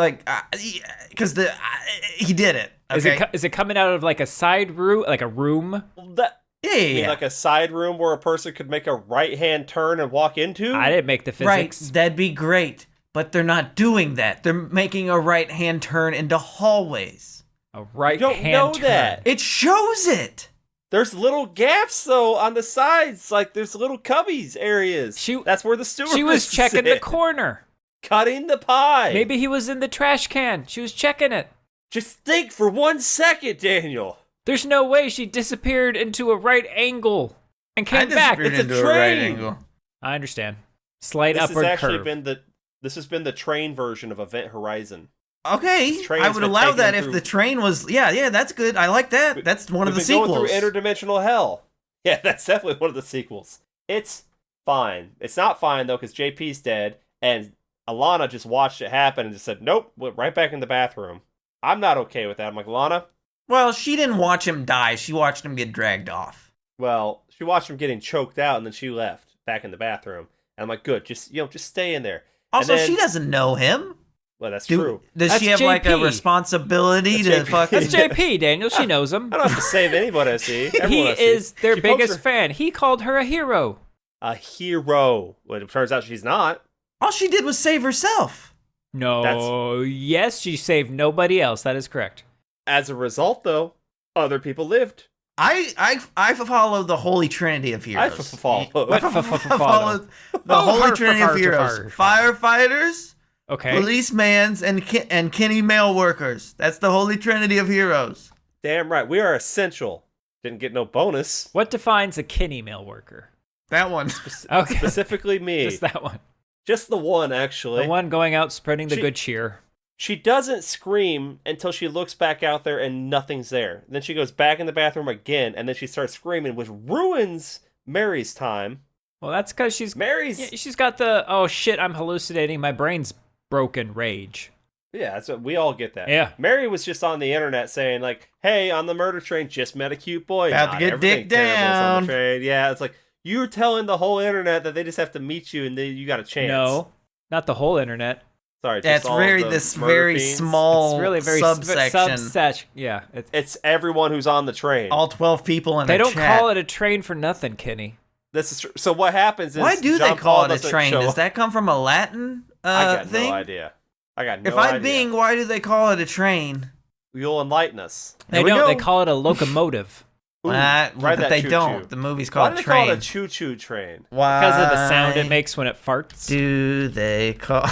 [SPEAKER 2] he did it. Okay.
[SPEAKER 3] Is it coming out of like a side room, like a room?
[SPEAKER 1] That
[SPEAKER 2] Yeah.
[SPEAKER 1] like a side room where a person could make a right-hand turn and walk into?
[SPEAKER 3] I didn't make the
[SPEAKER 2] Right.
[SPEAKER 3] physics.
[SPEAKER 2] That'd be great. But they're not doing that. They're making a right-hand turn into hallways.
[SPEAKER 3] A right
[SPEAKER 1] You don't
[SPEAKER 3] hand
[SPEAKER 1] know
[SPEAKER 3] turn.
[SPEAKER 1] that.
[SPEAKER 2] It shows it.
[SPEAKER 1] There's little gaps though on the sides, like there's little cubbies areas. That's where the stewardess
[SPEAKER 3] She was checking the
[SPEAKER 1] sit,
[SPEAKER 3] corner.
[SPEAKER 1] cutting the pie.
[SPEAKER 3] Maybe he was in the trash can. She was checking it.
[SPEAKER 1] Just think for 1 second, Daniel.
[SPEAKER 3] There's no way she disappeared into a right angle and came back.
[SPEAKER 2] disappeared
[SPEAKER 1] It's a
[SPEAKER 2] into a right
[SPEAKER 1] train.
[SPEAKER 2] angle.
[SPEAKER 3] I understand. Slight
[SPEAKER 1] This has
[SPEAKER 3] upward
[SPEAKER 1] actually
[SPEAKER 3] curve.
[SPEAKER 1] this has been the train version of Event Horizon.
[SPEAKER 2] Okay,
[SPEAKER 1] This train's
[SPEAKER 2] I would
[SPEAKER 1] been
[SPEAKER 2] allow
[SPEAKER 1] taken
[SPEAKER 2] that if
[SPEAKER 1] through-
[SPEAKER 2] the train was. Yeah, that's good. I like that. That's one of the
[SPEAKER 1] We've been
[SPEAKER 2] sequels.
[SPEAKER 1] going through interdimensional hell. Yeah, that's definitely one of the sequels. It's fine. It's not fine though because JP's dead and Alana just watched it happen and just said, "Nope," went right back in the bathroom. I'm not okay with that. I'm like, Alana.
[SPEAKER 2] Well, she didn't watch him die. She watched him get dragged off.
[SPEAKER 1] Well, she watched him getting choked out and then she left back in the bathroom. And I'm like, good, just stay in there.
[SPEAKER 2] Also,
[SPEAKER 1] And then-
[SPEAKER 2] she doesn't know him.
[SPEAKER 1] Well, that's true.
[SPEAKER 2] Does
[SPEAKER 3] That's
[SPEAKER 2] she have like a
[SPEAKER 3] JP.
[SPEAKER 2] responsibility
[SPEAKER 1] That's
[SPEAKER 2] to
[SPEAKER 1] JP.
[SPEAKER 2] fucking?
[SPEAKER 3] That's JP, Daniel. She knows him.
[SPEAKER 1] I don't have to save anybody I see. Everyone
[SPEAKER 3] He
[SPEAKER 1] I see.
[SPEAKER 3] is their
[SPEAKER 1] She pokes
[SPEAKER 3] biggest
[SPEAKER 1] her-
[SPEAKER 3] fan. He called her a hero.
[SPEAKER 1] A hero. Well, it turns out she's not.
[SPEAKER 2] All she did was save herself.
[SPEAKER 3] No, yes, she saved nobody else. That is correct.
[SPEAKER 1] As a result, though, other people lived.
[SPEAKER 2] I follow the Holy Trinity of heroes.
[SPEAKER 1] follow.
[SPEAKER 3] What
[SPEAKER 2] I follow the
[SPEAKER 3] Oh,
[SPEAKER 2] Holy
[SPEAKER 3] harf,
[SPEAKER 2] Trinity
[SPEAKER 3] harf,
[SPEAKER 2] of heroes:
[SPEAKER 3] harf.
[SPEAKER 2] firefighters,
[SPEAKER 3] Okay.
[SPEAKER 2] policemen, and Kinney mail workers. That's the Holy Trinity of heroes.
[SPEAKER 1] Damn right. We are essential. Didn't get no bonus.
[SPEAKER 3] What defines a Kinney mail worker?
[SPEAKER 2] That one.
[SPEAKER 3] Okay.
[SPEAKER 1] Specifically me.
[SPEAKER 3] Just that one.
[SPEAKER 1] Just the one, actually.
[SPEAKER 3] The one going out spreading the
[SPEAKER 1] She-
[SPEAKER 3] good cheer.
[SPEAKER 1] She doesn't scream until she looks back out there and nothing's there. Then she goes back in the bathroom again, and then she starts screaming, which ruins Mary's time.
[SPEAKER 3] Well, that's because she's
[SPEAKER 1] Mary's...
[SPEAKER 3] she's got the oh shit, I'm hallucinating, my brain's broken rage.
[SPEAKER 1] Yeah, that's what, we all get that.
[SPEAKER 3] Yeah.
[SPEAKER 1] Mary was just on the internet saying, like, hey, on the murder train, just met a cute boy.
[SPEAKER 2] About to
[SPEAKER 1] Not
[SPEAKER 2] get
[SPEAKER 1] everything
[SPEAKER 2] dicked
[SPEAKER 1] terrible's on
[SPEAKER 2] down.
[SPEAKER 1] the train. Yeah, it's like, you're telling the whole internet that they just have to meet you and then you got a chance.
[SPEAKER 3] No, not the whole internet.
[SPEAKER 1] Sorry, just
[SPEAKER 2] That's
[SPEAKER 1] all
[SPEAKER 2] very
[SPEAKER 1] the
[SPEAKER 2] this
[SPEAKER 1] murder
[SPEAKER 2] very
[SPEAKER 1] fiends.
[SPEAKER 2] small
[SPEAKER 3] It's really very
[SPEAKER 2] subsection.
[SPEAKER 3] Yeah,
[SPEAKER 1] It's everyone who's on the train.
[SPEAKER 2] All 12 people in
[SPEAKER 3] they
[SPEAKER 2] a
[SPEAKER 3] don't
[SPEAKER 2] chat.
[SPEAKER 3] call it a train for nothing, Kenny.
[SPEAKER 1] This is true. So what happens is
[SPEAKER 2] Why do
[SPEAKER 1] John
[SPEAKER 2] they call
[SPEAKER 1] Paul
[SPEAKER 2] it a
[SPEAKER 1] doesn't
[SPEAKER 2] train?
[SPEAKER 1] show
[SPEAKER 2] Does
[SPEAKER 1] up.
[SPEAKER 2] that come from a Latin
[SPEAKER 1] I got
[SPEAKER 2] thing?
[SPEAKER 1] no idea. I got no
[SPEAKER 2] If
[SPEAKER 1] idea.
[SPEAKER 2] I'm being, why do they call it a train?
[SPEAKER 1] You'll enlighten us.
[SPEAKER 3] They
[SPEAKER 2] we
[SPEAKER 3] don't.
[SPEAKER 2] go.
[SPEAKER 3] They call it a locomotive
[SPEAKER 1] Ooh,
[SPEAKER 2] But
[SPEAKER 1] ride that
[SPEAKER 2] they
[SPEAKER 1] choo-choo.
[SPEAKER 2] don't. The movie's
[SPEAKER 1] Why
[SPEAKER 2] called
[SPEAKER 1] do they
[SPEAKER 2] Train.
[SPEAKER 1] call it a choo-choo train?
[SPEAKER 2] Why?
[SPEAKER 3] because of the sound it makes when it farts.
[SPEAKER 2] Do they call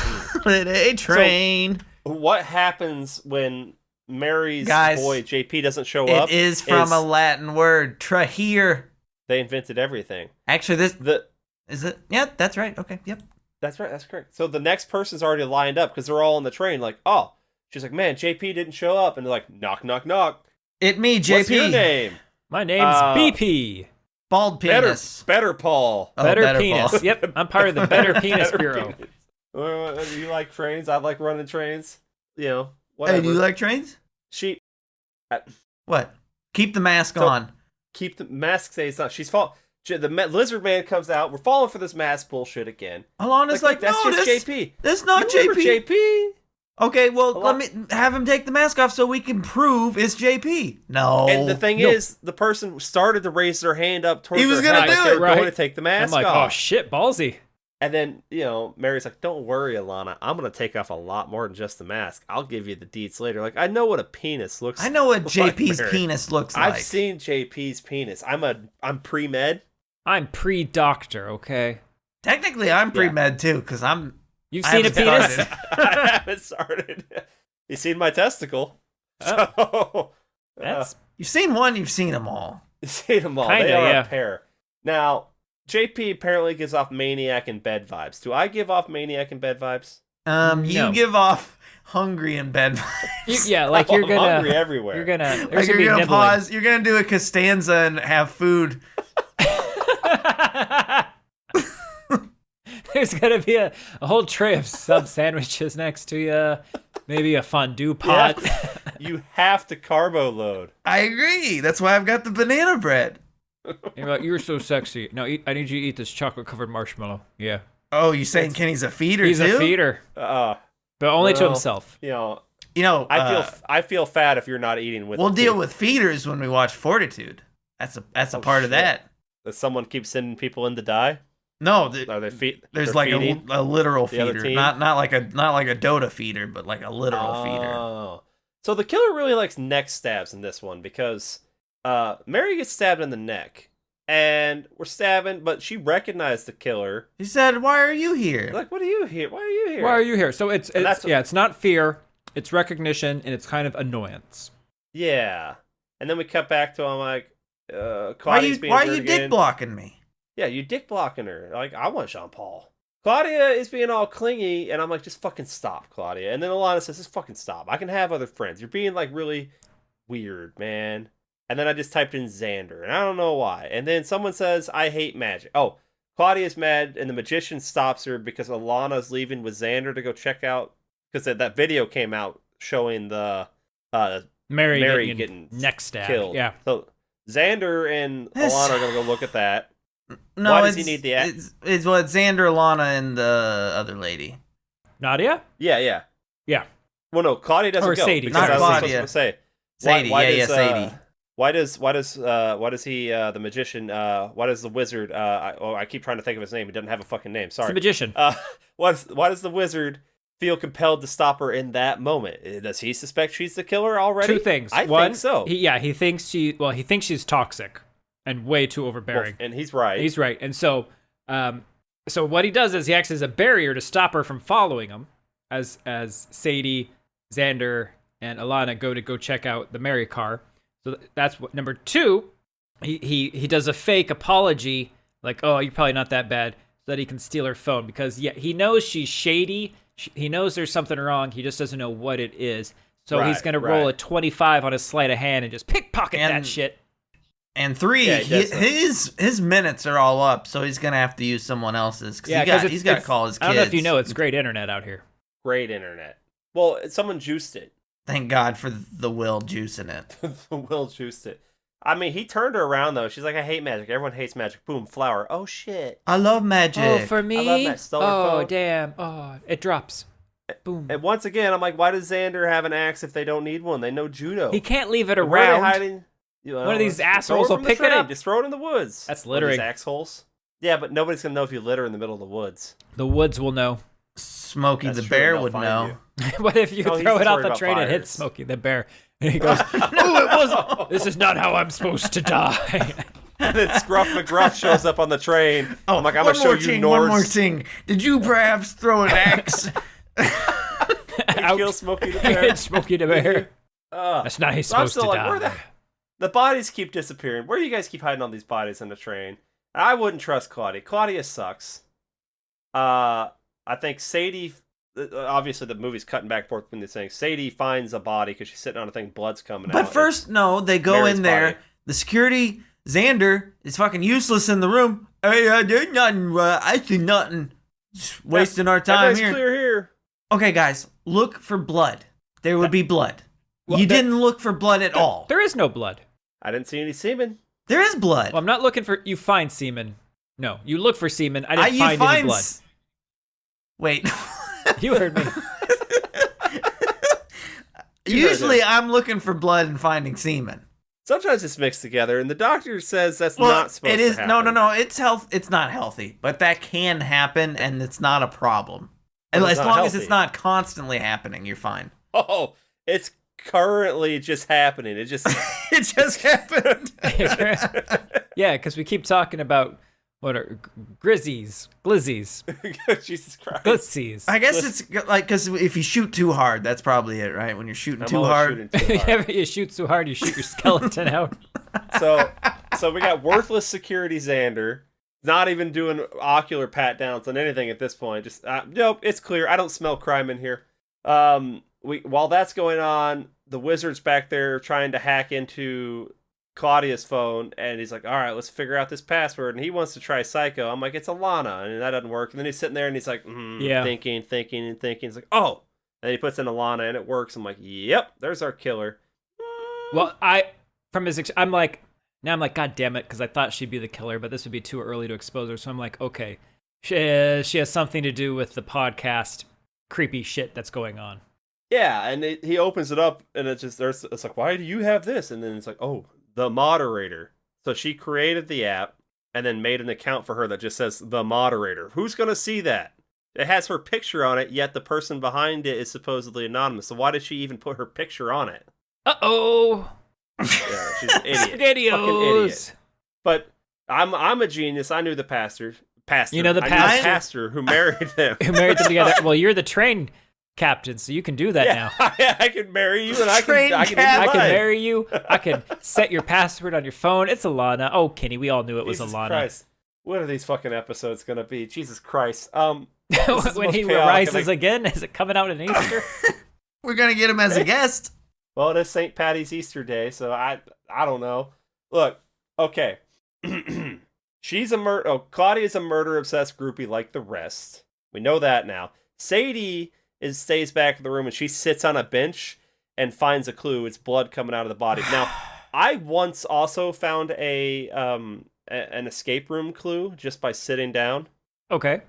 [SPEAKER 2] it a train?
[SPEAKER 1] What happens when Mary's
[SPEAKER 2] Guys,
[SPEAKER 1] boy JP doesn't show up?
[SPEAKER 2] It is from a Latin word, trahere.
[SPEAKER 1] They invented everything.
[SPEAKER 2] Actually, this
[SPEAKER 1] The
[SPEAKER 2] is it. Yeah, that's right. Okay, yep.
[SPEAKER 1] That's right. That's correct. So the next person's already lined up because they're all on the train. Like, oh, she's like, man, JP didn't show up, and they're like, knock, knock, knock.
[SPEAKER 2] It me, JP.
[SPEAKER 1] What's your name?
[SPEAKER 3] My name's BP.
[SPEAKER 2] Bald penis.
[SPEAKER 1] Better Paul.
[SPEAKER 2] Oh,
[SPEAKER 3] Better penis.
[SPEAKER 2] Paul.
[SPEAKER 3] Yep, I'm part of the Better Penis
[SPEAKER 1] Better
[SPEAKER 3] Bureau.
[SPEAKER 1] Penis. You like trains? I like running trains. You know,
[SPEAKER 2] Hey,
[SPEAKER 1] whatever.
[SPEAKER 2] do you like trains?
[SPEAKER 1] She
[SPEAKER 2] What? Keep the mask
[SPEAKER 1] So-
[SPEAKER 2] on.
[SPEAKER 1] keep the mask stays on. She's fall. The lizard man comes out. We're falling for this mask bullshit again.
[SPEAKER 2] Alana's like,
[SPEAKER 1] that's
[SPEAKER 2] no,
[SPEAKER 1] just
[SPEAKER 2] this,
[SPEAKER 1] JP.
[SPEAKER 2] That's not
[SPEAKER 1] You remember
[SPEAKER 2] JP.
[SPEAKER 1] JP.
[SPEAKER 2] Okay, well,
[SPEAKER 1] Alana-
[SPEAKER 2] let me have him take the mask off so we can prove it's JP. No.
[SPEAKER 1] And the thing
[SPEAKER 3] no.
[SPEAKER 1] is, the person started to raise their hand up towards
[SPEAKER 2] He was
[SPEAKER 1] their
[SPEAKER 2] gonna
[SPEAKER 1] head,
[SPEAKER 2] do
[SPEAKER 1] like they
[SPEAKER 2] it,
[SPEAKER 1] were
[SPEAKER 3] right.
[SPEAKER 1] going to take the mask
[SPEAKER 3] I'm like,
[SPEAKER 1] off.
[SPEAKER 3] oh shit, ballsy.
[SPEAKER 1] And then, Mary's like, don't worry, Alana. I'm going to take off a lot more than just the mask. I'll give you the deets later. Like, I know what a penis looks like.
[SPEAKER 2] I know what
[SPEAKER 1] like,
[SPEAKER 2] JP's
[SPEAKER 1] Mary.
[SPEAKER 2] penis looks like.
[SPEAKER 1] I've seen JP's penis. I'm pre-med.
[SPEAKER 3] I'm pre-doctor, okay?
[SPEAKER 2] Technically, I'm pre-med too, because
[SPEAKER 3] You've
[SPEAKER 2] I
[SPEAKER 3] seen a
[SPEAKER 2] haven't
[SPEAKER 3] penis?
[SPEAKER 2] started.
[SPEAKER 1] I haven't started. You seen my testicle. So,
[SPEAKER 3] That's
[SPEAKER 2] You've seen one, you've seen them all.
[SPEAKER 1] you seen them all.
[SPEAKER 3] Kinda,
[SPEAKER 1] They are
[SPEAKER 3] yeah.
[SPEAKER 1] a pair. Now, JP apparently gives off maniac and bed vibes. Do I give off maniac and bed vibes?
[SPEAKER 3] No.
[SPEAKER 2] You give off hungry in bed vibes.
[SPEAKER 3] yeah, like
[SPEAKER 1] Oh,
[SPEAKER 3] you're
[SPEAKER 1] I'm
[SPEAKER 3] gonna
[SPEAKER 1] hungry everywhere.
[SPEAKER 3] You're gonna
[SPEAKER 2] Like
[SPEAKER 3] there's
[SPEAKER 2] you're
[SPEAKER 3] gonna be
[SPEAKER 2] gonna
[SPEAKER 3] nibbling.
[SPEAKER 2] pause. You're gonna do a Costanza and have food.
[SPEAKER 3] There's gonna be a whole tray of sub sandwiches next to you, maybe a fondue pot.
[SPEAKER 1] Yeah. You have to carbo load.
[SPEAKER 2] I agree. That's why I've got the banana bread.
[SPEAKER 3] You're like, you're so sexy. No, I need you to eat this chocolate covered marshmallow. Yeah,
[SPEAKER 2] Oh, you saying Kenny's a feeder
[SPEAKER 3] he's
[SPEAKER 2] too?
[SPEAKER 3] a feeder, but only to
[SPEAKER 1] well,
[SPEAKER 3] himself.
[SPEAKER 2] You know,
[SPEAKER 1] I feel fat if you're not eating with.
[SPEAKER 2] we'll
[SPEAKER 1] me,
[SPEAKER 2] deal
[SPEAKER 1] too.
[SPEAKER 2] with feeders when we watch Fortitude. That's a
[SPEAKER 1] Oh,
[SPEAKER 2] part of
[SPEAKER 1] shit.
[SPEAKER 2] that.
[SPEAKER 1] Does someone keep sending people in to die?
[SPEAKER 2] No,
[SPEAKER 1] Are they
[SPEAKER 2] there's
[SPEAKER 1] they're
[SPEAKER 2] like
[SPEAKER 1] feeding?
[SPEAKER 2] a literal
[SPEAKER 1] the other
[SPEAKER 2] feeder,
[SPEAKER 1] team?
[SPEAKER 2] not like a Dota feeder, but like a literal feeder.
[SPEAKER 1] Oh. So the killer really likes neck stabs in this one because Mary gets stabbed in the neck. And we're stabbing, but she recognized the killer.
[SPEAKER 2] He said, "Why are you here?"
[SPEAKER 1] Like, what are you here? Why are you here?
[SPEAKER 3] Why are you here? So it's
[SPEAKER 1] that's what-
[SPEAKER 3] it's not fear, it's recognition, and it's kind of annoyance.
[SPEAKER 1] Yeah. And then we cut back to him like,
[SPEAKER 2] Why
[SPEAKER 1] Claudia's being
[SPEAKER 2] are
[SPEAKER 1] weird
[SPEAKER 2] you
[SPEAKER 1] again.
[SPEAKER 2] dick blocking me?
[SPEAKER 1] Yeah, you dick blocking her. Like, I want Jean Paul. Claudia is being all clingy, and I'm like, just fucking stop, Claudia. And then Alana says, just fucking stop. I can have other friends. You're being, like, really weird, man. And then I just typed in Xander, and I don't know why. And then someone says, I hate magic. Oh, Claudia's mad, and the magician stops her because Alana's leaving with Xander to go check out. Because that video came out showing the
[SPEAKER 3] Mary
[SPEAKER 1] getting
[SPEAKER 3] neck stab.
[SPEAKER 1] killed.
[SPEAKER 3] Yeah.
[SPEAKER 1] So Xander and
[SPEAKER 2] This-
[SPEAKER 1] Alana are going to go look at that.
[SPEAKER 2] No,
[SPEAKER 1] Why does he need the
[SPEAKER 2] it's Xander, Alana, and the other lady.
[SPEAKER 3] Nadia?
[SPEAKER 1] Yeah.
[SPEAKER 3] Yeah.
[SPEAKER 1] Well, no, Claudia doesn't
[SPEAKER 3] Or
[SPEAKER 1] go.
[SPEAKER 3] Sadie.
[SPEAKER 1] Because
[SPEAKER 2] Not
[SPEAKER 1] I was
[SPEAKER 2] Claudia.
[SPEAKER 1] supposed to say.
[SPEAKER 2] Sadie, Sadie.
[SPEAKER 1] Why does he the magician why does the wizard I keep trying to think of his name. He doesn't have a fucking name.
[SPEAKER 3] It's the
[SPEAKER 1] Sorry.
[SPEAKER 3] magician.
[SPEAKER 1] Why does the wizard feel compelled to stop her in that moment? Does he suspect she's the killer already?
[SPEAKER 3] Two things.
[SPEAKER 1] I
[SPEAKER 3] One,
[SPEAKER 1] think so.
[SPEAKER 3] he thinks he thinks she's toxic and way too overbearing.
[SPEAKER 1] And he's right.
[SPEAKER 3] He's right. And so what he does is he acts as a barrier to stop her from following him as Sadie, Xander, and Alana go check out the Mary car. So that's what. Number two, he does a fake apology, like, oh, you're probably not that bad, so that he can steal her phone, because he knows she's shady. He knows there's something wrong. He just doesn't know what it is. So he's going to roll a 25 on his sleight of hand and just pickpocket that shit.
[SPEAKER 2] And three,
[SPEAKER 1] Yeah, he does
[SPEAKER 2] his minutes are all up, so he's gonna have to use someone else's. Because he's got to call his kids.
[SPEAKER 3] I don't know if you know, it's great internet out here.
[SPEAKER 1] Great internet. Well, someone juiced it.
[SPEAKER 2] Thank God for the Will juicing it.
[SPEAKER 1] Will juiced it. I mean, he turned her around though. She's like, I hate magic. Everyone hates magic. Boom, flower. Oh shit.
[SPEAKER 2] I love magic.
[SPEAKER 3] Oh, for me?
[SPEAKER 1] I love that. Stole her
[SPEAKER 3] Oh,
[SPEAKER 1] phone.
[SPEAKER 3] damn. Oh, it drops. Boom.
[SPEAKER 1] And once again, I'm like, why does Xander have an axe if they don't need one? They know judo.
[SPEAKER 3] He can't leave it
[SPEAKER 1] Where are they
[SPEAKER 3] around.
[SPEAKER 1] hiding?
[SPEAKER 3] One of these
[SPEAKER 1] just throw
[SPEAKER 3] assholes
[SPEAKER 1] it
[SPEAKER 3] will
[SPEAKER 1] from the
[SPEAKER 3] pick it
[SPEAKER 1] train.
[SPEAKER 3] up.
[SPEAKER 1] Just throw it in the woods.
[SPEAKER 3] That's
[SPEAKER 1] One of these
[SPEAKER 3] littering.
[SPEAKER 1] axe holes. Yeah, but nobody's gonna know if you litter in the middle of the woods.
[SPEAKER 3] The woods will know.
[SPEAKER 2] Smokey
[SPEAKER 1] That's
[SPEAKER 2] the
[SPEAKER 1] true,
[SPEAKER 2] bear
[SPEAKER 1] they'll
[SPEAKER 2] would
[SPEAKER 1] find
[SPEAKER 2] know.
[SPEAKER 3] What if you
[SPEAKER 1] No, he's
[SPEAKER 3] throw it
[SPEAKER 1] just
[SPEAKER 3] out
[SPEAKER 1] worried
[SPEAKER 3] the
[SPEAKER 1] about
[SPEAKER 3] train and hit
[SPEAKER 1] fires.
[SPEAKER 3] Smokey the bear? And he goes, "No, it wasn't. This is not how I'm supposed to die."
[SPEAKER 1] And then Scruff McGruff shows up on the train. I'm like, I'm gonna show you Nords.
[SPEAKER 2] One more thing. Did you perhaps throw an axe?
[SPEAKER 1] You kill Smokey the bear.
[SPEAKER 3] Smokey the bear. That's not how he's
[SPEAKER 1] So I'm
[SPEAKER 3] supposed to
[SPEAKER 1] still
[SPEAKER 3] die.
[SPEAKER 1] like, the bodies keep disappearing. Where do you guys keep hiding all these bodies on the train? I wouldn't trust Claudia. Claudia sucks. I think Sadie. Obviously, the movie's cutting back and forth between these things. Sadie finds a body because she's sitting on a thing. Blood's coming out.
[SPEAKER 2] But first, no, they go
[SPEAKER 1] Mary's
[SPEAKER 2] in there.
[SPEAKER 1] body.
[SPEAKER 2] The security, Xander, is fucking useless in the room. Hey, I did nothing. I see nothing. Just wasting our time
[SPEAKER 1] Everything's
[SPEAKER 2] here.
[SPEAKER 1] clear here.
[SPEAKER 2] Okay, guys, look for blood. There would be blood.
[SPEAKER 3] Well,
[SPEAKER 2] You didn't look for blood at all.
[SPEAKER 3] There is no blood.
[SPEAKER 1] I didn't see any semen.
[SPEAKER 2] There is blood.
[SPEAKER 3] Well, I'm not looking for. You find semen. No, you look for semen. I didn't find any blood.
[SPEAKER 2] Wait.
[SPEAKER 3] You heard me.
[SPEAKER 2] Usually, I'm looking for blood and finding semen.
[SPEAKER 1] Sometimes it's mixed together, and the doctor says that's not supposed
[SPEAKER 2] it is
[SPEAKER 1] to happen.
[SPEAKER 2] no. It's not healthy, but that can happen, and it's not a problem.
[SPEAKER 1] But
[SPEAKER 2] And
[SPEAKER 1] it's
[SPEAKER 2] as
[SPEAKER 1] not
[SPEAKER 2] long as
[SPEAKER 1] healthy.
[SPEAKER 2] it's not constantly happening, you're fine.
[SPEAKER 1] Oh, it's currently just happening. It just
[SPEAKER 2] It just happened.
[SPEAKER 3] Yeah, because we keep talking about what are glizzies,
[SPEAKER 1] Jesus Christ.
[SPEAKER 3] glitzies.
[SPEAKER 2] I guess it's like because if you shoot too hard, that's probably it, right? When you're shooting
[SPEAKER 1] I'm
[SPEAKER 2] too
[SPEAKER 1] always
[SPEAKER 2] hard.
[SPEAKER 1] shooting too hard.
[SPEAKER 3] Whenever you shoot so hard, you shoot your skeleton out.
[SPEAKER 1] So we got worthless security Xander, not even doing ocular pat downs on anything at this point. Just nope, it's clear. I don't smell crime in here. While that's going on, the wizard's back there trying to hack into Claudia's phone, and he's like, all right, let's figure out this password, and he wants to try Psycho. I'm like, it's Alana, and that doesn't work. And then he's sitting there and he's like, thinking. He's like, oh, and he puts in Alana and it works. I'm like, yep, there's our killer.
[SPEAKER 3] Well, I'm like, God damn it, because I thought she'd be the killer, but this would be too early to expose her. So I'm like, okay, she has something to do with the podcast creepy shit that's going on.
[SPEAKER 1] Yeah, and he opens it up, and it's like, why do you have this? And then it's like, oh, the moderator. So she created the app and then made an account for her that just says the moderator. Who's going to see that? It has her picture on it, yet the person behind it is supposedly anonymous. So why did she even put her picture on it?
[SPEAKER 3] Uh-oh.
[SPEAKER 1] Yeah, she's an idiot.
[SPEAKER 3] Spaghettios.
[SPEAKER 1] Fucking idiot. But I'm a genius. I knew the pastor.
[SPEAKER 3] You know the
[SPEAKER 1] I knew
[SPEAKER 3] pastor?
[SPEAKER 1] the pastor who married them.
[SPEAKER 3] Who married them together. Well, you're the train captain, so you can do that now.
[SPEAKER 1] I can marry you, and I can
[SPEAKER 3] I can marry you. I can set your password on your phone. It's Alana. Oh, Kenny, we all knew it was
[SPEAKER 1] Jesus
[SPEAKER 3] Alana.
[SPEAKER 1] Christ. What are these fucking episodes gonna be? Jesus Christ.
[SPEAKER 3] When he rises again, is it coming out in Easter?
[SPEAKER 2] We're gonna get him as a guest.
[SPEAKER 1] Well, it is St. Patty's Easter Day, so I don't know. Look, okay. Claudia's a murder-obsessed groupie like the rest. We know that now. Sadie stays back in the room, and she sits on a bench and finds a clue. It's blood coming out of the body. Now, I once also found an escape room clue just by sitting down.
[SPEAKER 3] Okay.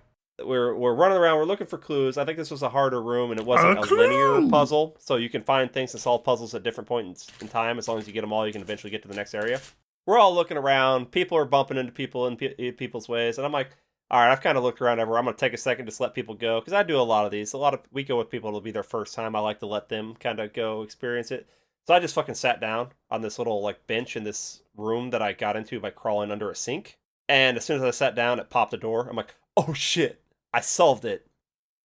[SPEAKER 1] We're running around. We're looking for clues. I think this was a harder room, and it wasn't a linear puzzle, so you can find things and solve puzzles at different points in time. As long as you get them all, you can eventually get to the next area. We're all looking around. People are bumping into people in people's ways, and I'm like, all right, I've kind of looked around everywhere. I'm going to take a second to let people go, because I do a lot of these. We go with people. It'll be their first time. I like to let them kind of go experience it. So I just fucking sat down on this little bench in this room that I got into by crawling under a sink. And as soon as I sat down, it popped the door. I'm like, oh shit, I solved it.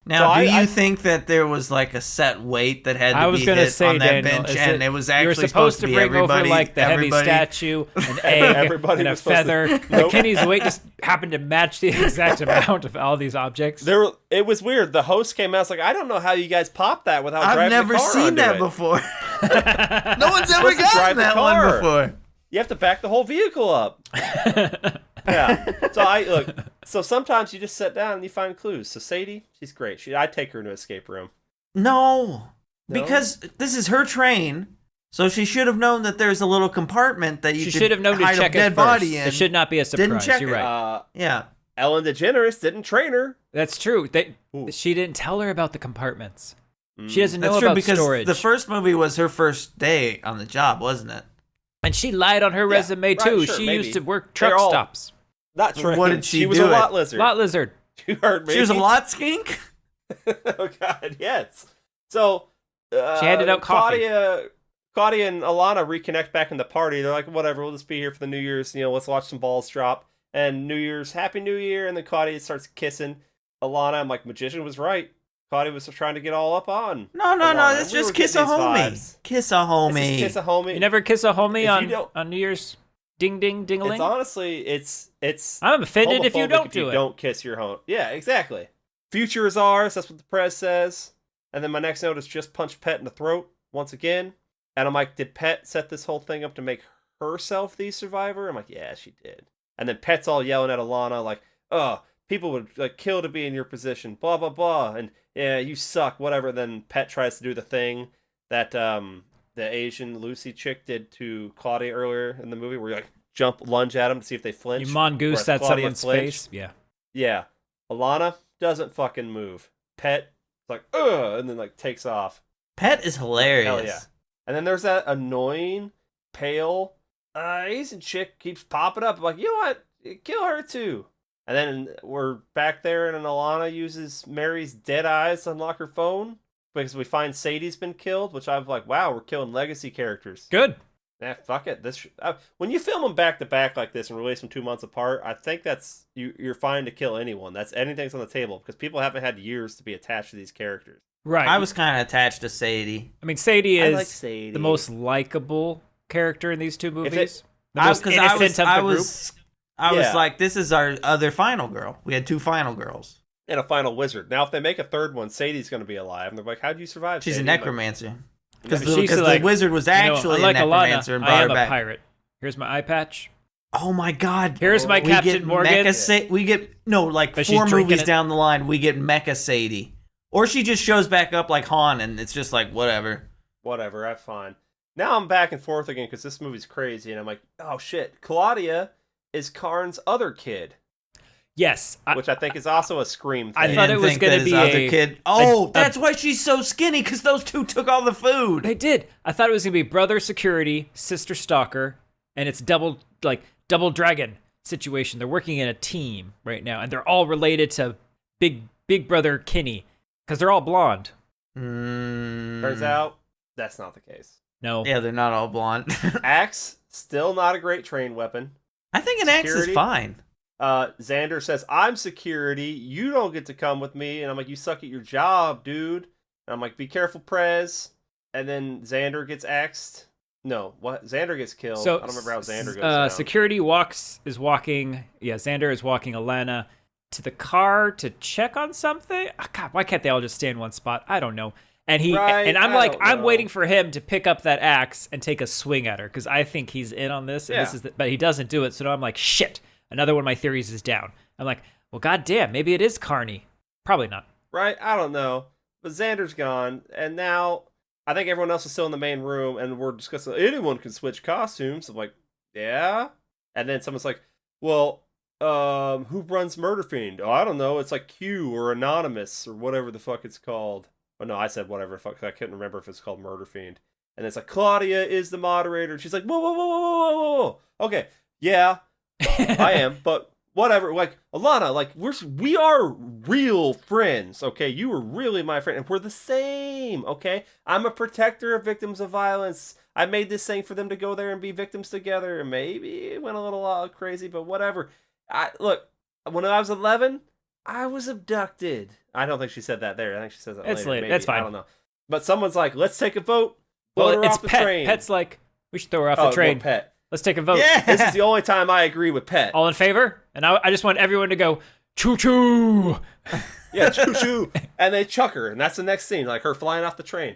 [SPEAKER 2] Now, do you think that there was a set weight that had to be hit on that bench, and it was actually
[SPEAKER 3] supposed to
[SPEAKER 2] be
[SPEAKER 3] bring
[SPEAKER 2] everybody,
[SPEAKER 3] over the heavy statue, an egg, and a feather? But Kenny's weight just happened to match the exact amount of all these objects.
[SPEAKER 1] It was weird. The host came out. I was like, I don't know how you guys popped that without driving the car.
[SPEAKER 2] I've never seen that before. No one's ever gotten that one before.
[SPEAKER 1] You have to back the whole vehicle up. Yeah. So sometimes you just sit down and you find clues. So Sadie, she's great. I'd take her into an escape room.
[SPEAKER 2] No, because this is her train, so she should have known that there's a little compartment that you
[SPEAKER 3] should have known to
[SPEAKER 2] hide
[SPEAKER 3] check
[SPEAKER 2] a dead
[SPEAKER 3] it first.
[SPEAKER 2] body in.
[SPEAKER 3] It should not be a surprise.
[SPEAKER 2] Didn't check
[SPEAKER 3] You're right.
[SPEAKER 2] Yeah.
[SPEAKER 1] Ellen DeGeneres didn't train her.
[SPEAKER 3] That's true. She didn't tell her about the compartments. She doesn't know
[SPEAKER 2] That's true,
[SPEAKER 3] about
[SPEAKER 2] because
[SPEAKER 3] storage.
[SPEAKER 2] the first movie was her first day on the job, wasn't it?
[SPEAKER 3] And she lied on her resume too.
[SPEAKER 1] Sure,
[SPEAKER 3] she
[SPEAKER 1] maybe.
[SPEAKER 3] used to work truck stops.
[SPEAKER 1] Not train.
[SPEAKER 2] What did she
[SPEAKER 1] was
[SPEAKER 2] do
[SPEAKER 1] a
[SPEAKER 2] it?
[SPEAKER 1] lot lizard.
[SPEAKER 3] Lot lizard.
[SPEAKER 1] You heard me.
[SPEAKER 2] She was a lot skink?
[SPEAKER 1] Oh God, yes. So
[SPEAKER 3] She handed out coffee.
[SPEAKER 1] Claudia and Alana reconnect back in the party. They're like, whatever, we'll just be here for the New Year's. Let's watch some balls drop. And New Year's, Happy New Year. And then Claudia starts kissing Alana. I'm like, Magician was right. Claudia was trying to get all up on.
[SPEAKER 2] No.
[SPEAKER 1] Alana.
[SPEAKER 2] That's
[SPEAKER 1] We
[SPEAKER 2] just
[SPEAKER 1] were
[SPEAKER 2] kiss a
[SPEAKER 1] getting these
[SPEAKER 2] homie.
[SPEAKER 1] vibes.
[SPEAKER 2] Kiss a homie.
[SPEAKER 1] It's just kiss a homie.
[SPEAKER 3] You never kiss a homie
[SPEAKER 1] If you don't-
[SPEAKER 3] on New Year's? Ding, ding, ding-a-ling?
[SPEAKER 1] It's honestly, it's.
[SPEAKER 3] I'm offended if you
[SPEAKER 1] homophobic
[SPEAKER 3] don't
[SPEAKER 1] if
[SPEAKER 3] do
[SPEAKER 1] you
[SPEAKER 3] it.
[SPEAKER 1] Don't kiss your home. Yeah, exactly. Future is ours. That's what the press says. And then my next note is just punch Pet in the throat once again. And I'm like, did Pet set this whole thing up to make herself the survivor? I'm like, yeah, she did. And then Pet's all yelling at Alana like, oh, people would like kill to be in your position, blah blah blah, and yeah, you suck, whatever. And then Pet tries to do the thing that the Asian Lucy chick did to Claudia earlier in the movie, where you like lunge at them to see if they flinch.
[SPEAKER 3] You mongoose
[SPEAKER 1] Whereas
[SPEAKER 3] that
[SPEAKER 1] Claudia
[SPEAKER 3] someone's
[SPEAKER 1] flinched.
[SPEAKER 3] face. Yeah.
[SPEAKER 1] Yeah. Alana doesn't fucking move. Pet like, ugh, and then like takes off.
[SPEAKER 2] Pet is hilarious.
[SPEAKER 1] Hell yeah. And then there's that annoying, pale Asian chick keeps popping up. I'm like, you know what? Kill her too. And then we're back there, and Alana uses Mary's dead eyes to unlock her phone because we find Sadie's been killed, which I'm like, wow, we're killing legacy characters.
[SPEAKER 3] Good.
[SPEAKER 1] Nah, fuck it. When you film them back to back like this and release them 2 months apart, I think that's you're fine to kill anyone. That's anything's on the table because people haven't had years to be attached to these characters.
[SPEAKER 3] Right.
[SPEAKER 2] I was kind of attached to Sadie.
[SPEAKER 3] I mean, Sadie is
[SPEAKER 1] I like Sadie.
[SPEAKER 3] the most likable character in these two movies. The
[SPEAKER 2] I
[SPEAKER 3] most innocent of the group.
[SPEAKER 2] I was
[SPEAKER 1] Yeah.
[SPEAKER 2] like, this is our other final girl. We had two final girls.
[SPEAKER 1] And a final wizard. Now, if they make a third one, Sadie's going to be alive, and they're like, "How'd you survive?"
[SPEAKER 2] She's a
[SPEAKER 1] Sadie?" I'm like,
[SPEAKER 2] necromancer. Because
[SPEAKER 1] She's
[SPEAKER 2] the
[SPEAKER 3] like,
[SPEAKER 2] wizard was actually
[SPEAKER 3] unlike
[SPEAKER 2] a necromancer
[SPEAKER 3] Alana,
[SPEAKER 2] and
[SPEAKER 3] I
[SPEAKER 2] brought
[SPEAKER 3] am
[SPEAKER 2] her
[SPEAKER 3] a
[SPEAKER 2] back.
[SPEAKER 3] pirate. Here's my eye patch.
[SPEAKER 2] Oh my god.
[SPEAKER 3] Here's my
[SPEAKER 2] We
[SPEAKER 3] Captain
[SPEAKER 2] get
[SPEAKER 3] Morgan.
[SPEAKER 2] we get, like
[SPEAKER 3] But she's
[SPEAKER 2] 4
[SPEAKER 3] drinking
[SPEAKER 2] movies
[SPEAKER 3] it.
[SPEAKER 2] down the line, we get Mecha Sadie. Or she just shows back up like Han, and it's just like, whatever.
[SPEAKER 1] Whatever, that's fine. Now I'm back and forth again because this movie's crazy, and I'm like, oh shit, Claudia is Karn's other kid,
[SPEAKER 3] Yes.
[SPEAKER 1] which I think is also a Scream
[SPEAKER 3] I
[SPEAKER 1] thing.
[SPEAKER 3] thought it
[SPEAKER 2] didn't
[SPEAKER 3] was
[SPEAKER 2] think
[SPEAKER 3] gonna
[SPEAKER 2] that his
[SPEAKER 3] be
[SPEAKER 2] other
[SPEAKER 3] a-
[SPEAKER 2] kid. Oh,
[SPEAKER 3] a-
[SPEAKER 2] that's why she's so skinny, because those two took all the food.
[SPEAKER 3] They did. I thought it was gonna be brother security, sister stalker, and it's double dragon situation. They're working in a team right now, and they're all related to Big Brother Kinney because they're all blonde.
[SPEAKER 1] Turns out that's not the case.
[SPEAKER 3] No.
[SPEAKER 2] Yeah, they're not all blonde.
[SPEAKER 1] Axe, still not a great train weapon.
[SPEAKER 2] I think an axe is
[SPEAKER 1] Security?
[SPEAKER 2] fine.
[SPEAKER 1] Xander says, I'm security, you don't get to come with me. And I'm like, you suck at your job, dude. And I'm like, be careful, Prez. And then Xander gets axed. No, what? Xander gets killed.
[SPEAKER 3] So
[SPEAKER 1] I don't remember how Xander goes down.
[SPEAKER 3] security is walking. Yeah, Xander is walking Alana to the car to check on something. Oh, God, why can't they all just stay in one spot? I don't know. And
[SPEAKER 1] Right,
[SPEAKER 3] I'm
[SPEAKER 1] I
[SPEAKER 3] like,
[SPEAKER 1] don't
[SPEAKER 3] I'm
[SPEAKER 1] know.
[SPEAKER 3] waiting for him to pick up that axe and take a swing at her because I think he's in on this. And
[SPEAKER 1] Yeah.
[SPEAKER 3] this is, but he doesn't do it. So now I'm like, shit. Another one of my theories is down. I'm like, well, goddamn, maybe it is Carney. Probably not.
[SPEAKER 1] Right? I don't know. But Xander's gone. And now I think everyone else is still in the main room. And we're discussing, anyone can switch costumes. I'm like, yeah? And then someone's like, well, who runs Murder Fiend? Oh, I don't know. It's like Q or Anonymous or whatever the fuck it's called. Oh, no, I said whatever the fuck. I couldn't remember if it's called Murder Fiend. And it's like, Claudia is the moderator. And she's like, whoa, whoa, whoa, whoa, whoa, whoa, whoa. Okay, yeah, I am. But whatever. Like, Alana, like, we are real friends, okay? You were really my friend. And we're the same, okay? I'm a protector of victims of violence. I made this thing for them to go there and be victims together. And maybe it went a little crazy, but whatever. Look, when I was 11, I was abducted. I don't think she said that there. I think she says that
[SPEAKER 3] It's
[SPEAKER 1] later.
[SPEAKER 3] later.
[SPEAKER 1] Maybe.
[SPEAKER 3] That's fine.
[SPEAKER 1] I don't know. But someo's like, let's take a vote. Vote
[SPEAKER 3] Well,
[SPEAKER 1] her
[SPEAKER 3] it's
[SPEAKER 1] off the
[SPEAKER 3] Pet.
[SPEAKER 1] train.
[SPEAKER 3] Pet's like, we should throw her off
[SPEAKER 1] Oh,
[SPEAKER 3] the train.
[SPEAKER 1] well, Pet.
[SPEAKER 3] Let's take a vote.
[SPEAKER 2] Yeah.
[SPEAKER 1] This is the only time I agree with Pet.
[SPEAKER 3] All in favor? And I just want everyone to go, choo choo.
[SPEAKER 1] Yeah, choo choo. And they chuck her, and that's the next scene, like her flying off the train.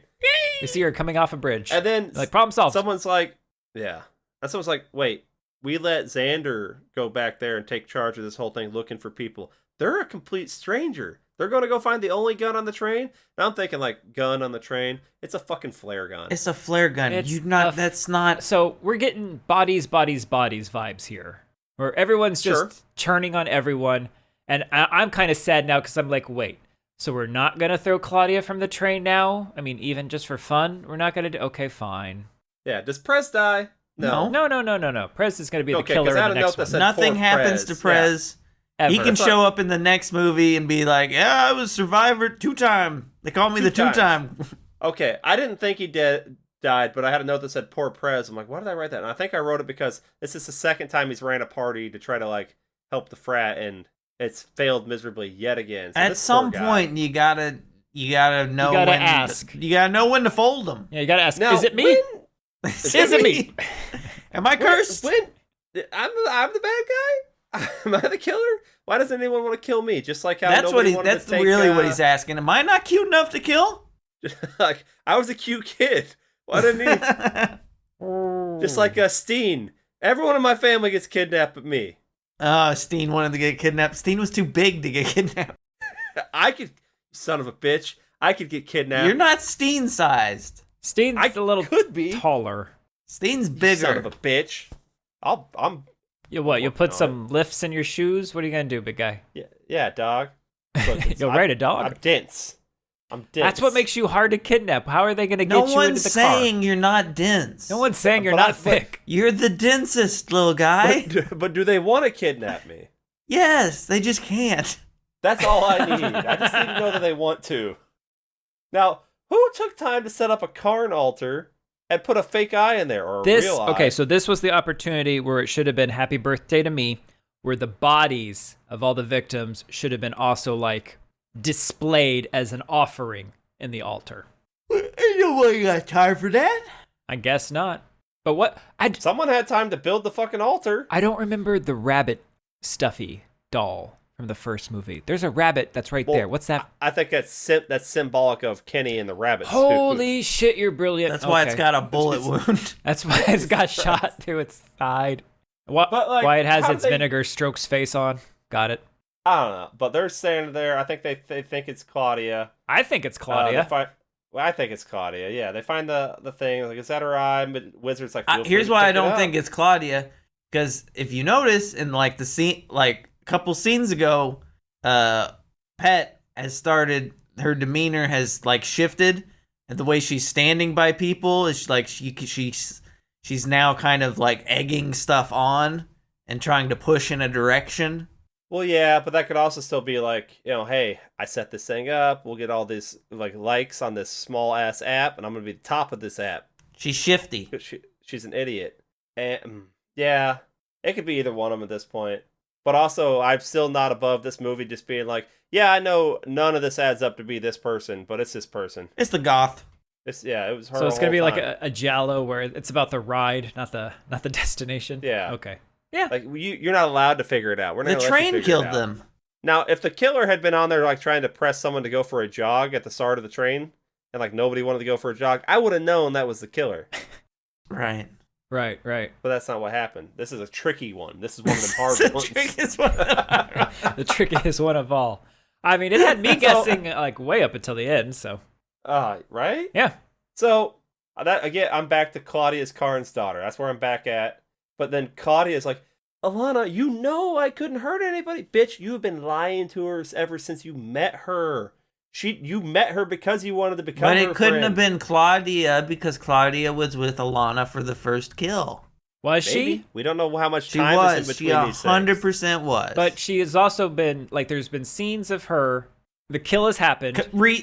[SPEAKER 3] You see her coming off a bridge.
[SPEAKER 1] And then
[SPEAKER 3] like, problem solved.
[SPEAKER 1] someone's like, yeah. And someone's like, wait, we let Xander go back there and take charge of this whole thing looking for people. They're a complete stranger. They're going to go find the only gun on the train? And I'm thinking, like, gun on the train. It's a fucking flare gun.
[SPEAKER 2] It's a flare gun.
[SPEAKER 3] It's
[SPEAKER 2] That's not.
[SPEAKER 3] So we're getting bodies vibes here, where everyone's just
[SPEAKER 1] Sure.
[SPEAKER 3] turning on everyone. And I'm kind of sad now because I'm like, wait, so we're not going to throw Claudia from the train now? I mean, even just for fun, we're not going to do... Okay, fine.
[SPEAKER 1] Yeah, does Prez die?
[SPEAKER 2] No.
[SPEAKER 3] No. Prez is going to be the
[SPEAKER 1] Okay,
[SPEAKER 3] killer
[SPEAKER 1] 'cause I had
[SPEAKER 3] in the
[SPEAKER 1] a
[SPEAKER 3] next
[SPEAKER 1] note that
[SPEAKER 3] one.
[SPEAKER 1] said
[SPEAKER 2] Nothing
[SPEAKER 1] poor
[SPEAKER 2] happens to Prez.
[SPEAKER 3] Ever.
[SPEAKER 2] He can show up in the next movie and be like, "Yeah, I was Survivor 2-time. They call me the two-time."
[SPEAKER 1] Okay, I didn't think he died, but I had a note that said poor Prez. I'm like, why did I write that? And I think I wrote it because this is the second time he's ran a party to try to like help the frat, and it's failed miserably yet again. So
[SPEAKER 2] At some point, you gotta know.
[SPEAKER 3] You gotta ask.
[SPEAKER 2] You gotta know when to fold them.
[SPEAKER 3] Yeah, you got to ask,
[SPEAKER 1] Now,
[SPEAKER 3] is it me? Is it me?
[SPEAKER 2] Am I cursed?
[SPEAKER 1] I'm the bad guy? Am I the killer? Why doesn't anyone want to kill me? Just like how
[SPEAKER 2] That's
[SPEAKER 1] nobody wanted
[SPEAKER 2] That's
[SPEAKER 1] to take,
[SPEAKER 2] really what he's asking. Am I not cute enough to kill?
[SPEAKER 1] like, I was a cute kid. Why didn't he? Just like Steen. Everyone in my family gets kidnapped but me.
[SPEAKER 2] Steen wanted to get kidnapped. Steen was too big to get kidnapped.
[SPEAKER 1] I could, son of a bitch. I could get kidnapped.
[SPEAKER 2] You're not Steen-sized.
[SPEAKER 3] Steen's a little
[SPEAKER 1] could be
[SPEAKER 3] taller.
[SPEAKER 2] Steen's bigger.
[SPEAKER 1] Son of a bitch.
[SPEAKER 3] You'll put some lifts in your shoes? What are you going to do, big guy?
[SPEAKER 1] Yeah, dog. Look,
[SPEAKER 3] You'll ride a dog?
[SPEAKER 1] I'm dense.
[SPEAKER 3] That's what makes you hard to kidnap. How are they going to get
[SPEAKER 2] No
[SPEAKER 3] you into the
[SPEAKER 2] one's
[SPEAKER 3] car?
[SPEAKER 2] saying you're not dense.
[SPEAKER 3] No one's saying you're not thick.
[SPEAKER 2] You're the densest, little guy.
[SPEAKER 1] But do they want to kidnap me?
[SPEAKER 2] Yes, they just can't.
[SPEAKER 1] That's all I need. I just need to know that they want to. Now, who took time to set up a Karn altar and put a fake eye in there, or a real eye?
[SPEAKER 3] Okay, so this was the opportunity where it should have been happy birthday to me, where the bodies of all the victims should have been also like displayed as an offering in the altar.
[SPEAKER 2] Ain't nobody got time for that.
[SPEAKER 3] I guess not. But what?
[SPEAKER 1] Someone had time to build the fucking altar.
[SPEAKER 3] I don't remember the rabbit stuffy doll from the first movie. There's a rabbit that's right there. What's that?
[SPEAKER 1] I think that's symbolic of Kenny and the rabbits.
[SPEAKER 3] Holy shit, you're brilliant.
[SPEAKER 2] That's why it's got a bullet wound.
[SPEAKER 3] That's why it's got shot through its side. Why it has its vinegar strokes face on. Got it.
[SPEAKER 1] I don't know, but they're standing there. I think they think it's Claudia.
[SPEAKER 3] I think it's Claudia.
[SPEAKER 1] I think it's Claudia. Yeah, they find the thing. Like, is that her eye? But Wizard's like,
[SPEAKER 2] here's why I don't think it's Claudia. Because if you notice in like the scene, like a couple scenes ago, Pet has started. Her demeanor has like shifted, and the way she's standing by people is like she's now kind of like egging stuff on and trying to push in a direction.
[SPEAKER 1] Well, yeah, but that could also still be like, hey, I set this thing up. We'll get all these like likes on this small ass app, and I'm gonna be the top of this app.
[SPEAKER 2] She's shifty.
[SPEAKER 1] She's an idiot, and yeah, it could be either one of them at this point. But also, I'm still not above this movie just being like, yeah, I know none of this adds up to be this person, but it's this person.
[SPEAKER 2] It's the goth.
[SPEAKER 1] It was her.
[SPEAKER 3] So it's gonna be
[SPEAKER 1] time.
[SPEAKER 3] like a giallo where it's about the ride, not the destination.
[SPEAKER 1] Yeah.
[SPEAKER 3] Okay. Yeah.
[SPEAKER 1] Like you're not allowed to figure it out. We're not
[SPEAKER 2] The train killed them.
[SPEAKER 1] Now, if the killer had been on there like trying to press someone to go for a jog at the start of the train, and like nobody wanted to go for a jog, I would have known that was the killer.
[SPEAKER 2] Right.
[SPEAKER 3] Right.
[SPEAKER 1] But that's not what happened. This is a tricky one. This is one of the hard ones.
[SPEAKER 3] The trickiest one of all. I mean, it had me guessing like way up until the end. So.
[SPEAKER 1] Right?
[SPEAKER 3] Yeah.
[SPEAKER 1] So that again, I'm back to Claudia's Karn's daughter. That's where I'm back at. But then Claudia's like, Alana, I couldn't hurt anybody. Bitch, you've been lying to her ever since you met her. You met her because you wanted to become her friend.
[SPEAKER 2] But it couldn't have been Claudia because Claudia was with Alana for the first kill.
[SPEAKER 3] Was
[SPEAKER 1] Maybe?
[SPEAKER 3] she?
[SPEAKER 1] We don't know how much time is in between these things.
[SPEAKER 2] She 100% was.
[SPEAKER 3] But she has also been, like, there's been scenes of her. The kill has happened.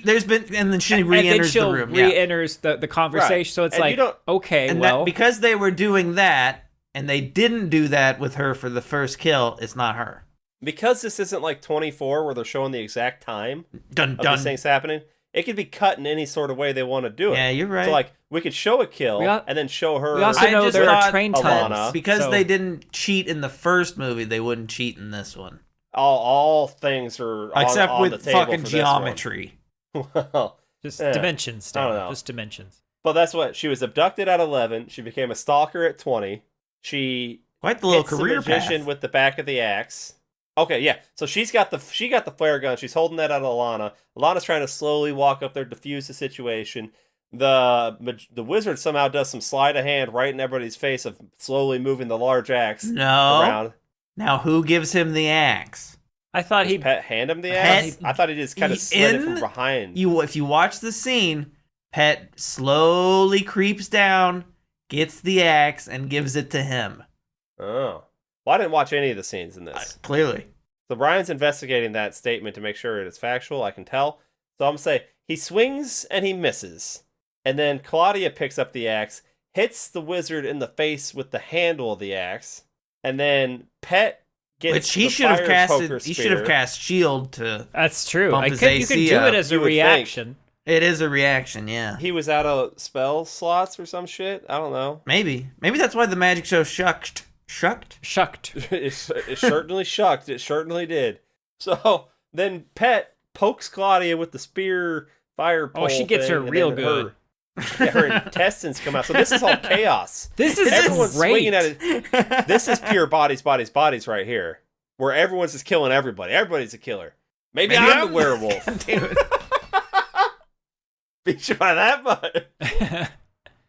[SPEAKER 2] There's been, and then she re-enters the room.
[SPEAKER 3] Re-enters the conversation.
[SPEAKER 1] Right.
[SPEAKER 3] So it's
[SPEAKER 1] and
[SPEAKER 3] like, okay,
[SPEAKER 2] and
[SPEAKER 3] well.
[SPEAKER 2] because they were doing that, and they didn't do that with her for the first kill, it's not her.
[SPEAKER 1] Because this isn't like 24 where they're showing the exact time
[SPEAKER 2] of
[SPEAKER 1] these things happening, it could be cut in any sort of way they want to do it.
[SPEAKER 2] Yeah, you're right.
[SPEAKER 1] So like, we could show a kill and then show her.
[SPEAKER 3] We also know there are train times.
[SPEAKER 2] Because they didn't cheat in the first movie, they wouldn't cheat in this one.
[SPEAKER 1] All things are
[SPEAKER 2] except
[SPEAKER 1] on
[SPEAKER 2] with
[SPEAKER 1] the table
[SPEAKER 2] fucking
[SPEAKER 1] for
[SPEAKER 2] geometry.
[SPEAKER 1] Well,
[SPEAKER 3] just dimensions.
[SPEAKER 1] I don't know.
[SPEAKER 3] Just dimensions.
[SPEAKER 1] But that's what she was abducted at 11. She became a stalker at 20. She
[SPEAKER 2] quite the little
[SPEAKER 1] hits
[SPEAKER 2] career
[SPEAKER 1] the magician
[SPEAKER 2] path
[SPEAKER 1] with the back of the axe. Okay, yeah. So she got the flare gun. She's holding that at Alana. Alana's trying to slowly walk up there, diffuse the situation. The wizard somehow does some sleight of hand right in everybody's face of slowly moving the large axe around.
[SPEAKER 2] Now who gives him the axe?
[SPEAKER 3] I thought
[SPEAKER 1] he'd hand him the axe. I thought he just kind of slid it from behind.
[SPEAKER 2] If you watch the scene, Pet slowly creeps down, gets the axe and gives it to him.
[SPEAKER 1] Oh. Well, I didn't watch any of the scenes in this.
[SPEAKER 2] Clearly.
[SPEAKER 1] So Brian's investigating that statement to make sure it is factual. I can tell. So I'm going to say he swings and he misses. And then Claudia picks up the axe, hits the wizard in the face with the handle of the axe. And then Pet gets
[SPEAKER 2] Which he
[SPEAKER 1] the
[SPEAKER 2] should have
[SPEAKER 1] fire
[SPEAKER 2] casted.
[SPEAKER 1] poker
[SPEAKER 2] He should have
[SPEAKER 1] spear.
[SPEAKER 2] cast shield to.
[SPEAKER 3] That's true.
[SPEAKER 2] Bump
[SPEAKER 3] I
[SPEAKER 2] his
[SPEAKER 3] could, you could
[SPEAKER 2] AC
[SPEAKER 3] do
[SPEAKER 2] up,
[SPEAKER 3] it as a
[SPEAKER 1] you would think.
[SPEAKER 3] reaction.
[SPEAKER 2] It is a reaction, yeah.
[SPEAKER 1] He was out of spell slots or some shit. I don't know.
[SPEAKER 2] Maybe that's why the magic show shucked.
[SPEAKER 3] Shucked.
[SPEAKER 1] It certainly shucked. It certainly did. So then Pet pokes Claudia with the spear fire pole.
[SPEAKER 3] Oh, she gets her
[SPEAKER 1] thing, and
[SPEAKER 3] real
[SPEAKER 1] then
[SPEAKER 3] good.
[SPEAKER 1] Her intestines come out. So this is all chaos.
[SPEAKER 3] This is
[SPEAKER 1] Everyone's
[SPEAKER 3] great.
[SPEAKER 1] swinging at it. This is pure bodies right here, where everyone's just killing everybody. Everybody's a killer. Maybe I'm the werewolf.
[SPEAKER 2] God damn it.
[SPEAKER 1] Beat you by that much.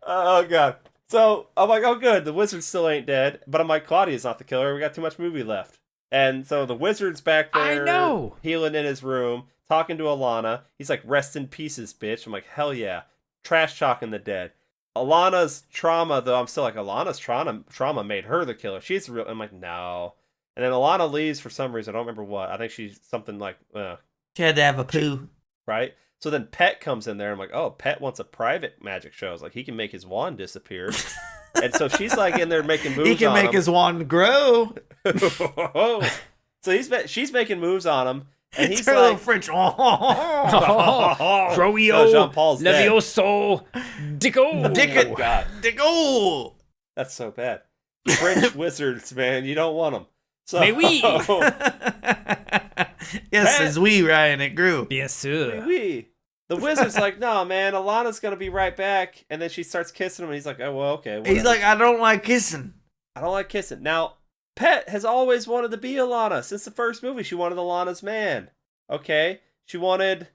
[SPEAKER 1] Oh god. So I'm like, oh good, the wizard still ain't dead. But I'm like, Claudia's not the killer. We got too much movie left. And so the wizard's back there,
[SPEAKER 3] I know.
[SPEAKER 1] healing in his room, talking to Alana. He's like, rest in pieces, bitch. I'm like, hell yeah. Trash talking the dead. Alana's trauma, though, I'm still like, Alana's trauma made her the killer. She's real. I'm like, no. And then Alana leaves for some reason. I don't remember what. I think she's something like,
[SPEAKER 2] She had to have a poo.
[SPEAKER 1] right? So then Pet comes in there. I'm like, oh, Pet wants a private magic show. I was like, he can make his wand disappear. And so she's like in there making moves.
[SPEAKER 2] He can
[SPEAKER 1] on
[SPEAKER 2] make
[SPEAKER 1] him.
[SPEAKER 2] his wand grow.
[SPEAKER 1] So she's making moves on him, and he's
[SPEAKER 2] It's her little
[SPEAKER 1] like,
[SPEAKER 2] French.
[SPEAKER 3] Croio,
[SPEAKER 1] Jean-Paul's dead.
[SPEAKER 3] Levioso, Dicko.
[SPEAKER 1] Oh, God.
[SPEAKER 2] Diggle.
[SPEAKER 1] That's so bad. French wizards, man, you don't want them. So,
[SPEAKER 3] Mais oui.
[SPEAKER 2] Yes, as we Ryan, it grew.
[SPEAKER 3] Bien sûr.
[SPEAKER 1] oui. The wizard's like, no, man, Alana's gonna be right back, and then she starts kissing him, and he's like, oh, well, okay.
[SPEAKER 2] He's
[SPEAKER 1] whatever.
[SPEAKER 2] like, I don't like kissing.
[SPEAKER 1] I don't like kissing. Now, Pet has always wanted to be Alana since the first movie. She wanted Alana's man. Okay, she wanted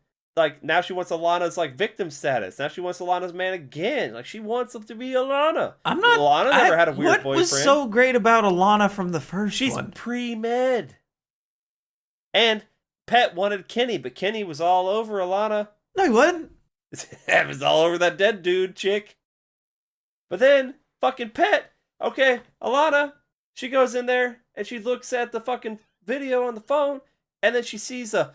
[SPEAKER 1] now she wants Alana's victim status. Now she wants Alana's man again. Like she wants him to be Alana.
[SPEAKER 2] I'm not.
[SPEAKER 1] Alana never had a weird
[SPEAKER 2] what
[SPEAKER 1] boyfriend.
[SPEAKER 2] was so great about Alana from the first
[SPEAKER 1] She's
[SPEAKER 2] one?
[SPEAKER 1] pre-med. And Pet wanted Kenny, but Kenny was all over Alana.
[SPEAKER 2] No, he wasn't.
[SPEAKER 1] It was all over that dead dude chick. But then fucking Pet. Okay, Alana. She goes in there and she looks at the fucking video on the phone, and then she sees a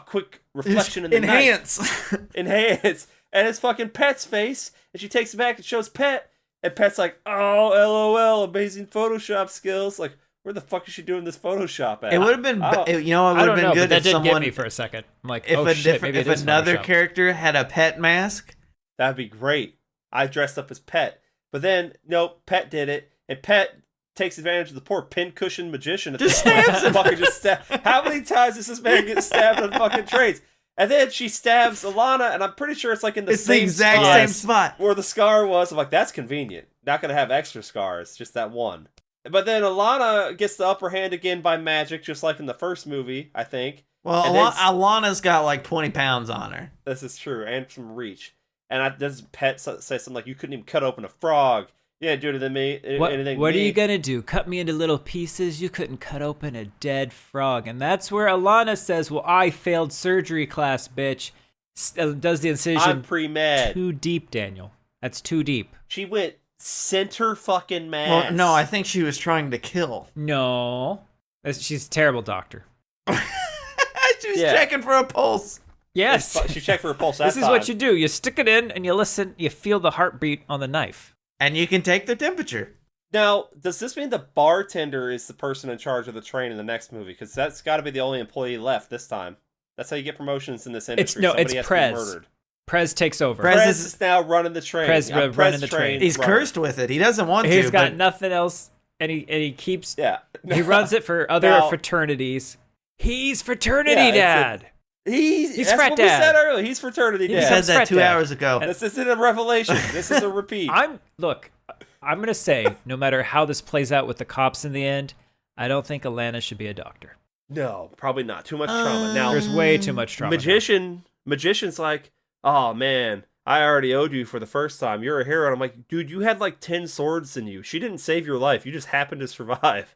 [SPEAKER 1] quick reflection in the
[SPEAKER 2] Enhance.
[SPEAKER 1] night. Enhance. And it's fucking Pet's face, and she takes it back and shows Pet, and Pet's like, oh, LOL, amazing Photoshop skills. Like, where the fuck is she doing this Photoshop at?
[SPEAKER 2] It would have been,
[SPEAKER 1] I don't-
[SPEAKER 2] it would
[SPEAKER 3] I
[SPEAKER 2] have
[SPEAKER 3] don't
[SPEAKER 2] been
[SPEAKER 3] know,
[SPEAKER 2] good
[SPEAKER 3] but that
[SPEAKER 2] if
[SPEAKER 3] did
[SPEAKER 2] someone,
[SPEAKER 3] get me for a second. I'm like,
[SPEAKER 2] if
[SPEAKER 3] oh
[SPEAKER 2] a
[SPEAKER 3] shit,
[SPEAKER 2] different,
[SPEAKER 3] maybe it
[SPEAKER 2] if
[SPEAKER 3] is
[SPEAKER 2] another
[SPEAKER 3] Photoshop.
[SPEAKER 2] character had a pet mask.
[SPEAKER 1] That'd be great. I dressed up as Pet. But then, nope, Pet did it, and Pet takes advantage of the poor pincushion magician.
[SPEAKER 2] Just stabs him.
[SPEAKER 1] Fucking just How many times does this man get stabbed on fucking trains? And then she stabs Alana, and I'm pretty sure it's like in the
[SPEAKER 2] It's the
[SPEAKER 1] same
[SPEAKER 2] exact
[SPEAKER 1] spot
[SPEAKER 2] same spot.
[SPEAKER 1] where the scar was. I'm like, that's convenient. Not gonna have extra scars, just that one. But then Alana gets the upper hand again by magic, just like in the first movie, I think.
[SPEAKER 2] Well,
[SPEAKER 1] And then
[SPEAKER 2] Alana's got like 20 pounds on her.
[SPEAKER 1] this is true, and some reach. And does Pet say something like, you couldn't even cut open a frog. You didn't do it to me. Anything
[SPEAKER 3] What
[SPEAKER 1] to
[SPEAKER 3] are
[SPEAKER 1] me.
[SPEAKER 3] you gonna do? Cut me into little pieces? You couldn't cut open a dead frog. And that's where Alana says, well, I failed surgery class, bitch. Does the incision
[SPEAKER 1] I'm pre-med.
[SPEAKER 3] too deep, Daniel. That's too deep.
[SPEAKER 1] She went center fucking mass.
[SPEAKER 2] Well, no, I think she was trying to kill.
[SPEAKER 3] No. She's a terrible doctor.
[SPEAKER 2] She was
[SPEAKER 1] Yeah.
[SPEAKER 2] checking for a pulse.
[SPEAKER 3] Yes.
[SPEAKER 1] She checked for a pulse.
[SPEAKER 3] This is what you do. You stick it in and you listen. You feel the heartbeat on the knife.
[SPEAKER 2] And you can take the temperature.
[SPEAKER 1] Now, does this mean the bartender is the person in charge of the train in the next movie? Because that's got to be the only employee left this time. That's how you get promotions in this industry.
[SPEAKER 3] It's
[SPEAKER 1] Somebody has to be
[SPEAKER 3] Prez.
[SPEAKER 1] murdered.
[SPEAKER 3] Prez takes over.
[SPEAKER 2] Prez
[SPEAKER 1] Prez is now running the train.
[SPEAKER 3] Prez
[SPEAKER 1] I'm
[SPEAKER 3] running the train.
[SPEAKER 2] He's
[SPEAKER 1] runner.
[SPEAKER 2] cursed with it. He doesn't want to.
[SPEAKER 3] He's got
[SPEAKER 2] but
[SPEAKER 3] nothing else, and he keeps.
[SPEAKER 1] Yeah.
[SPEAKER 3] He runs it for other
[SPEAKER 1] Now-
[SPEAKER 3] fraternities. He's fraternity
[SPEAKER 1] Yeah, it's
[SPEAKER 3] dad.
[SPEAKER 1] He's
[SPEAKER 3] He's
[SPEAKER 1] that's
[SPEAKER 3] frat
[SPEAKER 1] what we
[SPEAKER 3] dad.
[SPEAKER 1] said earlier. He's fraternity
[SPEAKER 3] He
[SPEAKER 2] He
[SPEAKER 1] dad.
[SPEAKER 2] said
[SPEAKER 3] becomes
[SPEAKER 2] that
[SPEAKER 3] frat
[SPEAKER 2] 2
[SPEAKER 3] dad.
[SPEAKER 2] hours ago.
[SPEAKER 1] This isn't a revelation. This is a repeat.
[SPEAKER 3] I'm gonna say, no matter how this plays out with the cops in the end, I don't think Alana should be a doctor.
[SPEAKER 1] No, probably not. Too much trauma. Now,
[SPEAKER 3] There's way too much trauma.
[SPEAKER 1] magician's like, oh man, I already owed you for the first time. You're a hero. And I'm like, dude, you had like 10 swords in you. She didn't save your life. You just happened to survive.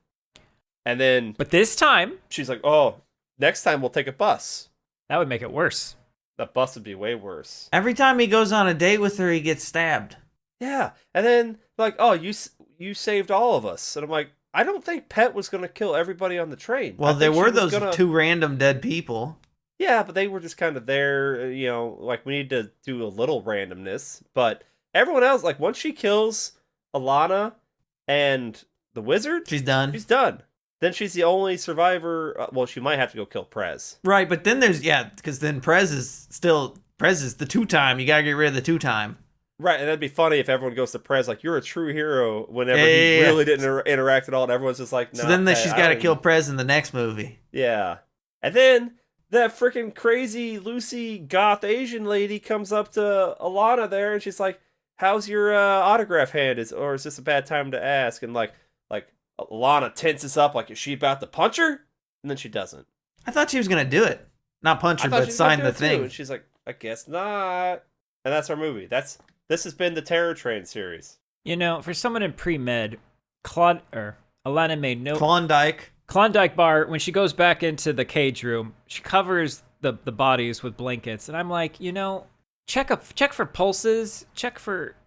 [SPEAKER 1] And then
[SPEAKER 3] But this time,
[SPEAKER 1] she's like, oh, next time we'll take a bus.
[SPEAKER 3] that would make it worse.
[SPEAKER 1] The bus would be way worse.
[SPEAKER 2] Every time he goes on a date with her, he gets stabbed.
[SPEAKER 1] Yeah, and then like, oh, you saved all of us, and I'm like, I don't think Pet was gonna kill everybody on the train.
[SPEAKER 2] Well,
[SPEAKER 1] I
[SPEAKER 2] there
[SPEAKER 1] think she
[SPEAKER 2] were
[SPEAKER 1] was
[SPEAKER 2] those two random dead people.
[SPEAKER 1] Yeah, but they were just kind of there, like we need to do a little randomness. But everyone else, like once she kills Alana and the wizard,
[SPEAKER 2] She's done.
[SPEAKER 1] She's done. Then she's the only survivor. Well, she might have to go kill Prez.
[SPEAKER 2] Right, but then because then Prez is the 2-time. You gotta get rid of the 2-time.
[SPEAKER 1] Right, and that'd be funny if everyone goes to Prez like, you're a true hero, whenever he really didn't interact at all, and everyone's just like, no.
[SPEAKER 2] So then she's got to kill Prez in the next movie.
[SPEAKER 1] Yeah. And then that freaking crazy Lucy goth Asian lady comes up to Alana there, and she's like, how's your autograph hand? Or is this a bad time to ask? And like Alana tenses up like, is she about to punch her? And then she doesn't.
[SPEAKER 2] I thought she was going to do it. Not punch her, but sign the thing.
[SPEAKER 1] And she's like, I guess not. And that's our movie. This has been the Terror Train series.
[SPEAKER 3] For someone in pre-med, Alana made no...
[SPEAKER 2] Klondike
[SPEAKER 3] bar, when she goes back into the cage room, she covers the bodies with blankets. And I'm like, check for pulses,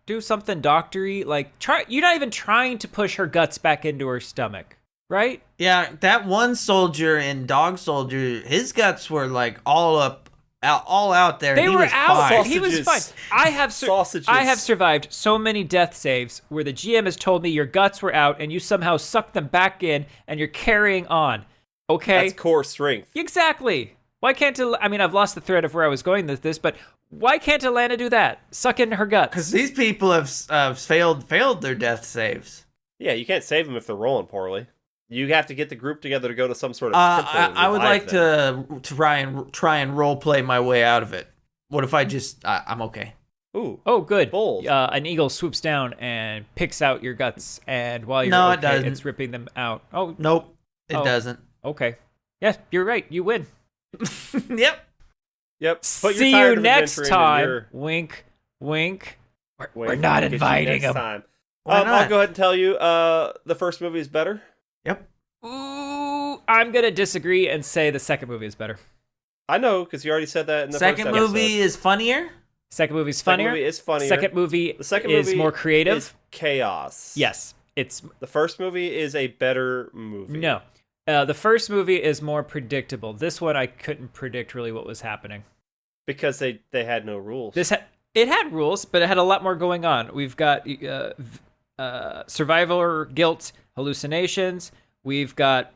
[SPEAKER 3] do something doctory. Like, you're not even trying to push her guts back into her stomach, right?
[SPEAKER 2] Yeah, that one soldier in Dog Soldier, his guts were like all out there.
[SPEAKER 3] They were out.
[SPEAKER 1] Sausages.
[SPEAKER 3] He was fine. I have survived so many death saves where the GM has told me your guts were out and you somehow sucked them back in and you're carrying on. Okay?
[SPEAKER 1] That's core strength.
[SPEAKER 3] Exactly. Why can't I've lost the thread of where I was going with this, but why can't Alana do that? Suck in her guts.
[SPEAKER 2] Because these people have failed their death saves.
[SPEAKER 1] Yeah, you can't save them if they're rolling poorly. You have to get the group together to go to some sort of.
[SPEAKER 2] I would like to try and role play my way out of it. What if I just I'm okay?
[SPEAKER 1] Ooh.
[SPEAKER 3] Oh, good.
[SPEAKER 1] Bold.
[SPEAKER 3] An eagle swoops down and picks out your guts, and while you're
[SPEAKER 2] it doesn't.
[SPEAKER 3] It's ripping them out. Oh,
[SPEAKER 2] nope, it doesn't.
[SPEAKER 3] Okay. Yeah, you're right. You win.
[SPEAKER 2] Yep.
[SPEAKER 3] See you next time. Wink, wink. We're not inviting him.
[SPEAKER 1] I'll go ahead and tell you, the first movie is better.
[SPEAKER 2] Yep.
[SPEAKER 3] Ooh, I'm gonna disagree and say the second movie is better.
[SPEAKER 1] I know, because you already said that in the
[SPEAKER 2] second
[SPEAKER 1] first episode.
[SPEAKER 2] movie is funnier.
[SPEAKER 3] Second movie is funnier. Second movie is more creative.
[SPEAKER 1] Is chaos.
[SPEAKER 3] Yes,
[SPEAKER 1] the first movie is a better movie.
[SPEAKER 3] No, the first movie is more predictable. This one I couldn't predict really what was happening
[SPEAKER 1] because they had no rules.
[SPEAKER 3] It had rules, but it had a lot more going on. We've got survivor guilt, hallucinations. We've got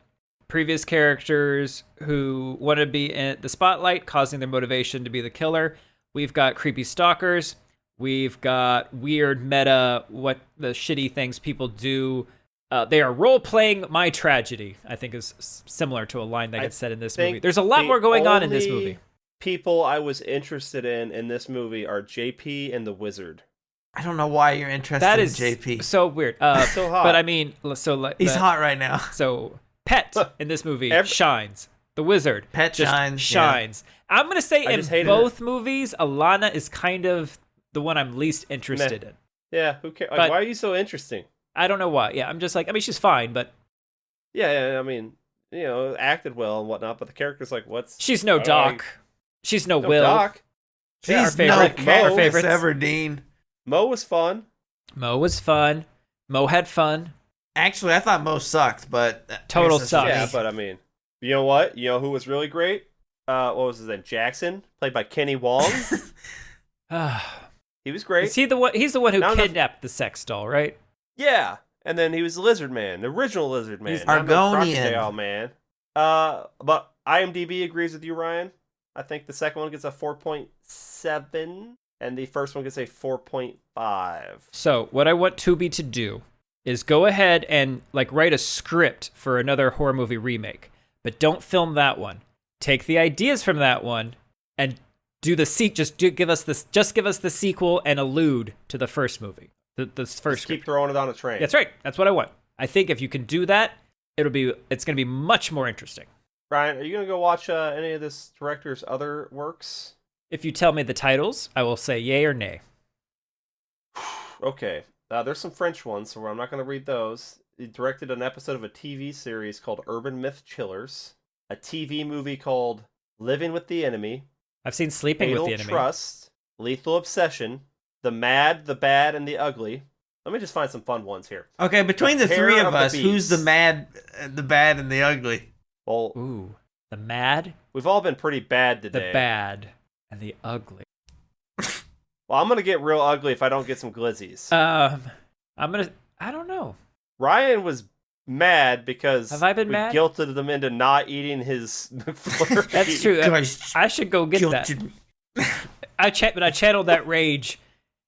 [SPEAKER 3] previous characters who want to be in the spotlight, causing their motivation to be the killer. We've got creepy stalkers. We've got weird meta, what the shitty things people do. They are role-playing my tragedy, I think is similar to a line that gets said in this movie. There's a lot more going on in this movie.
[SPEAKER 1] People I was interested in this movie are JP and the Wizard.
[SPEAKER 2] I don't know why you're interested in JP.
[SPEAKER 3] So weird.
[SPEAKER 1] So hot.
[SPEAKER 3] But
[SPEAKER 2] he's hot right now.
[SPEAKER 3] So Pet in this movie shines. The Wizard
[SPEAKER 2] Pet
[SPEAKER 3] just shines. Yeah. I'm gonna say in both movies, Alana is kind of the one I'm least interested in.
[SPEAKER 1] Yeah, who cares? Like, why are you so interesting?
[SPEAKER 3] I don't know why. Yeah, I'm just like, she's fine, but
[SPEAKER 1] yeah, acted well and whatnot, but the character's like,
[SPEAKER 3] she's no Doc. She's no Will.
[SPEAKER 1] Doc.
[SPEAKER 2] She's
[SPEAKER 3] no
[SPEAKER 2] Everdeen.
[SPEAKER 1] Mo was fun.
[SPEAKER 3] Mo had fun.
[SPEAKER 2] Actually, I thought Mo sucked, but
[SPEAKER 3] total sucks.
[SPEAKER 1] Yeah, but you know what? You know who was really great? What was his name? Jackson, played by Kenny Wong. He was great.
[SPEAKER 3] Is he the one? He's the one who kidnapped the sex doll, right?
[SPEAKER 1] Yeah, and then he was the Lizard Man, the original Lizard Man.
[SPEAKER 2] He's Argonian.
[SPEAKER 1] Oh man. But IMDb agrees with you, Ryan. I think the second one gets a 4.7, and the first one gets a 4.5.
[SPEAKER 3] So what I want Tubi to do is go ahead and write a script for another horror movie remake, but don't film that one. Take the ideas from that one and do the give us the sequel and allude to the first movie. The first.
[SPEAKER 1] Keep throwing it on a train.
[SPEAKER 3] That's right. That's what I want. I think if you can do that, it's going to be much more interesting.
[SPEAKER 1] Ryan, are you going to go watch any of this director's other works?
[SPEAKER 3] If you tell me the titles, I will say yay or nay.
[SPEAKER 1] Okay. There's some French ones, so I'm not going to read those. He directed an episode of a TV series called Urban Myth Chillers, a TV movie called Living with the Enemy.
[SPEAKER 3] I've seen Sleeping with the Enemy.
[SPEAKER 1] Trust, Lethal Obsession, the Mad, the Bad, and the Ugly. Let me just find some fun ones here.
[SPEAKER 2] Okay, between the
[SPEAKER 1] Pair
[SPEAKER 2] three of
[SPEAKER 1] of the
[SPEAKER 2] us, who's the
[SPEAKER 1] Beasts.
[SPEAKER 2] mad, the bad, and the ugly?
[SPEAKER 1] Well,
[SPEAKER 3] Ooh, the mad,
[SPEAKER 1] we've all been pretty bad today.
[SPEAKER 3] the bad, and the ugly.
[SPEAKER 1] Well, I'm gonna get real ugly if I don't get some glizzies.
[SPEAKER 3] I don't know.
[SPEAKER 1] Ryan was mad because
[SPEAKER 3] Have I been
[SPEAKER 1] we
[SPEAKER 3] mad?
[SPEAKER 1] guilted him into not eating his McFlurry.
[SPEAKER 3] That's true.
[SPEAKER 2] Guys,
[SPEAKER 3] I should go get that. But I channeled that rage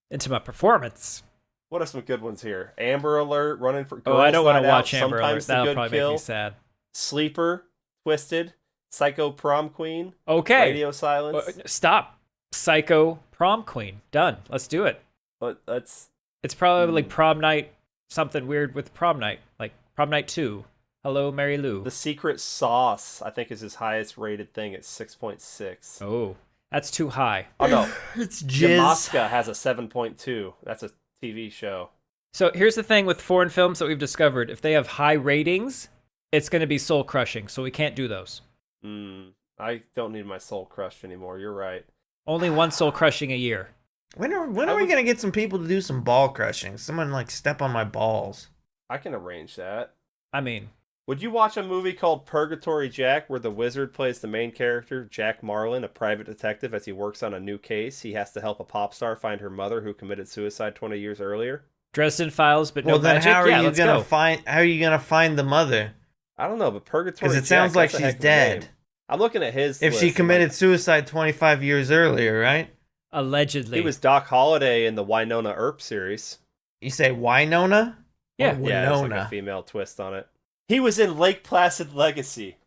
[SPEAKER 3] into my performance.
[SPEAKER 1] What are some good ones here? Amber Alert, Running for Girls.
[SPEAKER 3] Oh, I don't want to
[SPEAKER 1] Night Out,
[SPEAKER 3] watch Amber Alert.
[SPEAKER 1] Sometimes the
[SPEAKER 3] That'll
[SPEAKER 1] Good
[SPEAKER 3] probably
[SPEAKER 1] Kill,
[SPEAKER 3] make me sad.
[SPEAKER 1] Sleeper, Twisted, Psycho Prom Queen,
[SPEAKER 3] Okay.
[SPEAKER 1] Radio Silence.
[SPEAKER 3] Stop. Psycho Prom Queen. Done. Let's do it.
[SPEAKER 1] But that's
[SPEAKER 3] It's probably like prom night, something weird with prom night, like prom night 2. Hello, Mary Lou.
[SPEAKER 1] The Secret Sauce, I think, is his highest rated thing at 6.6.
[SPEAKER 3] Oh, that's too high.
[SPEAKER 1] Oh, no.
[SPEAKER 2] it's jizz.
[SPEAKER 1] Yamaska has a 7.2. That's a TV show.
[SPEAKER 3] So here's the thing with foreign films that we've discovered. If they have high ratings, it's going to be soul crushing. So we can't do those.
[SPEAKER 1] I don't need my soul crushed anymore. You're right.
[SPEAKER 3] Only one soul crushing a year.
[SPEAKER 2] When are we gonna get some people to do some ball crushing? Someone like step on my balls.
[SPEAKER 1] I can arrange that.
[SPEAKER 3] I mean,
[SPEAKER 1] Would you watch a movie called Purgatory Jack where the wizard plays the main character, Jack Marlin, a private detective as he works on a new case? He has to help a pop star find her mother who committed suicide 20 years earlier.
[SPEAKER 3] Dresden Files, but
[SPEAKER 2] Well,
[SPEAKER 3] no
[SPEAKER 2] then
[SPEAKER 3] magic.
[SPEAKER 2] how are
[SPEAKER 3] Yeah,
[SPEAKER 2] you
[SPEAKER 3] let's
[SPEAKER 2] gonna
[SPEAKER 3] go.
[SPEAKER 2] find? How are you gonna find the mother?
[SPEAKER 1] I don't know, but Purgatory
[SPEAKER 2] Because
[SPEAKER 1] Jack,
[SPEAKER 2] it sounds like
[SPEAKER 1] that's a
[SPEAKER 2] she's
[SPEAKER 1] heck of a
[SPEAKER 2] dead.
[SPEAKER 1] name. I'm looking at his
[SPEAKER 2] If
[SPEAKER 1] list,
[SPEAKER 2] she
[SPEAKER 1] and,
[SPEAKER 2] committed
[SPEAKER 1] like,
[SPEAKER 2] suicide 25 years earlier, right?
[SPEAKER 3] Allegedly.
[SPEAKER 1] he was Doc Holliday in the Winona Earp series.
[SPEAKER 2] You say Winona?
[SPEAKER 3] Yeah.
[SPEAKER 2] Or
[SPEAKER 1] Yeah, it's like
[SPEAKER 2] Winona?
[SPEAKER 1] a female twist on it. He was in Lake Placid Legacy.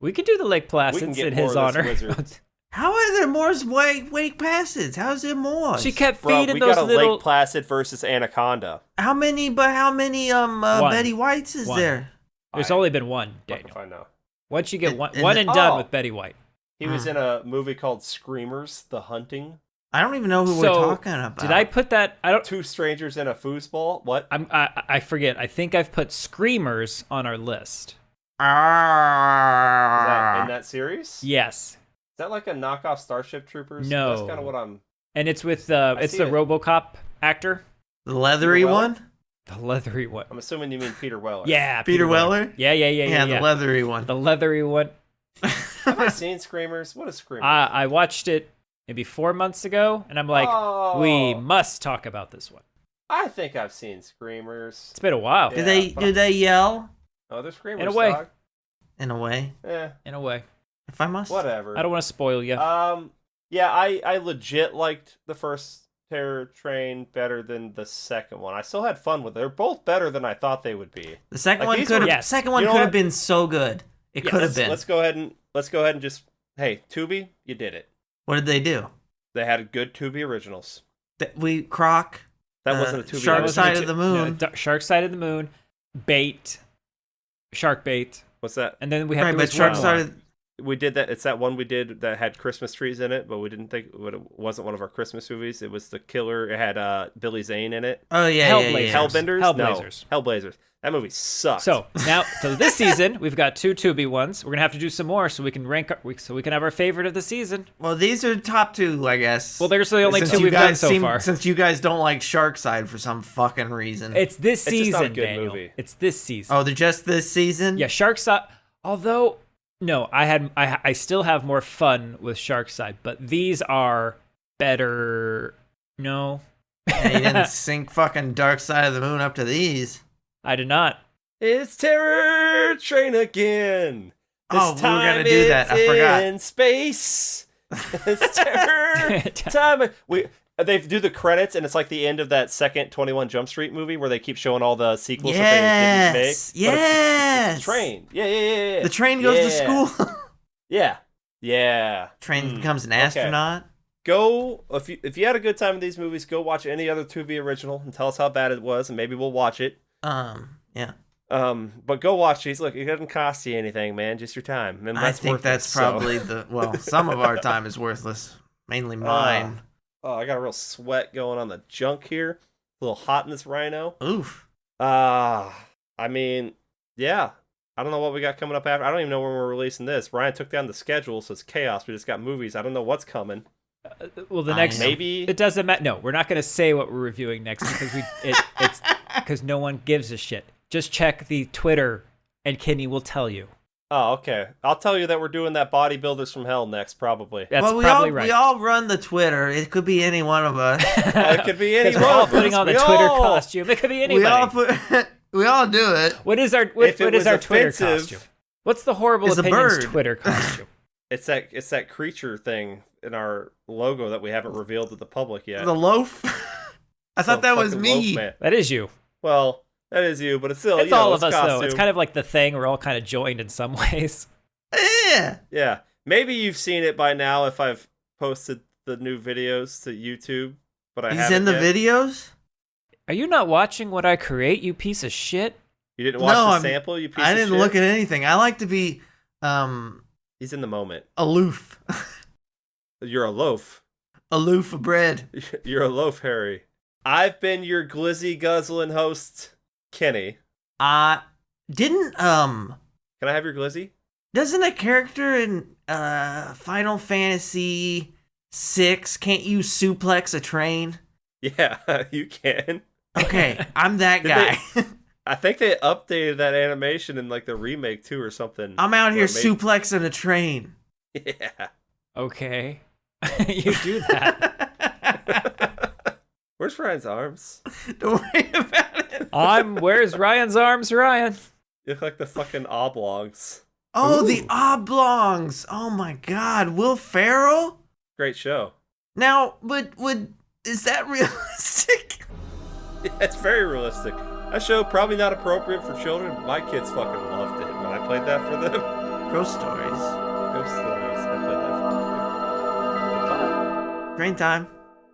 [SPEAKER 3] We could do the Lake
[SPEAKER 1] We can
[SPEAKER 3] Placids
[SPEAKER 1] get
[SPEAKER 3] in
[SPEAKER 1] more
[SPEAKER 3] his
[SPEAKER 1] of this
[SPEAKER 3] honor.
[SPEAKER 1] wizard.
[SPEAKER 2] How are there more Wake Passages? How's there more?
[SPEAKER 3] She kept
[SPEAKER 1] Bro,
[SPEAKER 3] feeding
[SPEAKER 1] we
[SPEAKER 3] those
[SPEAKER 1] got a
[SPEAKER 3] little.
[SPEAKER 1] Lake Placid versus Anaconda.
[SPEAKER 2] How many
[SPEAKER 3] One.
[SPEAKER 2] Betty Whites is
[SPEAKER 3] One.
[SPEAKER 2] there?
[SPEAKER 3] There's only been one,
[SPEAKER 1] Fuck if
[SPEAKER 3] Daniel.
[SPEAKER 1] I know.
[SPEAKER 3] Once you get
[SPEAKER 2] And-
[SPEAKER 3] one,
[SPEAKER 2] and
[SPEAKER 3] one
[SPEAKER 2] the-
[SPEAKER 3] and done
[SPEAKER 1] Oh.
[SPEAKER 3] with Betty White.
[SPEAKER 1] He was in a movie called Screamers, The Hunting.
[SPEAKER 2] I don't even know who we're
[SPEAKER 3] So,
[SPEAKER 2] talking about.
[SPEAKER 3] Did I put that? I don't.
[SPEAKER 1] Two strangers in a foosball. What?
[SPEAKER 3] I forget. I think I've put Screamers on our list.
[SPEAKER 1] Is that in
[SPEAKER 2] Ah.
[SPEAKER 1] that series?
[SPEAKER 3] Yes,
[SPEAKER 1] Is that like a knockoff Starship Troopers?
[SPEAKER 3] No.
[SPEAKER 1] That's kind of what I'm...
[SPEAKER 3] and it's with it's
[SPEAKER 1] see
[SPEAKER 3] the
[SPEAKER 1] it.
[SPEAKER 3] RoboCop actor,
[SPEAKER 2] The leathery
[SPEAKER 1] Peter Weller?
[SPEAKER 2] one?
[SPEAKER 3] the leathery one.
[SPEAKER 1] I'm assuming you mean Peter Weller.
[SPEAKER 3] Yeah,
[SPEAKER 2] Peter Weller?
[SPEAKER 3] Yeah,
[SPEAKER 2] Yeah, the leathery one.
[SPEAKER 3] The leathery one.
[SPEAKER 1] Have I seen Screamers? What is Screamers?
[SPEAKER 3] I watched it maybe 4 months ago, and I'm like,
[SPEAKER 1] Oh.
[SPEAKER 3] we must talk about this one.
[SPEAKER 1] I think I've seen Screamers.
[SPEAKER 3] It's been a while,
[SPEAKER 1] Yeah.
[SPEAKER 2] Do they yell?
[SPEAKER 1] Oh, they're Screamers,
[SPEAKER 3] In a way.
[SPEAKER 1] dog.
[SPEAKER 2] In a way.
[SPEAKER 1] Eh,
[SPEAKER 3] in a way.
[SPEAKER 2] If I must.
[SPEAKER 1] whatever.
[SPEAKER 3] I don't want to spoil you.
[SPEAKER 1] Yeah, I legit liked the first Terror Train better than the second one. I still had fun with it. They're both better than I thought they would be.
[SPEAKER 2] The second
[SPEAKER 1] Like,
[SPEAKER 2] one
[SPEAKER 1] these
[SPEAKER 2] could
[SPEAKER 1] were-
[SPEAKER 2] have
[SPEAKER 3] Yes.
[SPEAKER 2] second one
[SPEAKER 1] You know
[SPEAKER 2] could
[SPEAKER 1] what?
[SPEAKER 2] have been so good. It
[SPEAKER 3] Yes.
[SPEAKER 2] could have been.
[SPEAKER 1] Let's go ahead and just, hey, Tubi, you did it.
[SPEAKER 2] What did they do?
[SPEAKER 1] They had good Tubi originals.
[SPEAKER 2] We Croc.
[SPEAKER 1] That wasn't a Tubi
[SPEAKER 2] Shark
[SPEAKER 1] original.
[SPEAKER 2] Side of the Moon.
[SPEAKER 3] No, Shark Side of the Moon, Bait, Shark Bait,
[SPEAKER 1] What's that?
[SPEAKER 3] and then we have
[SPEAKER 2] Right,
[SPEAKER 3] there
[SPEAKER 2] but
[SPEAKER 3] was
[SPEAKER 2] Shark
[SPEAKER 3] one
[SPEAKER 2] Side
[SPEAKER 3] more.
[SPEAKER 2] of
[SPEAKER 1] We did that. It's that one we did that had Christmas trees in it, but we didn't think it wasn't one of our Christmas movies. It was The Killer. It had Billy Zane in it.
[SPEAKER 2] Oh yeah,
[SPEAKER 3] Hellblazers.
[SPEAKER 1] Hellbenders?
[SPEAKER 3] Hellblazers.
[SPEAKER 1] No. Hellblazers. That movie sucked.
[SPEAKER 3] So this season we've got 2 Tubi ones. We're gonna have to do some more so we can so we can have our favorite of the season.
[SPEAKER 2] Well, these are top 2, I guess.
[SPEAKER 3] Well, there's the only
[SPEAKER 2] Since
[SPEAKER 3] 2
[SPEAKER 2] you
[SPEAKER 3] we've done
[SPEAKER 2] guys
[SPEAKER 3] so far.
[SPEAKER 2] Since you guys don't like Shark Side for some fucking reason.
[SPEAKER 3] It's this
[SPEAKER 1] It's just not a
[SPEAKER 3] season,
[SPEAKER 1] good
[SPEAKER 3] Daniel.
[SPEAKER 1] movie.
[SPEAKER 3] It's this season.
[SPEAKER 2] Oh, they're just this season?
[SPEAKER 3] Yeah, Shark Side. Although no, I still have more fun with Shark Side, but these are better. No,
[SPEAKER 2] Yeah, you didn't sink fucking Dark Side of the Moon up to these.
[SPEAKER 3] I did not.
[SPEAKER 1] It's Terror Train again. This
[SPEAKER 2] Oh, we were
[SPEAKER 1] time
[SPEAKER 2] gonna do that. I
[SPEAKER 1] it's
[SPEAKER 2] forgot.
[SPEAKER 1] in space. It's Terror time. They do the credits, and it's like the end of that second 21 Jump Street movie where they keep showing all the sequels that they didn't make.
[SPEAKER 2] Yes,
[SPEAKER 1] But it's
[SPEAKER 2] yes.
[SPEAKER 1] the train. Yeah.
[SPEAKER 2] The train goes to school.
[SPEAKER 1] Yeah.
[SPEAKER 2] Train becomes an
[SPEAKER 1] Okay.
[SPEAKER 2] astronaut.
[SPEAKER 1] Go if you had a good time with these movies, go watch any other Tubi original and tell us how bad it was, and maybe we'll watch it.
[SPEAKER 2] Yeah.
[SPEAKER 1] But go watch these. Look, it doesn't cost you anything, man. Just your time. And
[SPEAKER 2] I
[SPEAKER 1] that's
[SPEAKER 2] think
[SPEAKER 1] worth
[SPEAKER 2] that's
[SPEAKER 1] it, so.
[SPEAKER 2] probably some of our time is worthless. Mainly mine.
[SPEAKER 1] Oh, I got a real sweat going on the junk here. A little hot in this rhino.
[SPEAKER 2] Oof.
[SPEAKER 1] I mean, yeah. I don't know what we got coming up after. I don't even know when we're releasing this. Ryan took down the schedule, so it's chaos. We just got movies. I don't know what's coming.
[SPEAKER 3] Well, the
[SPEAKER 2] I
[SPEAKER 3] next
[SPEAKER 2] know.
[SPEAKER 1] Maybe.
[SPEAKER 3] it doesn't matter. No, we're not going to say what we're reviewing next because it's because no one gives a shit. Just check the Twitter, and Kenny will tell you.
[SPEAKER 1] Oh, okay. I'll tell you that we're doing that Bodybuilders from Hell next, probably.
[SPEAKER 3] That's
[SPEAKER 2] well,
[SPEAKER 3] probably right.
[SPEAKER 2] We all run the Twitter. It could be any one of us.
[SPEAKER 1] It could be any
[SPEAKER 3] Because we're
[SPEAKER 1] one
[SPEAKER 3] all
[SPEAKER 1] of
[SPEAKER 3] putting
[SPEAKER 1] us.
[SPEAKER 3] on the
[SPEAKER 1] We
[SPEAKER 3] Twitter
[SPEAKER 1] all-
[SPEAKER 3] costume. It could be anybody.
[SPEAKER 2] we all do it.
[SPEAKER 3] What is our
[SPEAKER 1] If
[SPEAKER 3] what
[SPEAKER 1] it
[SPEAKER 3] is
[SPEAKER 1] was
[SPEAKER 3] our Twitter
[SPEAKER 1] offensive-
[SPEAKER 3] costume? What's the Horrible
[SPEAKER 2] It's a
[SPEAKER 3] Opinions
[SPEAKER 2] bird.
[SPEAKER 3] Twitter costume?
[SPEAKER 1] It's that creature thing in our logo that we haven't revealed to the public yet.
[SPEAKER 2] The loaf. I thought that was
[SPEAKER 1] Fucking
[SPEAKER 2] me.
[SPEAKER 1] loaf man.
[SPEAKER 3] That is you.
[SPEAKER 1] Well, that is you, but it's still
[SPEAKER 3] It's all of
[SPEAKER 1] it's
[SPEAKER 3] us though.
[SPEAKER 1] costume.
[SPEAKER 3] It's kind of like the thing. We're all kind of joined in some ways.
[SPEAKER 2] Yeah.
[SPEAKER 1] Yeah, maybe you've seen it by now if I've posted the new videos to YouTube, but I
[SPEAKER 2] He's
[SPEAKER 1] haven't
[SPEAKER 2] in the
[SPEAKER 1] yet.
[SPEAKER 2] videos.
[SPEAKER 3] Are you not watching what I create, you piece of shit?
[SPEAKER 1] You didn't watch
[SPEAKER 2] No,
[SPEAKER 1] the
[SPEAKER 2] I'm-
[SPEAKER 1] sample, you piece
[SPEAKER 2] I
[SPEAKER 1] of
[SPEAKER 2] didn't
[SPEAKER 1] shit?
[SPEAKER 2] look at anything. I like to be
[SPEAKER 1] He's in the moment.
[SPEAKER 2] aloof.
[SPEAKER 1] You're a loaf.
[SPEAKER 2] Aloof of bread.
[SPEAKER 1] You're a loaf, Harry. I've been your glizzy guzzling host, Kenny.
[SPEAKER 2] Didn't
[SPEAKER 1] Can I have your glizzy?
[SPEAKER 2] doesn't a character in Final Fantasy 6 can't you suplex a train?
[SPEAKER 1] Yeah, you can.
[SPEAKER 2] Okay, I'm that
[SPEAKER 1] Did
[SPEAKER 2] guy.
[SPEAKER 1] I think they updated that animation in like the remake too or something.
[SPEAKER 2] I'm out here
[SPEAKER 1] Or maybe-
[SPEAKER 2] suplexing a train.
[SPEAKER 1] Yeah.
[SPEAKER 3] Okay. You do that.
[SPEAKER 1] Where's Ryan's arms?
[SPEAKER 2] Don't worry about it.
[SPEAKER 3] Where's Ryan's arms, Ryan?
[SPEAKER 1] You look like the fucking oblongs.
[SPEAKER 2] Oh,
[SPEAKER 1] Ooh.
[SPEAKER 2] the oblongs. Oh my God, Will Ferrell.
[SPEAKER 1] Great show.
[SPEAKER 2] Now, would is that realistic?
[SPEAKER 1] Yeah, it's very realistic. That show probably not appropriate for children. But my kids fucking loved it when I played that for them.
[SPEAKER 2] Ghost stories.
[SPEAKER 1] Ghost stories. I played that for them.
[SPEAKER 2] Train time.